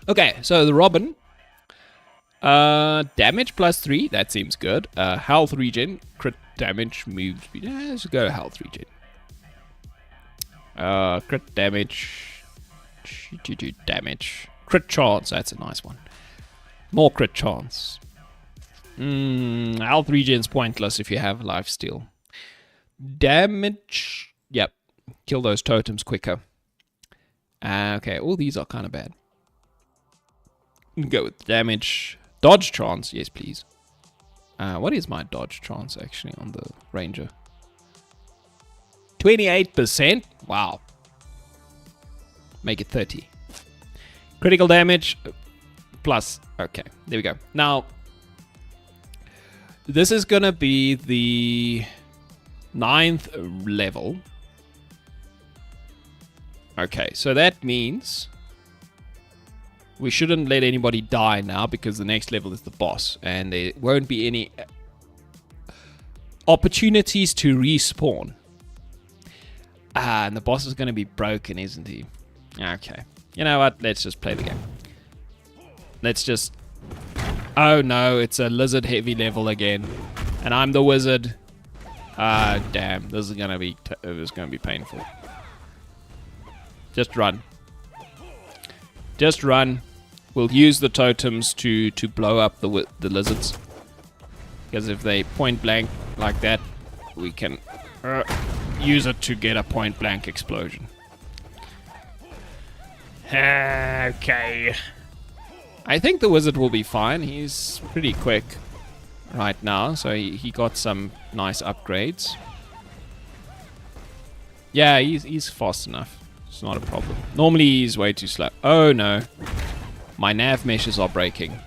Speaker 1: Okay, so the Robin. Damage plus 3, that seems good. Health regen, crit damage, move speed. Let's go health regen. Crit damage. Damage. Crit chance, that's a nice one. More crit chance. Health regen's pointless if you have lifesteal. Damage. Yep. Kill those totems quicker. Okay, all these are kind of bad. Go with damage. Dodge chance, yes please. What is my dodge chance actually on the ranger? 28%? Wow. Make it 30. Critical damage plus. Okay, there we go. Now, this is gonna be the 9th level. Okay, so that means we shouldn't let anybody die now, because the next level is the boss, and there won't be any opportunities to respawn. And the boss is going to be broken, isn't he? Okay. You know what? Let's just play the game. Let's just... Oh no, it's a lizard heavy level again. And I'm the wizard. Damn. This is going to be painful. Just run. Just run. We'll use the totems to blow up the lizards. Because if they point blank like that, we can use it to get a point blank explosion. Okay. I think the wizard will be fine. He's pretty quick right now, so he got some nice upgrades. Yeah, he's fast enough. It's not a problem. Normally he's way too slow. Oh no. My nav meshes are breaking.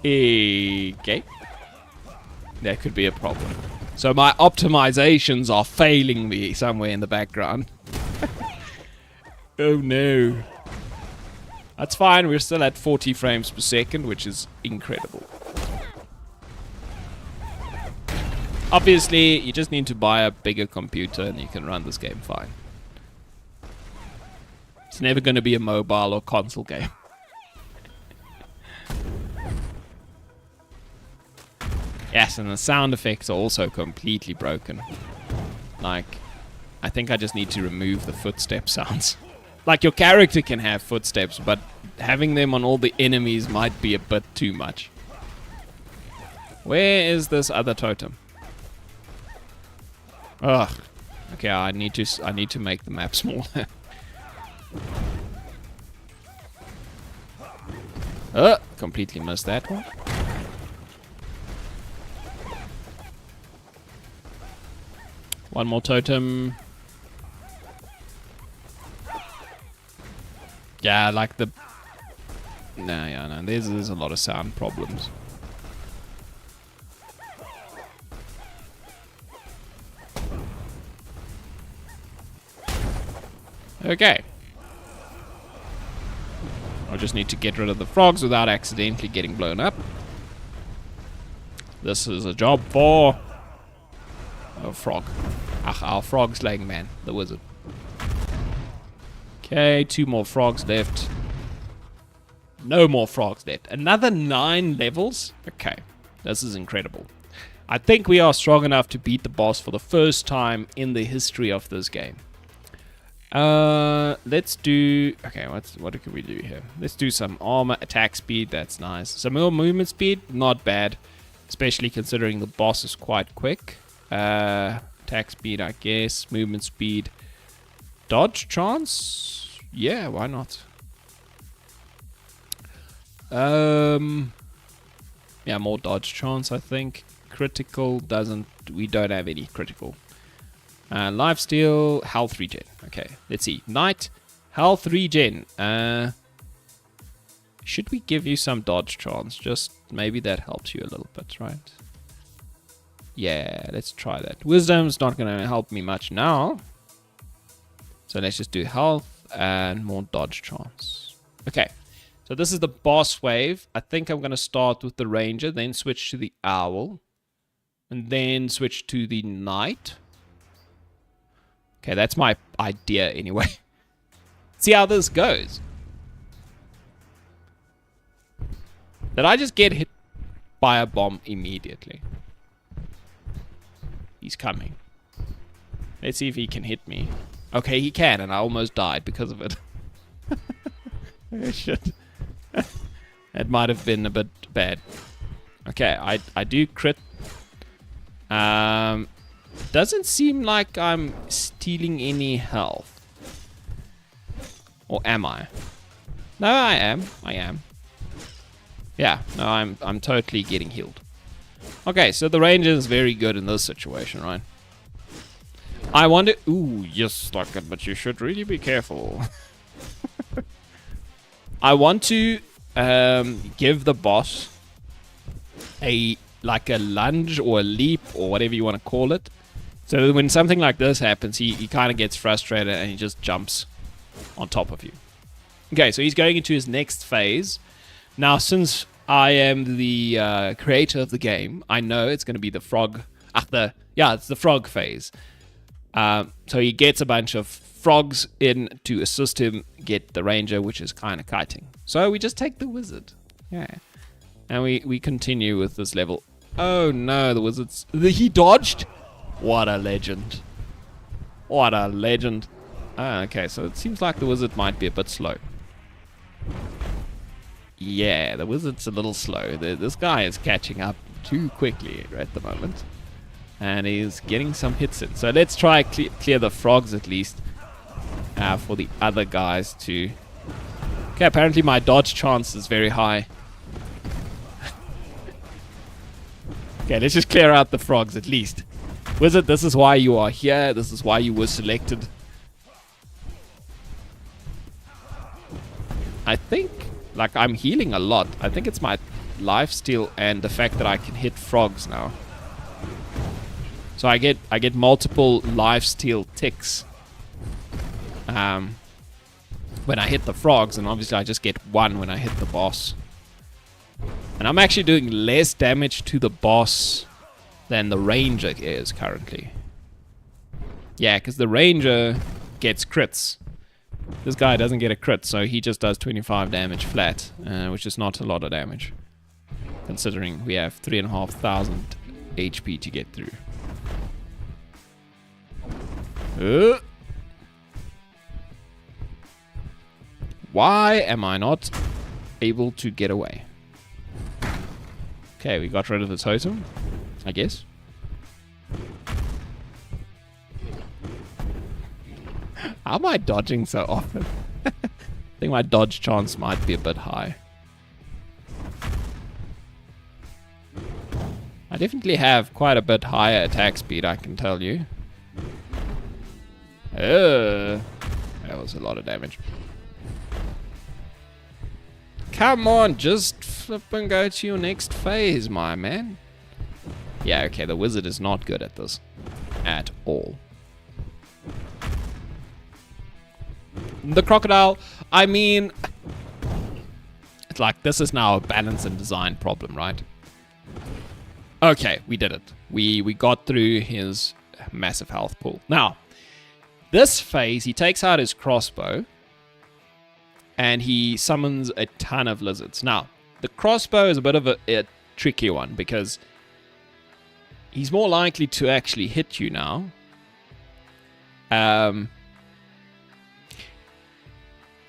Speaker 1: Okay. That could be a problem. So my optimizations are failing me somewhere in the background. Oh no. That's fine, we're still at 40 frames per second, which is incredible. Obviously, you just need to buy a bigger computer and you can run this game fine. It's never going to be a mobile or console game. Yes, and the sound effects are also completely broken. Like, I think I just need to remove the footstep sounds. Like, your character can have footsteps, but having them on all the enemies might be a bit too much. Where is this other totem? Ugh. Okay, I need to make the map smaller. Completely missed that one. One more totem. Yeah, like the... No, there's a lot of sound problems. Okay. I just need to get rid of the frogs without accidentally getting blown up. This is a job for... a frog. Our frog slaying man, the wizard. Okay, 2 more frogs left. No more frogs left. Another 9 levels? Okay, this is incredible. I think we are strong enough to beat the boss for the first time in the history of this game. Let's do... Okay, what can we do here? Let's do some armor, attack speed, that's nice. Some more movement speed, not bad. Especially considering the boss is quite quick. Attack speed, I guess. Movement speed. Dodge chance? Yeah, why not? Yeah, more dodge chance, I think. Critical doesn't... We don't have any critical. Lifesteal, health regen. Okay, let's see. Knight, health regen. Should we give you some dodge chance? Just maybe that helps you a little bit, right? Yeah, let's try that. Wisdom's not going to help me much now. So let's just do health and more dodge chance. Okay, so this is the boss wave. I think I'm going to start with the ranger, then switch to the owl, and then switch to the knight. Okay, that's my idea anyway. See how this goes. Did I just get hit by a bomb immediately? He's coming. Let's see if he can hit me. Okay, he can, and I almost died because of it. Oh, shit. That might have been a bit bad. Okay, I do crit. Doesn't seem like I'm stealing any health. Or am I? No, I am. Yeah, no, I'm totally getting healed. Okay, so the ranger is very good in this situation, right? I wonder... Ooh, you stuck it, but you should really be careful. I want to give the boss like a lunge or a leap or whatever you want to call it. So when something like this happens, he kind of gets frustrated and he just jumps on top of you. Okay, so he's going into his next phase. Now, since I am the creator of the game, I know it's going to be the frog... it's the frog phase. So he gets a bunch of frogs in to assist him get the ranger, which is kind of kiting. So we just take the wizard. Yeah. And we continue with this level. Oh no, the wizard's... He dodged? What a legend. What a legend. Okay, so it seems like the wizard might be a bit slow. Yeah, the wizard's a little slow. This guy is catching up too quickly at the moment. And he's getting some hits in. So let's try clear the frogs at least. For the other guys to... Okay, apparently my dodge chance is very high. Okay, let's just clear out the frogs at least. Wizard, this is why you are here. This is why you were selected. I think, like, I'm healing a lot. I think it's my life steal and the fact that I can hit frogs now. So I get multiple life steal ticks when I hit the frogs, and obviously I just get one when I hit the boss. And I'm actually doing less damage to the boss than the ranger is currently. Yeah, because the ranger gets crits. This guy doesn't get a crit, so he just does 25 damage flat, which is not a lot of damage, considering we have 3,500 HP to get through. Why am I not able to get away? Okay, we got rid of the totem, I guess. How am I dodging so often? I think my dodge chance might be a bit high. I definitely have quite a bit higher attack speed, I can tell you. That was a lot of damage. Come on, just flip and go to your next phase, my man. Yeah, okay, the wizard is not good at this. At all. The crocodile, I mean... It's like, this is now a balance and design problem, right? Okay, we did it. We got through his massive health pool. Now, this phase, he takes out his crossbow, and he summons a ton of lizards. Now, the crossbow is a bit of a tricky one, because he's more likely to actually hit you now.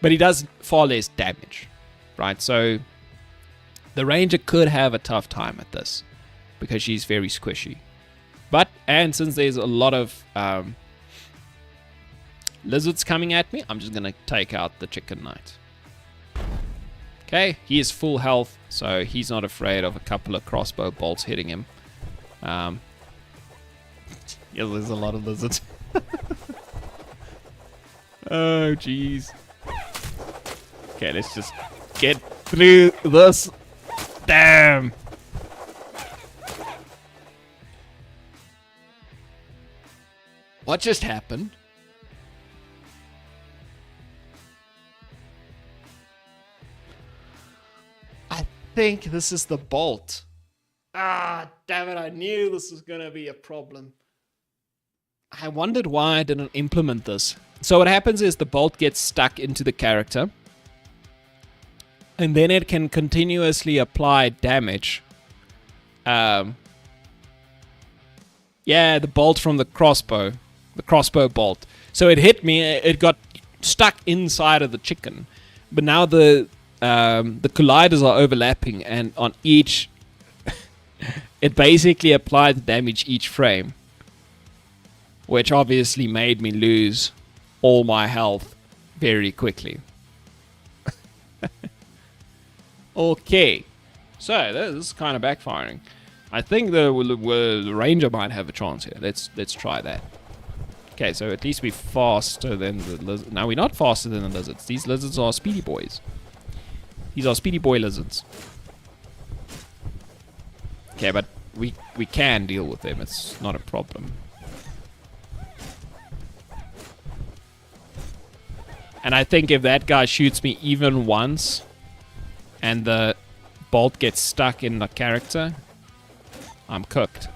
Speaker 1: But he does far less damage, right? So the ranger could have a tough time at this, because she's very squishy. And since there's a lot of lizards coming at me, I'm just going to take out the chicken knight. Okay, he is full health, so he's not afraid of a couple of crossbow bolts hitting him. Yeah, there's a lot of lizards. Oh, jeez. Okay, let's just get through this. Damn. What just happened? I think this is the bolt. Ah, damn it, I knew this was gonna be a problem. I wondered why I didn't implement this. So what happens is the bolt gets stuck into the character, and then it can continuously apply damage. Yeah, the bolt from the crossbow bolt. So it hit me, it got stuck inside of the chicken. But now the colliders are overlapping, and on each, it basically applied damage each frame. Which obviously made me lose all my health very quickly. Okay, so this is kind of backfiring. I think the ranger might have a chance here. Let's try that. Okay, so at least we're faster than the lizards. Now we're not faster than the lizards. These lizards are speedy boys. These are speedy boy lizards. Okay, but we can deal with them. It's not a problem. And I think if that guy shoots me even once, and the bolt gets stuck in the character, I'm cooked.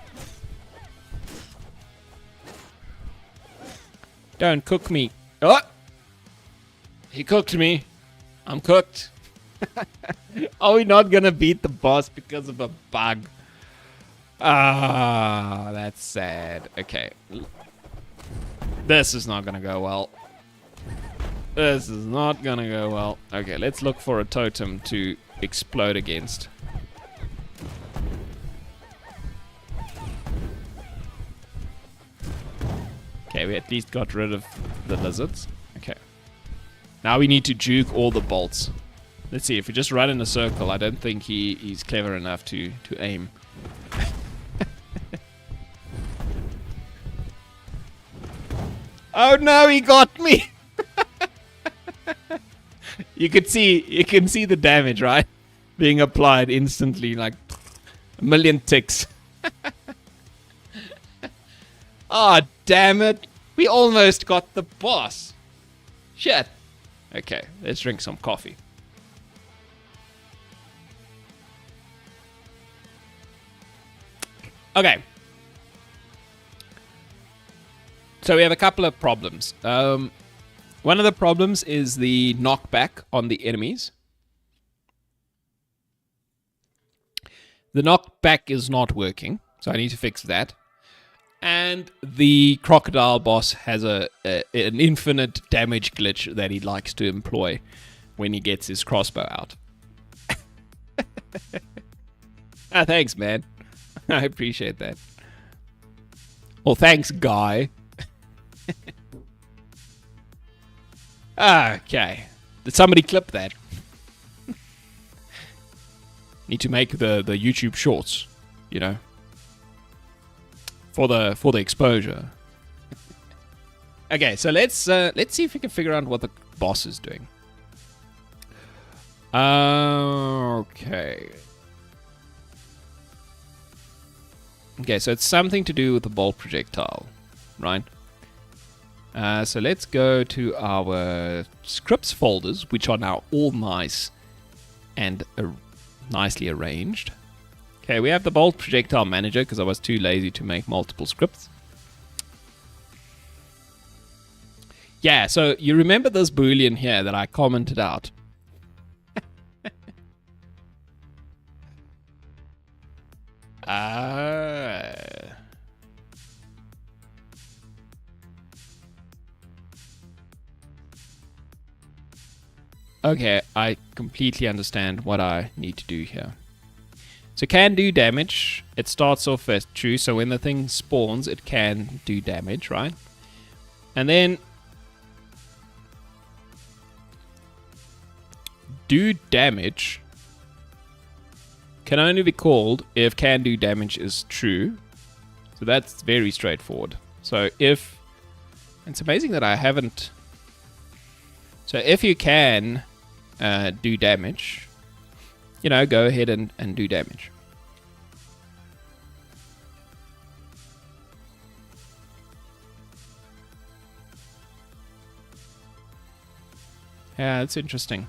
Speaker 1: Don't cook me. Oh! He cooked me. I'm cooked. Are we not gonna beat the boss because of a bug? Ah, that's sad. Okay. This is not gonna go well. This is not gonna go well. Okay, let's look for a totem to explode against. Okay, we at least got rid of the lizards. Okay. Now we need to juke all the bolts. Let's see, if we just run in a circle, I don't think he's clever enough to aim. Oh no, he got me! You can see the damage, right? being applied instantly, like a million ticks. Ah, damn it. We almost got the boss. Shit. Okay, let's drink some coffee. Okay. So we have a couple of problems. One of the problems is the knockback on the enemies. The knockback is not working, so I need to fix that. And the crocodile boss has an infinite damage glitch that he likes to employ when he gets his crossbow out. Ah, thanks, man. I appreciate that. Well, thanks, guy. Okay. Did somebody clip that? Need to make the YouTube shorts, you know, for the exposure. Okay, so let's see if we can figure out what the boss is doing. Okay. Okay, so it's something to do with the bolt projectile, right? So let's go to our scripts folders, which are now all nice and nicely arranged. Okay, we have the bolt projectile manager because I was too lazy to make multiple scripts. Yeah, so you remember this boolean here that I commented out? Okay, I completely understand what I need to do here. So can do damage. It starts off as true, so when the thing spawns, it can do damage, right? And then do damage can only be called if can do damage is true. So that's very straightforward. So if, it's amazing that I haven't. So if you can do damage, you know, go ahead and do damage. Yeah, that's interesting.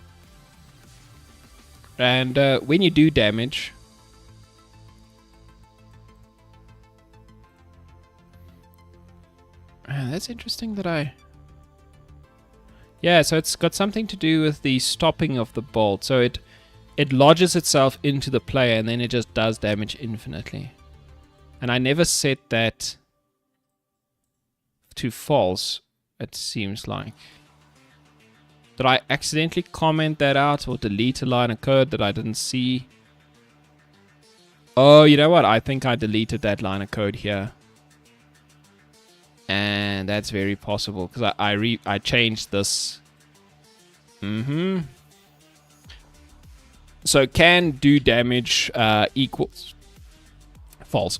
Speaker 1: And when you do damage, that's interesting that I... Yeah, so it's got something to do with the stopping of the bolt. So it lodges itself into the player and then it just does damage infinitely. And I never set that to false, it seems like. Did I accidentally comment that out or delete a line of code that I didn't see? Oh, you know what? I think I deleted that line of code here. And that's very possible because I changed this. So can do damage equals false.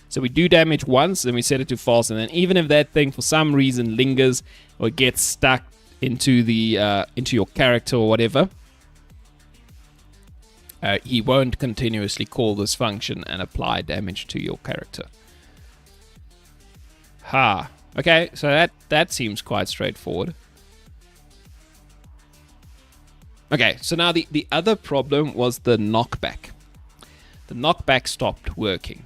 Speaker 1: So we do damage once, then we set it to false, and then even if that thing for some reason lingers or gets stuck into the into your character or whatever, he won't continuously call this function and apply damage to your character. Ha. Okay, so that seems quite straightforward. Okay, so now the other problem was the knockback. The knockback stopped working.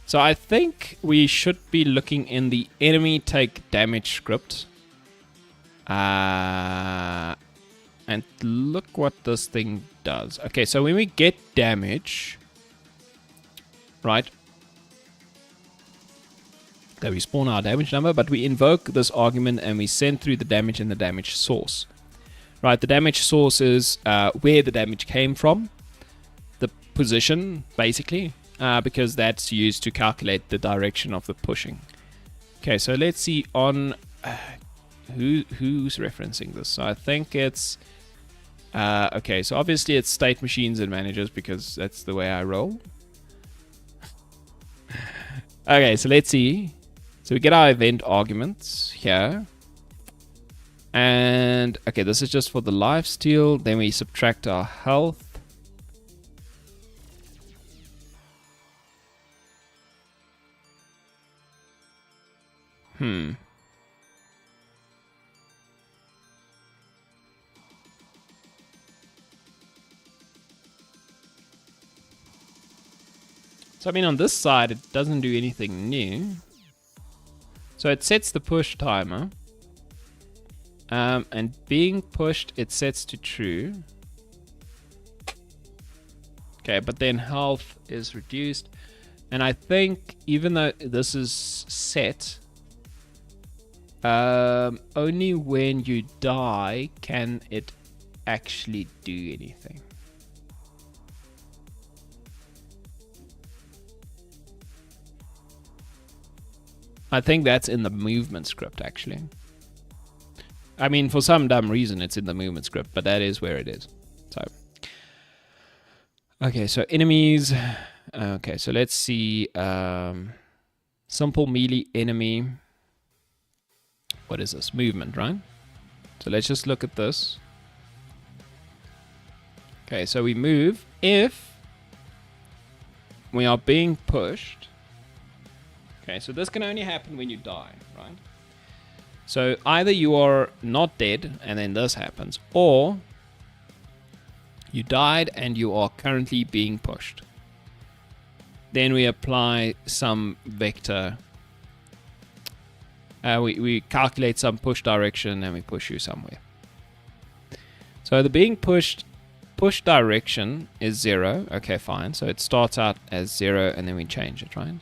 Speaker 1: So I think we should be looking in the enemy take damage script. And look what this thing does. Okay, so when we get damage, right? There we spawn our damage number, but we invoke this argument and we send through the damage and the damage source. Right, the damage source is where the damage came from, the position, basically, because that's used to calculate the direction of the pushing. Okay, so let's see on who's referencing this. So I think it's okay. So obviously it's state machines and managers because that's the way I roll. Okay, so let's see. So we get our event arguments here. And okay, this is just for the lifesteal. Then we subtract our health. So, I mean, on this side, it doesn't do anything new. So it sets the push timer. And being pushed, it sets to true. Okay, but then health is reduced. And I think even though this is set, only when you die can it actually do anything. I think that's in the movement script, actually. I mean, for some dumb reason, it's in the movement script, but that is where it is. So, okay, so enemies. Okay, so let's see. Simple melee enemy. What is this? Movement, right? So let's just look at this. Okay, so we move if we are being pushed. Okay, so this can only happen when you die, right? So either you are not dead and then this happens, or you died and you are currently being pushed. Then we apply some vector. We calculate some push direction and we push you somewhere. So the being pushed push direction is 0. Okay, fine. So it starts out as 0 and then we change it, right?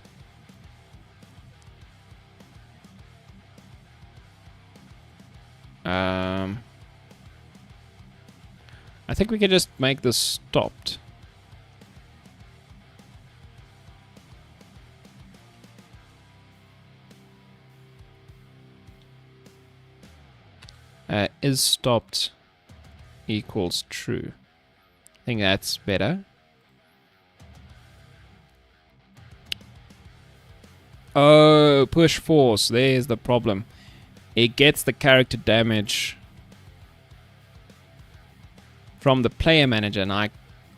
Speaker 1: I think we can just make this stopped. Is stopped equals true. I think that's better. Oh, push force. There's the problem. It gets the character damage from the player manager, and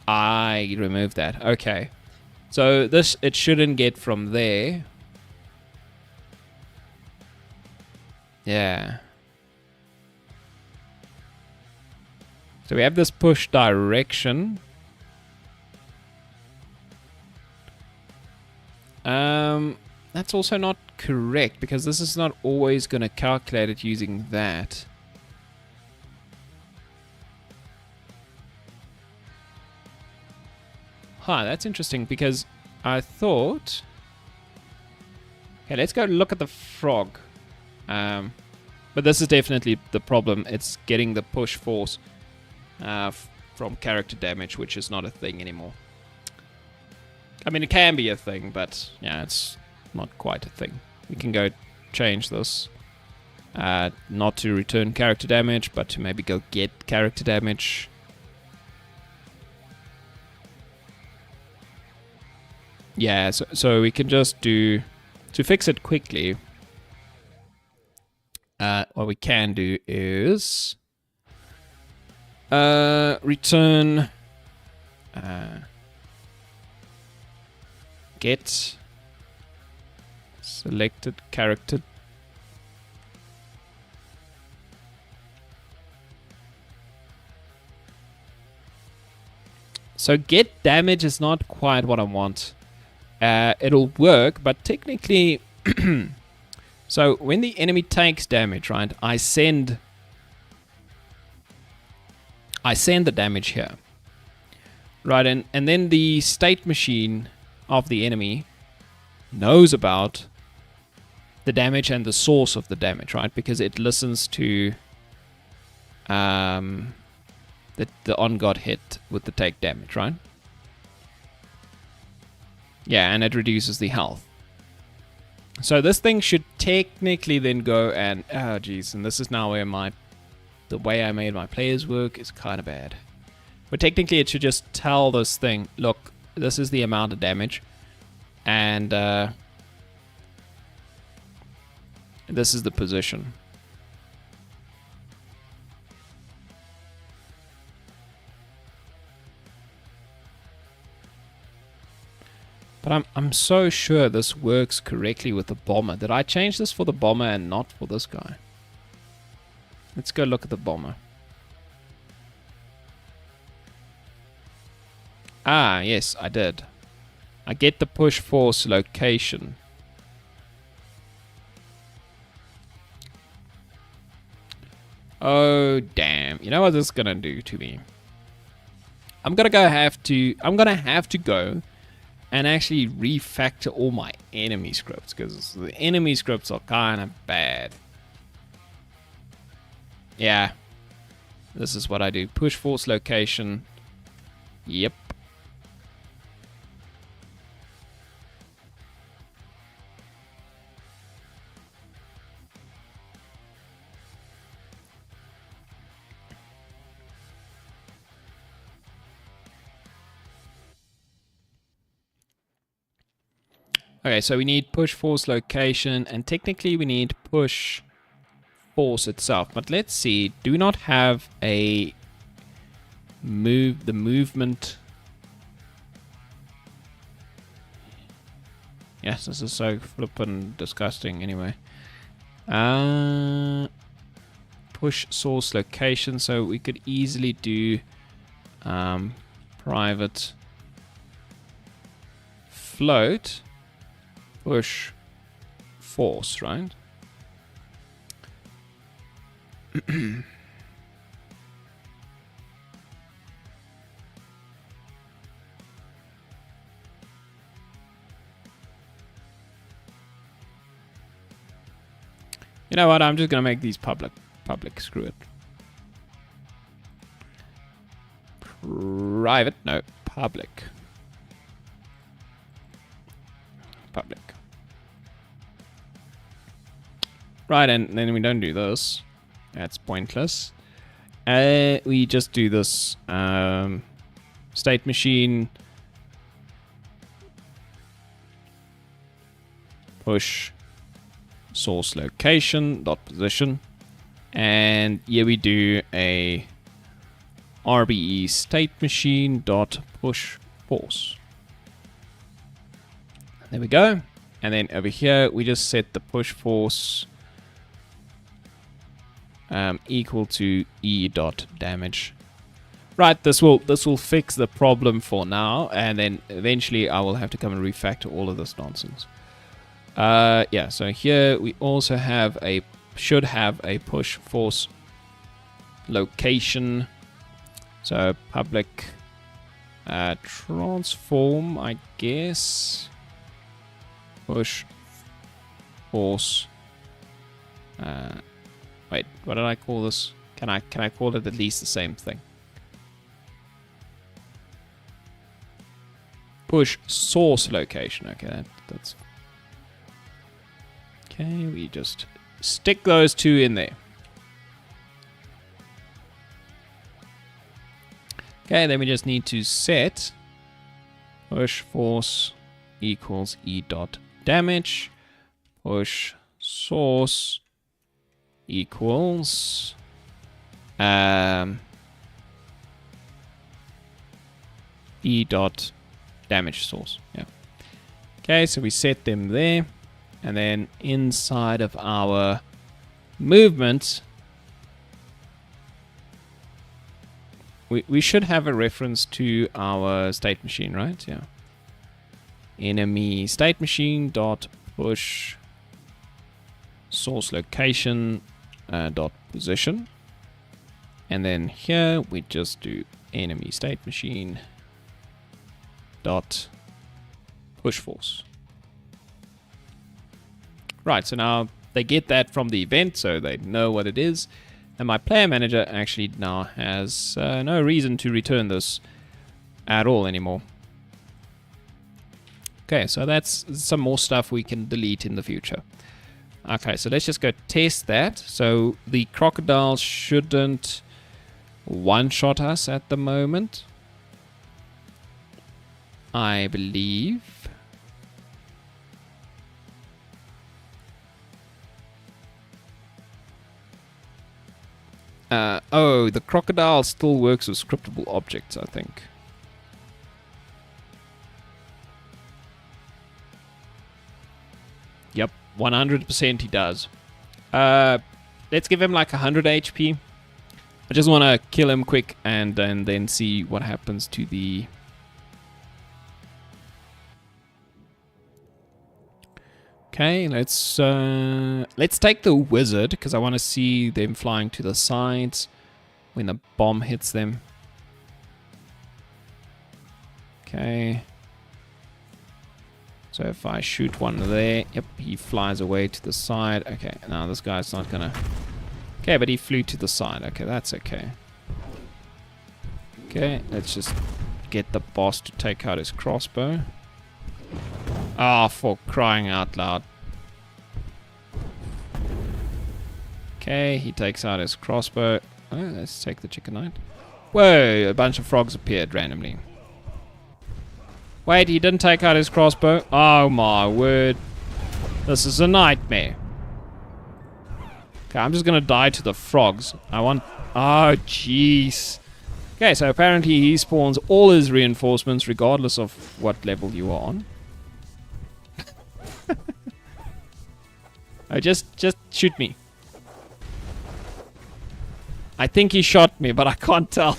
Speaker 1: I removed that. Okay. So this, it shouldn't get from there. Yeah. So we have this push direction. That's also not correct because this is not always going to calculate it using that. Huh, that's interesting because I thought... Okay, let's go look at the frog. But this is definitely the problem. It's getting the push force from character damage, which is not a thing anymore. I mean, it can be a thing, but yeah, it's not quite a thing. We can go change this. Not to return character damage, but to maybe go get character damage. Yeah, so we can just do... To fix it quickly, what we can do is... return... get selected character. So get damage is not quite what I want. It'll work, but technically... So when the enemy takes damage, right, I send the damage here. Right, and then the state machine of the enemy knows about the damage and the source of the damage, right? Because it listens to the on-guard hit with the take damage, right? Yeah, and it reduces the health. So this thing should technically then go and... Oh, geez. And this is now where the way I made my players work is kind of bad. But technically it should just tell this thing, look, this is the amount of damage. And this is the position. But I'm so sure this works correctly with the bomber. Did I change this for the bomber and not for this guy? Let's go look at the bomber. Ah, yes, I did. I get the push force location. Oh, damn. You know what this is going to do to me? I'm going to have to go and actually refactor all my enemy scripts, because the enemy scripts are kind of bad. Yeah. This is what I do. Push force location. Yep. Okay, so we need push force location, and technically we need push force itself. But let's see, do we not have a movement? Yes, this is so flippin' disgusting anyway. Push source location, so we could easily do private float push force, right? You know what? I'm just gonna make these public. Screw it. Private? No, public. Public. Right, and then we don't do this. That's pointless. We just do this state machine push source location dot position, and here we do a RBE state machine dot push force. There we go. And then over here we just set the push force equal to E dot damage. Right, this will fix the problem for now, and then eventually I will have to come and refactor all of this nonsense. Yeah, so here we also should have a push force location. So public transform, I guess. Push force. Wait, what did I call this? Can I call it at least the same thing? Push source location. Okay, that's okay. We just stick those two in there. Okay, then we just need to set push force equals E dot damage. Push source equals E dot damage source. Yeah. Okay, so we set them there, and then inside of our movement we should have a reference to our state machine, right? Yeah. Enemy state machine dot push source location dot position, and then here we just do enemy state machine dot push force. Right, so now they get that from the event, so they know what it is. And my player manager actually now has no reason to return this at all anymore. Okay, so that's some more stuff we can delete in the future. Okay, so let's just go test that. So the crocodile shouldn't one-shot us at the moment, I believe. Oh, the crocodile still works with scriptable objects, I think. 100% he does. Let's give him like 100 HP. I just want to kill him quick and then see what happens to the... Okay, let's take the wizard, because I want to see them flying to the sides when the bomb hits them. Okay. So if I shoot one there, yep, he flies away to the side. Okay, now this guy's not gonna... Okay, but he flew to the side. Okay, that's okay. Okay, let's just get the boss to take out his crossbow. Ah, for crying out loud. Okay, he takes out his crossbow. Oh, let's take the chicken knight. Whoa, a bunch of frogs appeared randomly. Wait, he didn't take out his crossbow? Oh my word. This is a nightmare. Okay, I'm just gonna die to the frogs. I want... Oh, jeez. Okay, so apparently he spawns all his reinforcements regardless of what level you are on. Oh, just shoot me. I think he shot me, but I can't tell.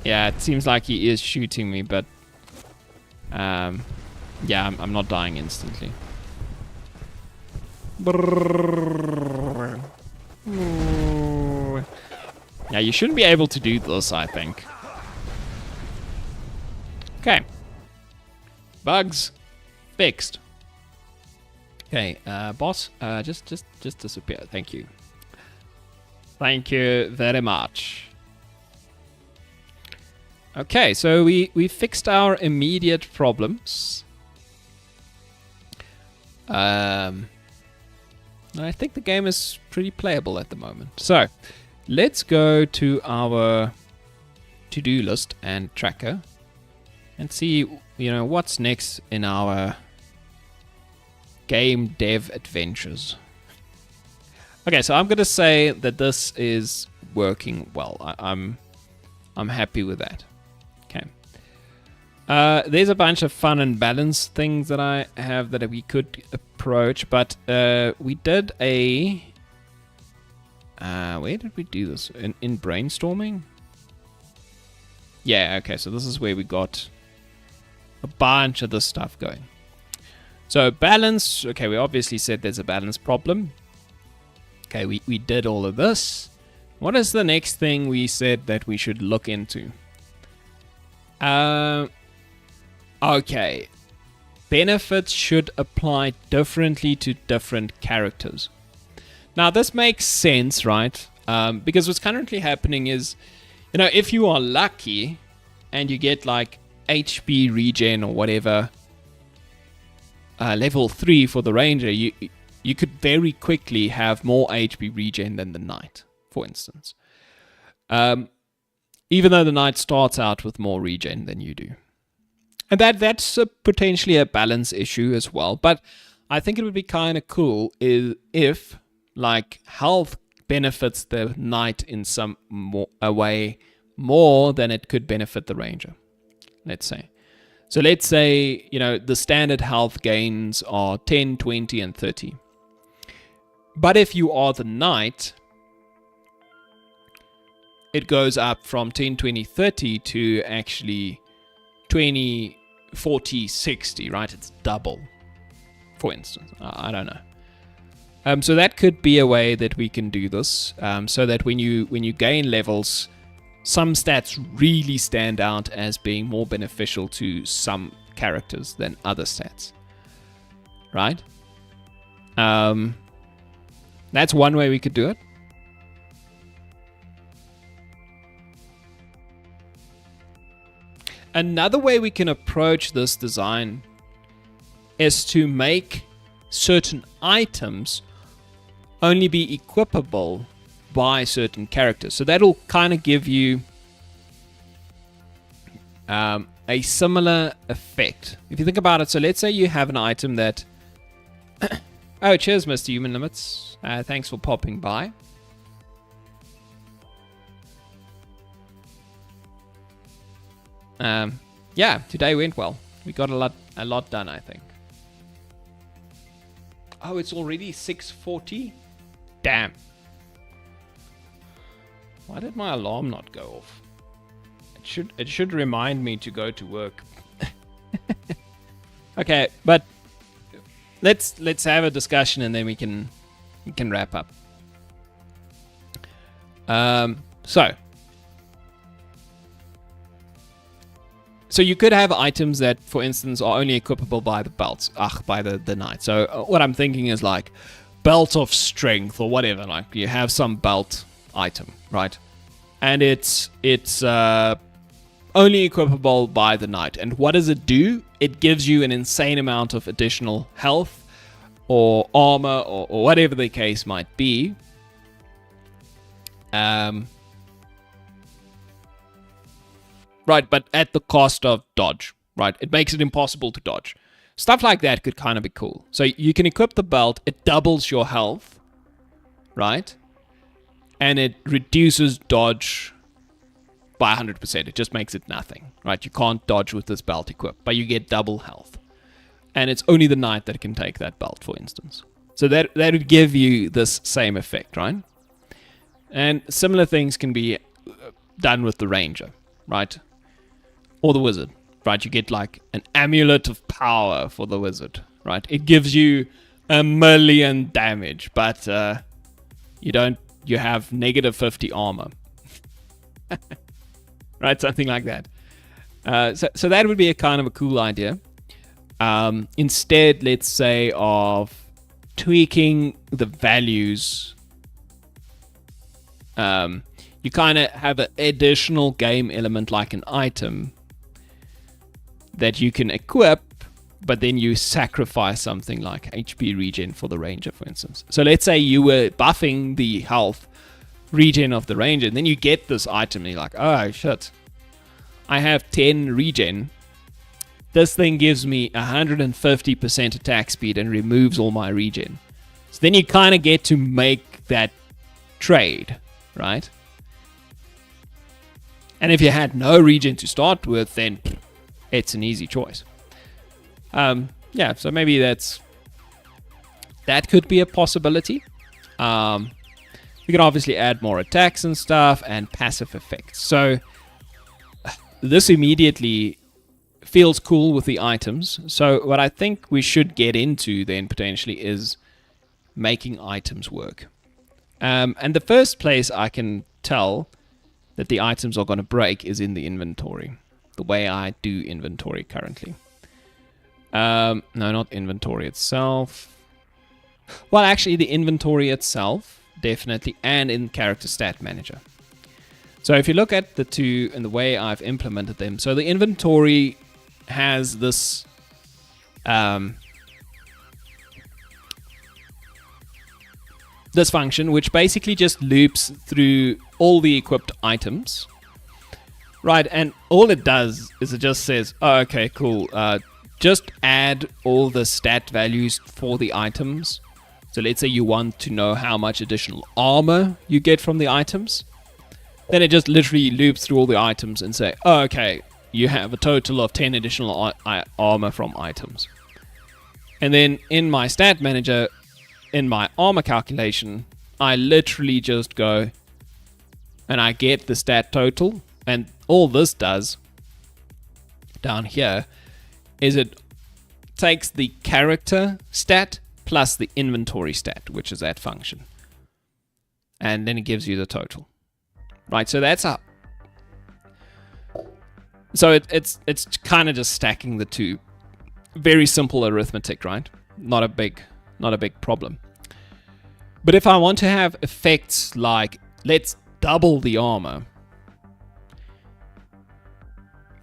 Speaker 1: Yeah, it seems like he is shooting me, but yeah, I'm not dying instantly. Yeah, you shouldn't be able to do this, I think. Okay. Bugs fixed. Okay, boss, just disappear. Thank you. Thank you very much. Okay, so we fixed our immediate problems. I think the game is pretty playable at the moment. So, let's go to our to-do list and tracker and see, what's next in our game dev adventures. Okay, so I'm going to say that this is working well. I'm happy with that. Okay. There's a bunch of fun and balance things that I have that we could approach, but we did a... where did we do this? In brainstorming? Yeah, okay, so this is where we got a bunch of this stuff going. So balance, okay, we obviously said there's a balance problem. Okay, we did all of this. What is the next thing we said that we should look into? Okay. Benefits should apply differently to different characters. Now, this makes sense, right? Because what's currently happening is, if you are lucky and you get like HP regen or whatever, level 3 for the ranger, you could very quickly have more HP regen than the knight, for instance. Even though the knight starts out with more regen than you do. And that's potentially a balance issue as well. But I think it would be kind of cool if like health benefits the knight in some way more than it could benefit the ranger, let's say. So let's say, the standard health gains are 10, 20, and 30. But if you are the knight, it goes up from 10, 20, 30 to actually 20, 40, 60, right? It's double, for instance. I don't know. So that could be a way that we can do this, so that when you gain levels, some stats really stand out as being more beneficial to some characters than other stats, right? That's one way we could do it. Another way we can approach this design is to make certain items only be equipable by certain characters. So that'll kind of give you a similar effect. If you think about it, so let's say you have an item that... Oh, cheers, Mr. Human Limits. Thanks for popping by. Yeah, today went well. We got a lot done, I think. Oh, it's already 6:40? Damn. Why did my alarm not go off? It should remind me to go to work. Okay, but let's have a discussion and then we can wrap up. So you could have items that, for instance, are only equipable by the belts, by the knight. So what I'm thinking is like belt of strength or whatever. Like you have some belt item, right? And it's only equipable by the knight. And what does it do? It gives you an insane amount of additional health or armor or whatever the case might be. Right, but at the cost of dodge, right? It makes it impossible to dodge. Stuff like that could kind of be cool. So you can equip the belt, it doubles your health, right? And it reduces dodge by 100%. It just makes it nothing, right? You can't dodge with this belt equipped, but you get double health. And it's only the knight that can take that belt, for instance. So that would give you this same effect, right? And similar things can be done with the ranger, right? Or the wizard, right? You get like an amulet of power for the wizard, right? It gives you 1,000,000 damage, but you have negative 50 armor. Right? Something like that. So that would be a kind of a cool idea. Instead, let's say, of tweaking the values, you kind of have an additional game element like an item that you can equip, but then you sacrifice something like HP regen for the ranger, for instance. So let's say you were buffing the health regen of the ranger, and then you get this item and you're like, oh shit, I have 10 regen. This thing gives me 150% attack speed and removes all my regen. So then you kind of get to make that trade, right? And if you had no regen to start with, then it's an easy choice. Yeah, so maybe that could be a possibility. We can obviously add more attacks and stuff and passive effects. So this immediately feels cool with the items. So what I think we should get into then potentially is making items work. And the first place I can tell that the items are going to break is in the inventory. The way I do inventory currently. No, not inventory itself. Well, actually, the inventory itself, definitely, and in character stat manager. So if you look at the two and the way I've implemented them, so the inventory has this this function, which basically just loops through all the equipped items. Right, and all it does is it just says, oh, okay, cool, just add all the stat values for the items. So let's say you want to know how much additional armor you get from the items. Then it just literally loops through all the items and say, oh, okay, you have a total of 10 additional armor from items. And then in my stat manager, in my armor calculation, I literally just go and I get the stat total. And all this does down here is it takes the character stat plus the inventory stat, which is that function. And then it gives you the total. Right, so that's a... So it's kind of just stacking the two. Very simple arithmetic, right? Not a big problem. But if I want to have effects like, let's double the armor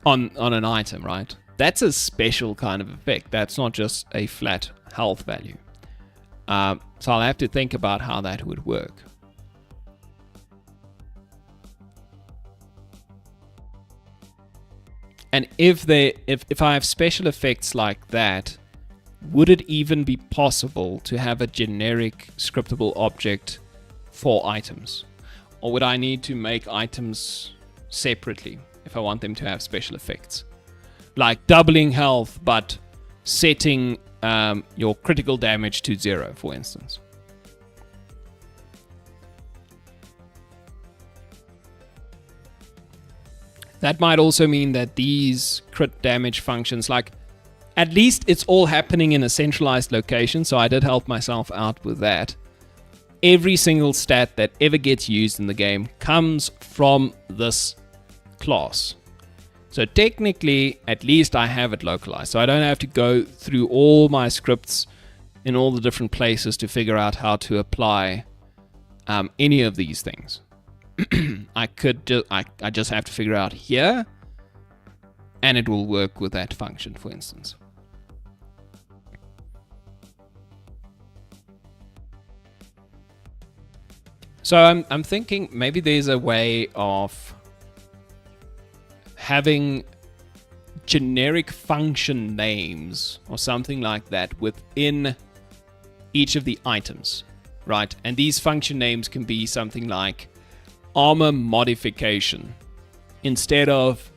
Speaker 1: on an item, right? That's a special kind of effect. That's not just a flat health value. So I'll have to think about how that would work. And if I have special effects like that, would it even be possible to have a generic scriptable object for items? Or would I need to make items separately? if I want them to have special effects. Like doubling health, but setting your critical damage to 0, for instance. That might also mean that these crit damage functions, like, at least it's all happening in a centralized location, so I did help myself out with that. Every single stat that ever gets used in the game comes from this class. So technically, at least I have it localized, so I don't have to go through all my scripts in all the different places to figure out how to apply any of these things. I just have to figure out here, and it will work with that function, for instance. So I'm thinking maybe there's a way of having generic function names or something like that within each of the items, right? And these function names can be something like armor modification instead of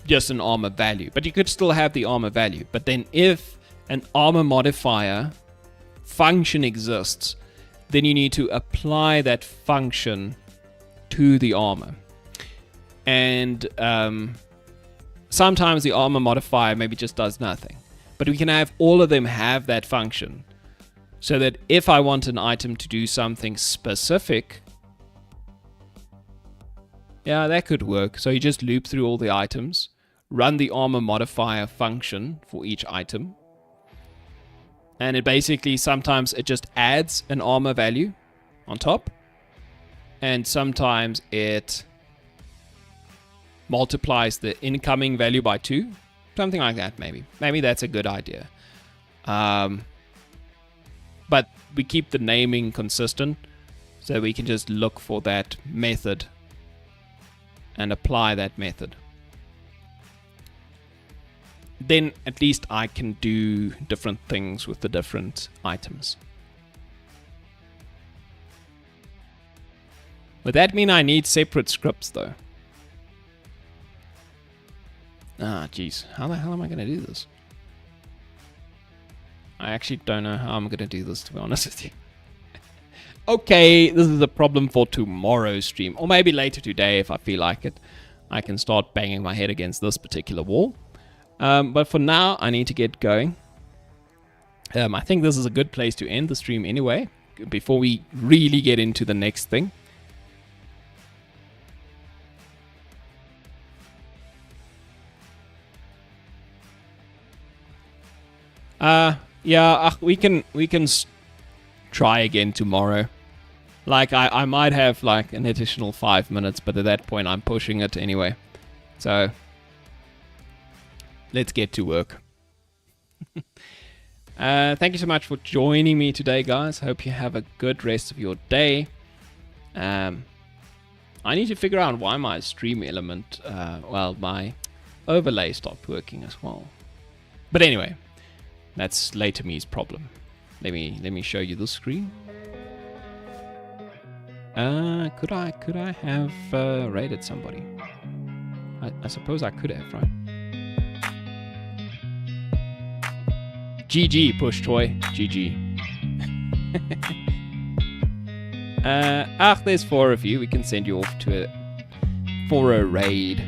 Speaker 1: just an armor value. But you could still have the armor value. But then if an armor modifier function exists, then you need to apply that function to the armor. And sometimes the armor modifier maybe just does nothing. But we can have all of them have that function, so that if I want an item to do something specific, yeah, that could work. So you just loop through all the items, run the armor modifier function for each item, and it basically, sometimes it just adds an armor value on top, and sometimes it multiplies the incoming value by 2. Something like that, maybe. Maybe that's a good idea. But we keep the naming consistent, so we can just look for that method and apply that method. Then at least I can do different things with the different items. Would that mean I need separate scripts though? Ah, geez. How the hell am I going to do this? I actually don't know how I'm going to do this, to be honest with you. Okay, this is a problem for tomorrow's stream. Or maybe later today if I feel like it. I can start banging my head against this particular wall. But for now, I need to get going. I think this is a good place to end the stream anyway, before we really get into the next thing. Yeah, we can try again tomorrow. Like, I might have like an additional 5 minutes, but at that point I'm pushing it anyway. So let's get to work. Thank you so much for joining me today, guys. Hope you have a good rest of your day. I need to figure out why my stream element, my overlay stopped working as well. But anyway, that's later me's problem. Let me show you the screen. Could I have raided somebody? I suppose I could have, right? GG, push toy. GG. There's 4 of you. We can send you off for a raid.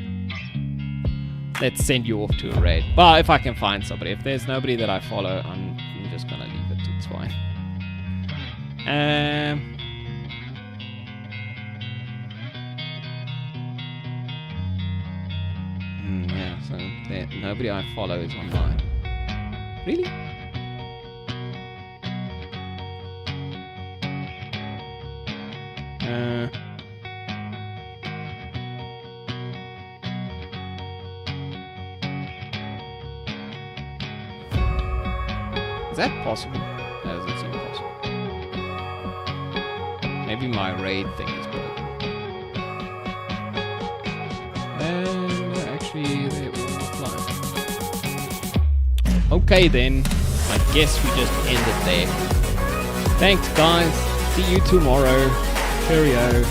Speaker 1: Let's send you off to a raid. Well, if I can find somebody. If there's nobody that I follow, I'm just gonna leave it. It's fine. Yeah, so nobody I follow is online. Really? Is that possible? No, it doesn't seem possible. Maybe my raid thing is broken. Actually, they will apply. Okay then, I guess we just end it there. Thanks guys, see you tomorrow. Cheerio.